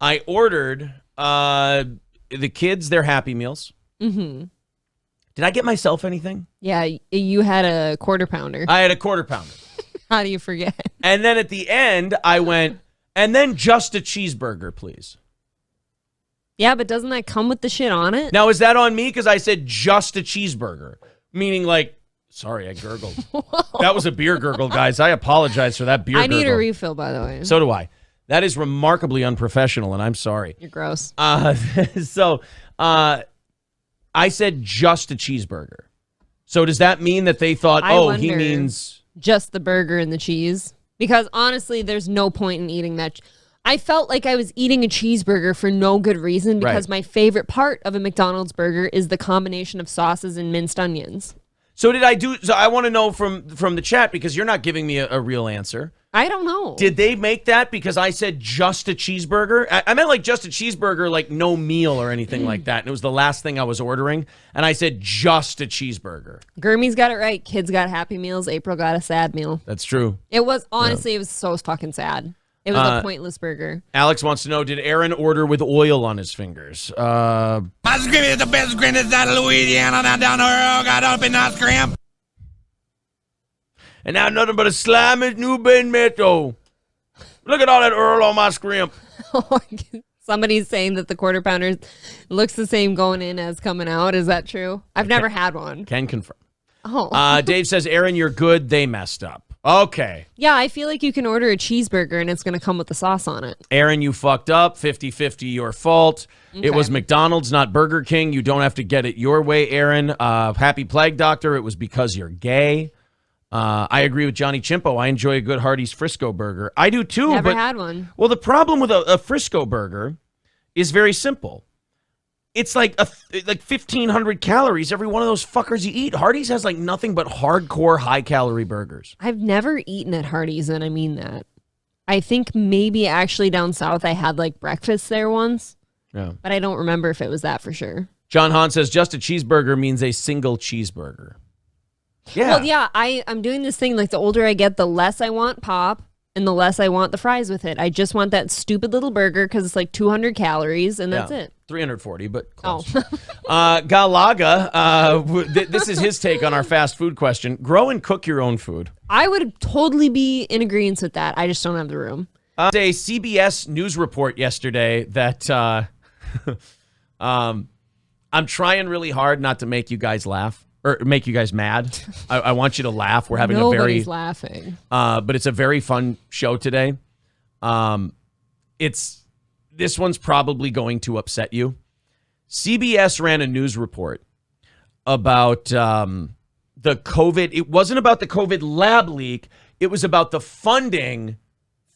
I ordered the kids their Happy Meals.
Mm-hmm.
Did I get myself anything?
Yeah, you had a Quarter Pounder.
I had a Quarter Pounder.
How do you forget?
And then at the end, I went, and then just a cheeseburger, please.
Yeah, but doesn't that come with the shit on it?
Now, is that on me? Because I said just a cheeseburger. Meaning like, sorry, I gurgled. That was a beer gurgle, guys. I apologize for that beer gurgle.
I need a refill, by the way.
So do I. That is remarkably unprofessional, and I'm sorry.
You're gross.
So I said just a cheeseburger. So does that mean that they thought, he means...
just the burger and the cheese? Because honestly, there's no point in eating that. I felt like I was eating a cheeseburger for no good reason, because my favorite part of a McDonald's burger is the combination of sauces and minced onions.
So I want to know from the chat, because you're not giving me a real answer.
I don't know.
Did they make that because I said just a cheeseburger? I meant like just a cheeseburger, like no meal or anything like that. And it was the last thing I was ordering. And I said just a cheeseburger.
Gurmey's got it right. Kids got Happy Meals. April got a sad meal.
That's true.
It was, honestly, It was so fucking sad. It was a pointless burger.
Alex wants to know, did Aaron order with oil on his fingers?
My scream is the best granddad's out of Louisiana, down the road, got up in ice cream.
And now nothing but a slimy new Ben Meto. Look at all that Earl on my scrimp.
Somebody's saying that the quarter pounder looks the same going in as coming out. Is that true? I've never had one.
Can confirm.
Oh.
Dave says, Aaron, you're good. They messed up. Okay.
Yeah, I feel like you can order a cheeseburger and it's going to come with the sauce on it.
Aaron, you fucked up. 50-50 your fault.
Okay.
It was McDonald's, not Burger King. You don't have to get it your way, Aaron. Happy Plague Doctor, it was because you're gay. I agree with Johnny Chimpo. I enjoy a good Hardee's Frisco burger. I do too.
Never had one.
Well, the problem with a Frisco burger is very simple. It's like 1,500 calories every one of those fuckers you eat. Hardee's has like nothing but hardcore high-calorie burgers.
I've never eaten at Hardee's, and I mean that. I think maybe actually down south I had like breakfast there once.
Yeah.
But I don't remember if it was that for sure.
John Hahn says just a cheeseburger means a single cheeseburger. Yeah.
Well, yeah, I'm doing this thing, like the older I get, the less I want pop and the less I want the fries with it. I just want that stupid little burger because it's like 200 calories and that's it.
340, but close. Galaga, this is his take on our fast food question. Grow and cook your own food.
I would totally be in agreement with that. I just don't have the room.
A CBS News report yesterday that I'm trying really hard not to make you guys laugh. Or make you guys mad. I want you to laugh. We're having
Nobody's laughing.
But it's a very fun show today. This one's probably going to upset you. CBS ran a news report about the COVID. It wasn't about the COVID lab leak. It was about the funding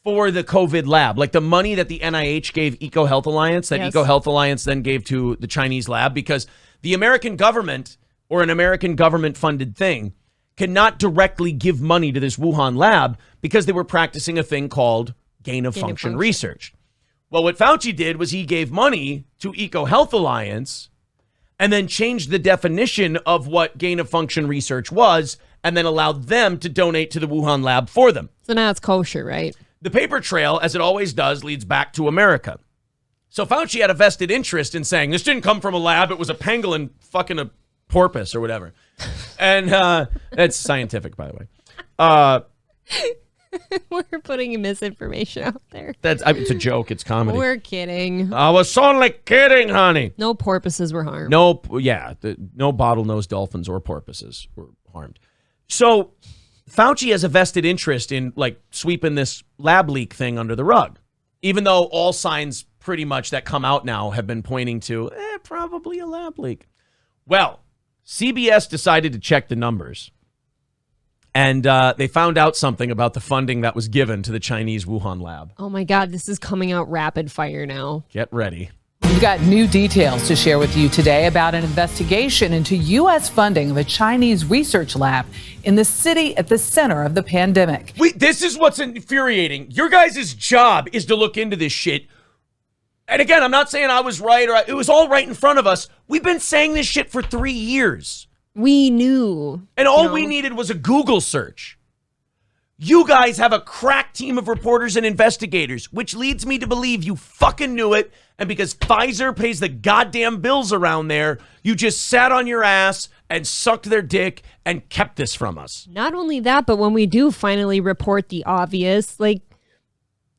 for the COVID lab, like the money that the NIH gave EcoHealth Alliance, that EcoHealth Alliance then gave to the Chinese lab, because the American government, or an American government-funded thing, cannot directly give money to this Wuhan lab because they were practicing a thing called gain-of-function research. Well, what Fauci did was he gave money to EcoHealth Alliance and then changed the definition of what gain-of-function research was and then allowed them to donate to the Wuhan lab for them.
So now it's kosher, right?
The paper trail, as it always does, leads back to America. So Fauci had a vested interest in saying, this didn't come from a lab, it was a pangolin fucking a porpoise or whatever. And that's scientific, by the way.
We're putting misinformation out there.
It's a joke. It's comedy.
We're kidding.
I was only kidding, honey.
No porpoises were harmed.
No bottlenose dolphins or porpoises were harmed. So Fauci has a vested interest in like sweeping this lab leak thing under the rug, even though all signs pretty much that come out now have been pointing to probably a lab leak. Well, CBS decided to check the numbers, and they found out something about the funding that was given to the Chinese Wuhan lab.
Oh my God, this is coming out rapid fire now.
Get ready.
We've got new details to share with you today about an investigation into U.S. funding of a Chinese research lab in the city at the center of the pandemic.
This is what's infuriating. Your guys' job is to look into this shit. And again, I'm not saying I was right, or it was all right in front of us. We've been saying this shit for 3 years.
We knew.
And all we needed was a Google search. You guys have a crack team of reporters and investigators, which leads me to believe you fucking knew it. And because Pfizer pays the goddamn bills around there, you just sat on your ass and sucked their dick and kept this from us.
Not only that, but when we do finally report the obvious,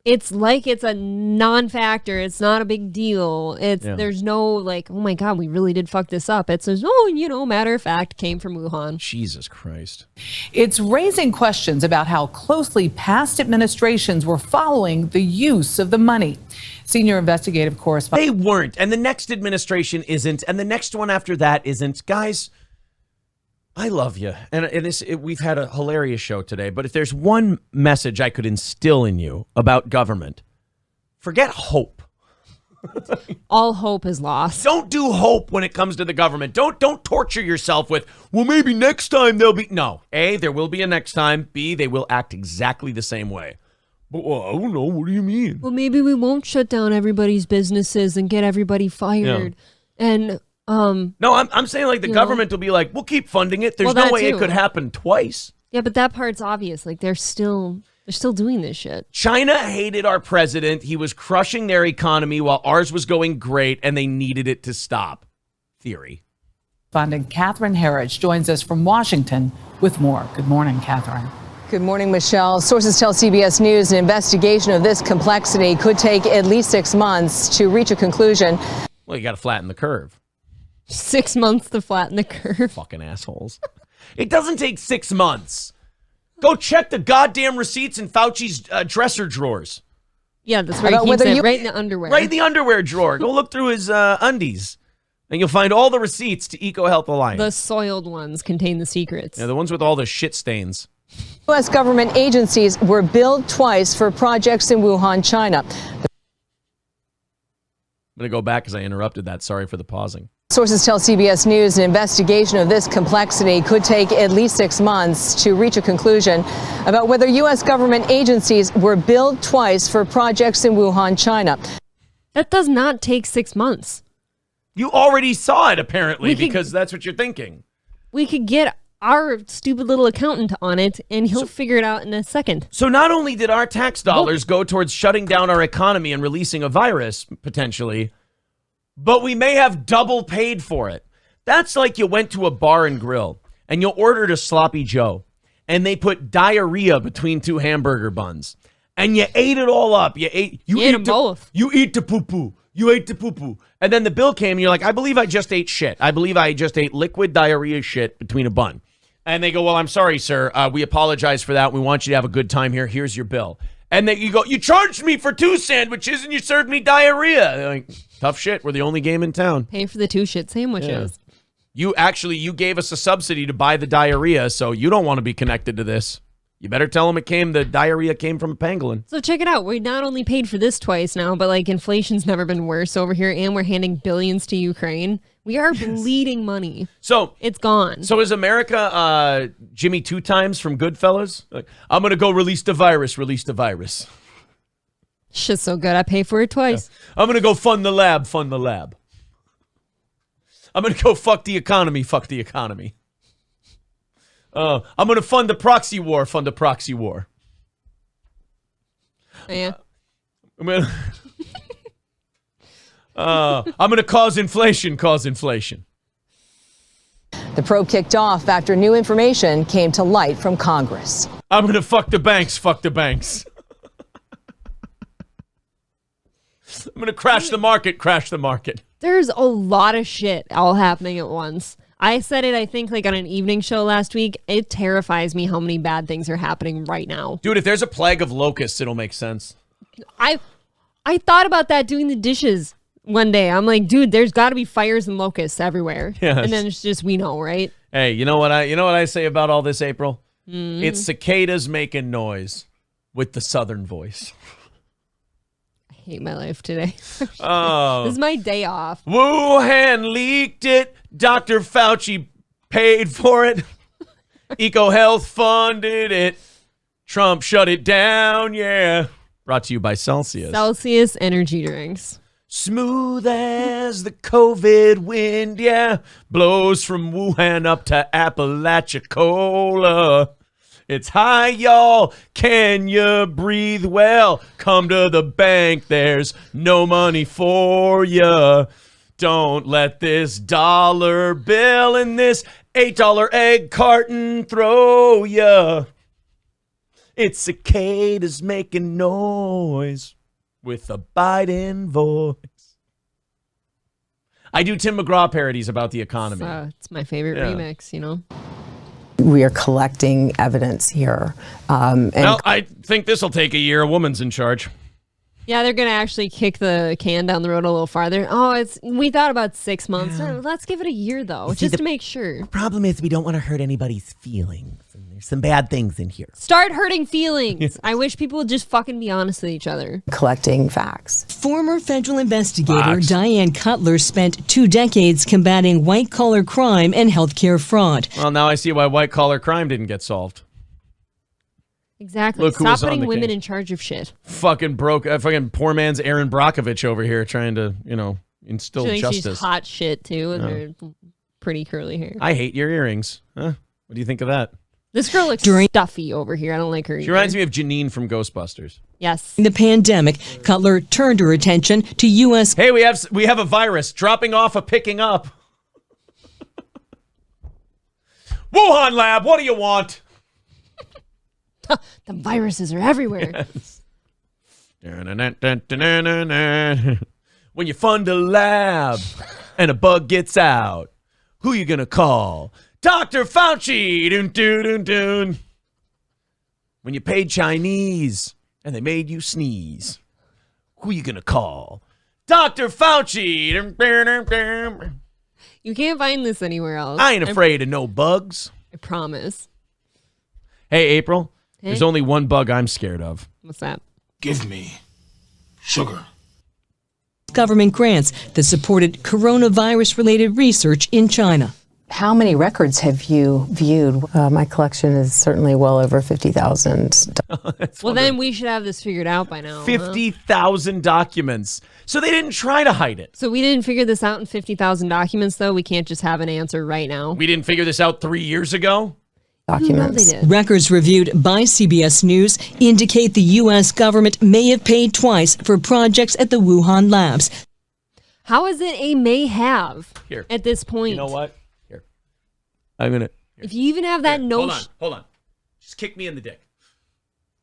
it's like it's a non-factor. It's not a big deal. There's no like, oh my God, we really did fuck this up. It says, matter of fact, came from Wuhan.
Jesus Christ.
It's raising questions about how closely past administrations were following the use of the money. Senior investigative correspondent.
They weren't, and the next administration isn't, and the next one after that isn't. Guys, I love you, and we've had a hilarious show today, but if there's one message I could instill in you about government, forget hope.
All hope is lost.
Don't do hope when it comes to the government. Don't torture yourself with, well, maybe next time there'll be. No. A, there will be a next time. B, they will act exactly the same way. But I don't know. What do you mean?
Well, maybe we won't shut down everybody's businesses and get everybody fired. Yeah. And
no, I'm saying like the government will be like, we'll keep funding it. There's no way it could happen twice.
Yeah, but that part's obvious. Like they're still doing this shit.
China hated our president. He was crushing their economy while ours was going great, and they needed it to stop. Theory.
Funding Catherine Herridge joins us from Washington with more. Good morning, Catherine.
Good morning, Michelle. Sources tell CBS News an investigation of this complexity could take at least 6 months to reach a conclusion.
Well, you got to flatten the curve.
6 months to flatten the curve.
Fucking assholes. It doesn't take 6 months. Go check the goddamn receipts in Fauci's dresser drawers.
Yeah, that's right. Right in the underwear.
Right in the underwear drawer. Go look through his undies. And you'll find all the receipts to EcoHealth Alliance.
The soiled ones contain the secrets.
Yeah, the ones with all the shit stains.
U.S. government agencies were billed twice for projects in Wuhan, China.
I'm going to go back because I interrupted that. Sorry for the pausing.
Sources tell CBS News an investigation of this complexity could take at least 6 months to reach a conclusion about whether U.S. government agencies were billed twice for projects in Wuhan, China.
That does not take 6 months.
You already saw it, apparently, because that's what you're thinking.
We could get our stupid little accountant on it, and he'll figure it out in a second.
So not only did our tax dollars go towards shutting down our economy and releasing a virus, potentially, but we may have double paid for it. That's like you went to a bar and grill, and you ordered a sloppy Joe, and they put diarrhea between 2 hamburger buns, and you ate it all up. You ate
them both.
You eat the poo-poo. You ate the poo-poo. And then the bill came, and you're like, I believe I just ate shit. I believe I just ate liquid diarrhea shit between a bun. And they go, well, I'm sorry, sir. We apologize for that. We want you to have a good time here. Here's your bill. And then you go, you charged me for 2 sandwiches, and you served me diarrhea. They're like, tough shit. We're the only game in town.
Pay for the 2 shit sandwiches.
Yeah. You gave us a subsidy to buy the diarrhea, so you don't want to be connected to this. You better tell them the diarrhea came from a pangolin.
So check it out. We not only paid for this twice now, but like inflation's never been worse over here, and we're handing billions to Ukraine. We are bleeding money.
So
it's gone.
So is America Jimmy 2 Times from Goodfellas? Like, I'm going to go release the virus.
Shit's so good. I pay for it twice.
Yeah. I'm going to go fund the lab. I'm going to go fuck the economy. I'm going to fund the proxy war.
Yeah.
I'm going to cause inflation.
The probe kicked off after new information came to light from Congress.
I'm going to fuck the banks. I'm going to crash the market.
There's a lot of shit all happening at once. I said it, I think, like on an evening show last week. It terrifies me how many bad things are happening right now.
Dude, if there's a plague of locusts, it'll make sense.
I thought about that doing the dishes one day. I'm like, dude, there's got to be fires and locusts everywhere.
Yes.
And then it's just, we know, right?
Hey, you know what I say about all this, April? Mm-hmm. It's cicadas making noise with the southern voice.
I hate my life today.
Oh.
This is my day off.
Wuhan leaked it. Dr. Fauci paid for it. EcoHealth funded it. Trump shut it down, yeah. Brought to you by Celsius.
Celsius energy drinks.
Smooth as the COVID wind, yeah. Blows from Wuhan up to Apalachicola. It's high, y'all. Can you breathe well? Come to the bank. There's no money for you. Don't let this dollar bill and this $8 egg carton throw ya. It's cicadas making noise with a Biden voice. I do Tim McGraw parodies about the economy.
It's my favorite remix, you know.
We are collecting evidence here.
Well, I think this will take a year. A woman's in charge.
Yeah, they're going to actually kick the can down the road a little farther. Oh, we thought about 6 months. Let's give it a year, though, just to make sure.
The problem is we don't want to hurt anybody's feelings. And there's some bad things in here.
Start hurting feelings. I wish people would just fucking be honest with each other.
Collecting facts. Former federal investigator Diane Cutler spent 2 decades combating white-collar crime and healthcare fraud.
Well, now I see why white-collar crime didn't get solved.
Exactly.
Look who
Stop
was on
putting
the
women
case.
in charge of shit.
Fucking poor man's Aaron Brockovich over here trying to, instill
She thinks
justice.
she's hot shit, too, with her pretty curly hair.
I hate your earrings. Huh? What do you think of that?
This girl looks stuffy over here. I don't like her.
She reminds me of Janine from Ghostbusters.
Yes.
In the pandemic, Cutler turned her attention to U.S.
Hey, we have a virus dropping off or picking up. Wuhan lab, what do you want?
The viruses are everywhere.
Yes. When you fund a lab and a bug gets out, who you gonna call? Dr. Fauci. Dun, dun, dun, dun. When you paid Chinese and they made you sneeze, who you gonna call? Dr. Fauci. Dun, dun, dun, dun.
You can't find this anywhere else.
I ain't afraid of no bugs.
I promise.
Hey, April.
Hey?
There's only one bug I'm scared of.
What's that?
Give me sugar.
government grants that supported coronavirus-related research in China.
How many records have you viewed? My collection is certainly well over 50,000.
Well, then we should have this figured out by now.
50,000 documents. So they didn't try to hide it.
So we didn't figure this out in 50,000 documents, though? We can't just have an answer right now?
We didn't figure this out 3 years ago?
Documents. Records reviewed by CBS News indicate the U.S. government may have paid twice for projects at the Wuhan labs.
How is it a may have
Here.
at this point?
You know what? Here. I'm going to...
If you even have that notion...
Hold on. Just kick me in the dick.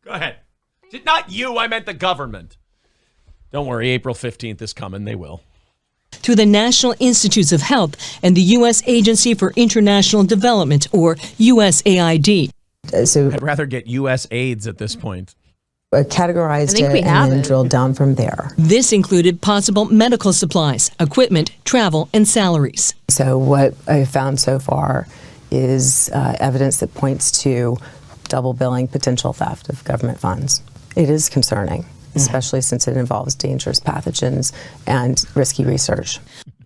Go ahead. Not you, I meant the government. Don't worry, April 15th is coming. They will.
Through the National Institutes of Health and the U.S. Agency for International Development, or USAID.
So
I'd rather get U.S. AIDS at this point.
Categorized it and then drilled down from there.
This included possible medical supplies, equipment, travel, and salaries.
So what I found so far is evidence that points to double billing, potential theft of government funds. It is concerning, especially since it involves dangerous pathogens and risky research.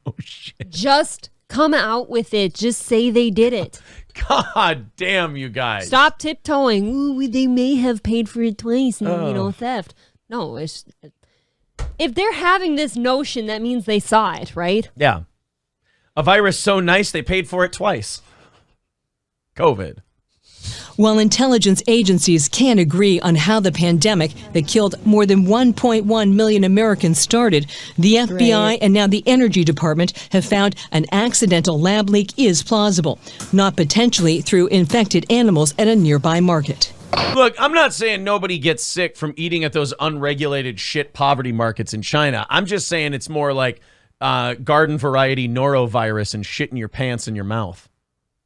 Oh, shit.
Just come out with it. Just say they did it.
God damn, you guys.
Stop tiptoeing. Ooh, they may have paid for it twice and, theft. No, if they're having this notion, that means they saw it, right?
Yeah. A virus so nice they paid for it twice. COVID.
While intelligence agencies can't agree on how the pandemic that killed more than 1.1 million Americans started, the FBI and now the Energy Department have found an accidental lab leak is plausible, not potentially through infected animals at a nearby market.
Look, I'm not saying nobody gets sick from eating at those unregulated shit poverty markets in China. I'm just saying it's more like garden variety norovirus and shit in your pants and your mouth.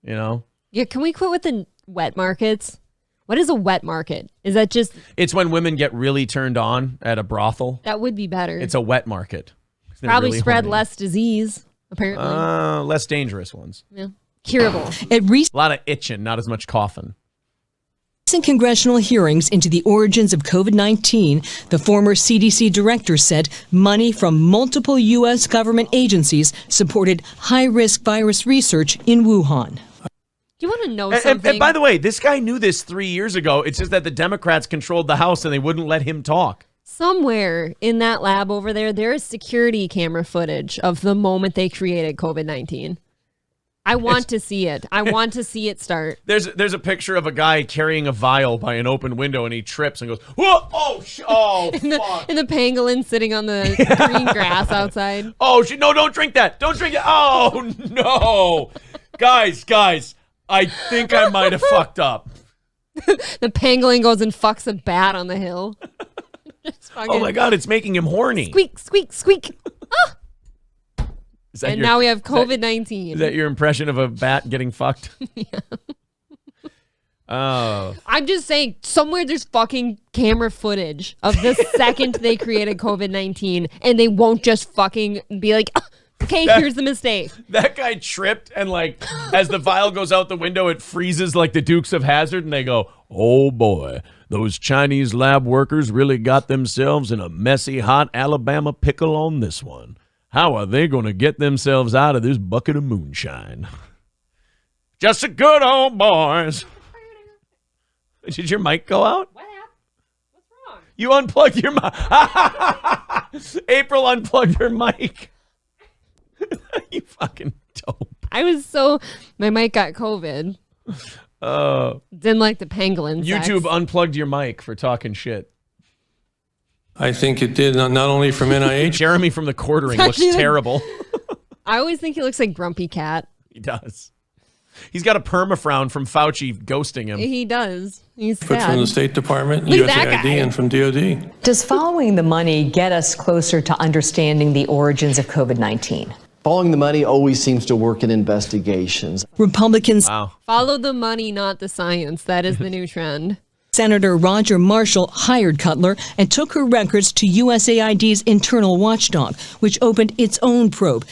You know?
Yeah, can we quit with the wet markets? What is a wet market? Is that just...
It's when women get really turned on at a brothel.
That would be better.
It's a wet market. They're
Probably
really
spread
horny.
less disease, apparently.
Less dangerous ones.
Yeah. Curable.
A
lot of itching, not as much coughing.
Recent congressional hearings into the origins of COVID-19, the former CDC director said money from multiple U.S. government agencies supported high-risk virus research in Wuhan.
Do you want to know something?
And by the way, this guy knew this 3 years ago. It's just that the Democrats controlled the House and they wouldn't let him talk.
Somewhere in that lab over there is security camera footage of the moment they created COVID-19. I want to see it. I want to see it start.
There's a picture of a guy carrying a vial by an open window and he trips and goes, whoa, fuck.
And the pangolin sitting on the green grass outside.
Oh, no, don't drink that. Don't drink it. Oh, no. Guys, I think I might have fucked up.
The pangolin goes and fucks a bat on the hill.
Oh my God, it's making him horny.
Squeak, squeak, squeak. Ah! And
your-
now we have COVID-19.
Is that your impression of a bat getting fucked?
Yeah. I'm just saying, somewhere there's fucking camera footage of the second they created COVID-19, and they won't just fucking be like, okay, here's the mistake.
That guy tripped, and like, as the vial goes out the window, it freezes like the Dukes of Hazzard, and they go, oh boy, those Chinese lab workers really got themselves in a messy, hot Alabama pickle on this one. How are they going to get themselves out of this bucket of moonshine? Just a good old boys. Did your mic go out?
What happened? What's wrong?
You unplugged your mic. April unplugged her mic. You fucking dope.
My mic got COVID. Didn't like the pangolin sex.
YouTube unplugged your mic for talking shit.
I think it did, not only from NIH.
Jeremy from the quartering looks terrible.
I always think he looks like Grumpy Cat.
He does. He's got a permafrown from Fauci ghosting him.
He does. He's
But
sad.
from the State Department,
Look at that
USAID,
guy.
and from DOD.
Does following the money get us closer to understanding the origins of COVID-19?
Following the money always seems to work in investigations.
Republicans.
Follow the money, not the science. That is the new trend.
Senator Roger Marshall hired Cutler and took her records to USAID's internal watchdog, which opened its own probe.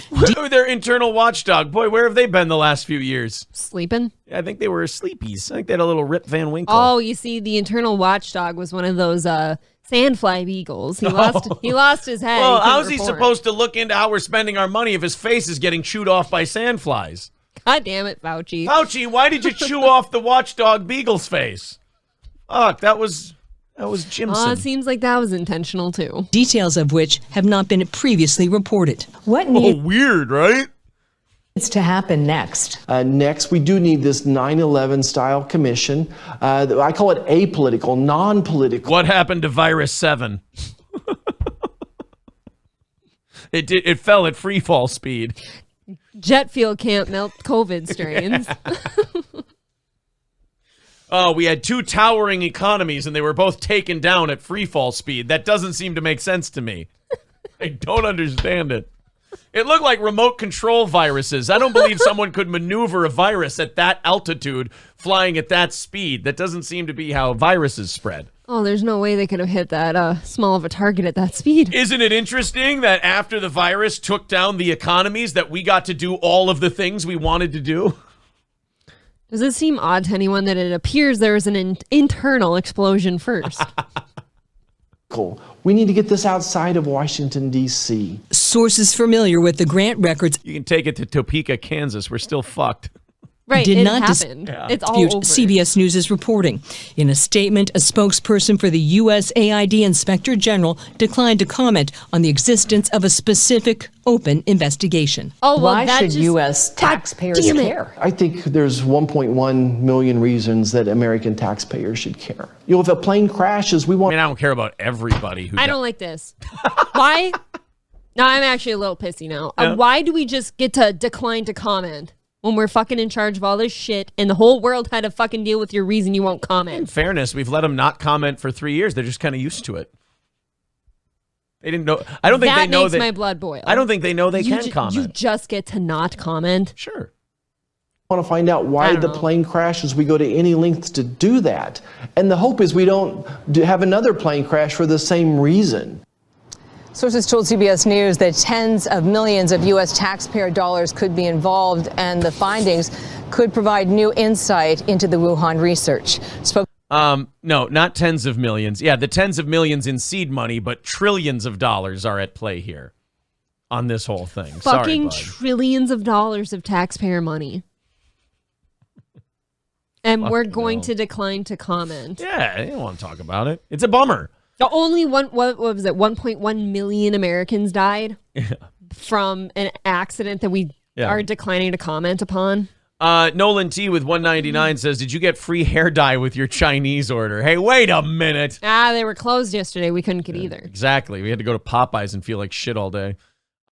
Their internal watchdog. Boy, where have they been the last few years?
Sleeping?
Yeah, I think they were sleepies. I think they had a little Rip Van Winkle.
Oh, you see, the internal watchdog was one of those sandfly beagles. He lost his head.
Well, how's he supposed to look into how we're spending our money if his face is getting chewed off by sandflies?
God damn it, Fauci.
Fauci, why did you chew off the watchdog beagle's face? Fuck, that was Jimson.
It seems like that was intentional too.
Details of which have not been previously reported.
What
weird, right?
needs to happen next?
Next, we do need this 9/11 style commission. I call it apolitical, non-political.
What happened to Virus 7? It fell at free fall speed.
Jet fuel can't melt COVID strains.
Oh, we had two towering economies, and they were both taken down at free fall speed. That doesn't seem to make sense to me. I don't understand it. It looked like remote control viruses. I don't believe someone could maneuver a virus at that altitude, flying at that speed. That doesn't seem to be how viruses spread.
Oh, there's no way they could have hit that small of a target at that speed.
Isn't it interesting that after the virus took down the economies, that we got to do all of the things we wanted to do?
Does it seem odd to anyone that it appears there was an internal explosion first?
Cool. We need to get this outside of Washington, D.C.
Sources familiar with the grant records.
You can take it to Topeka, Kansas. We're still fucked.
Right,
did
it
not
happened. It's all
dispute
over.
CBS News is reporting. In a statement, a spokesperson for the USAID Inspector General declined to comment on the existence of a specific open investigation.
Oh, well,
Why
that
should
just-
U.S. taxpayers
damn it.
care?
I think there's 1.1 million reasons that American taxpayers should care. You know, if a plane crashes, we want...
I mean, I don't care about everybody who
I don't like this. Why? No, I'm actually a little pissy now.
Yeah.
Why do we just get to decline to comment when we're fucking in charge of all this shit and the whole world had to fucking deal with your reason you won't
In
comment?
fairness, we've let them not comment for 3 years. They're just kind of used to it. They didn't know. I don't think
that
they know
makes
that.
my blood boil.
I don't think they know they
You
can
ju-
comment.
You just get to not comment.
Sure.
want to find out why the plane crashes. We go to any lengths to do that. And the hope is we don't have another plane crash for the same reason.
Sources told CBS News that tens of millions of U.S. taxpayer dollars could be involved, and the findings could provide new insight into the Wuhan research.
No, not tens of millions. Yeah, the tens of millions in seed money, but trillions of dollars are at play here on this whole thing.
Fucking
Sorry, bud.
trillions of dollars of taxpayer money. And we're going to decline to comment.
Yeah, I don't want to talk about it. It's a bummer.
The only one, what was it, 1.1 million Americans died from an accident that we are declining to comment upon.
Nolan T with 199 says, did you get free hair dye with your Chinese order? Hey, wait a minute.
They were closed yesterday. We couldn't get either.
Exactly. We had to go to Popeyes and feel like shit all day.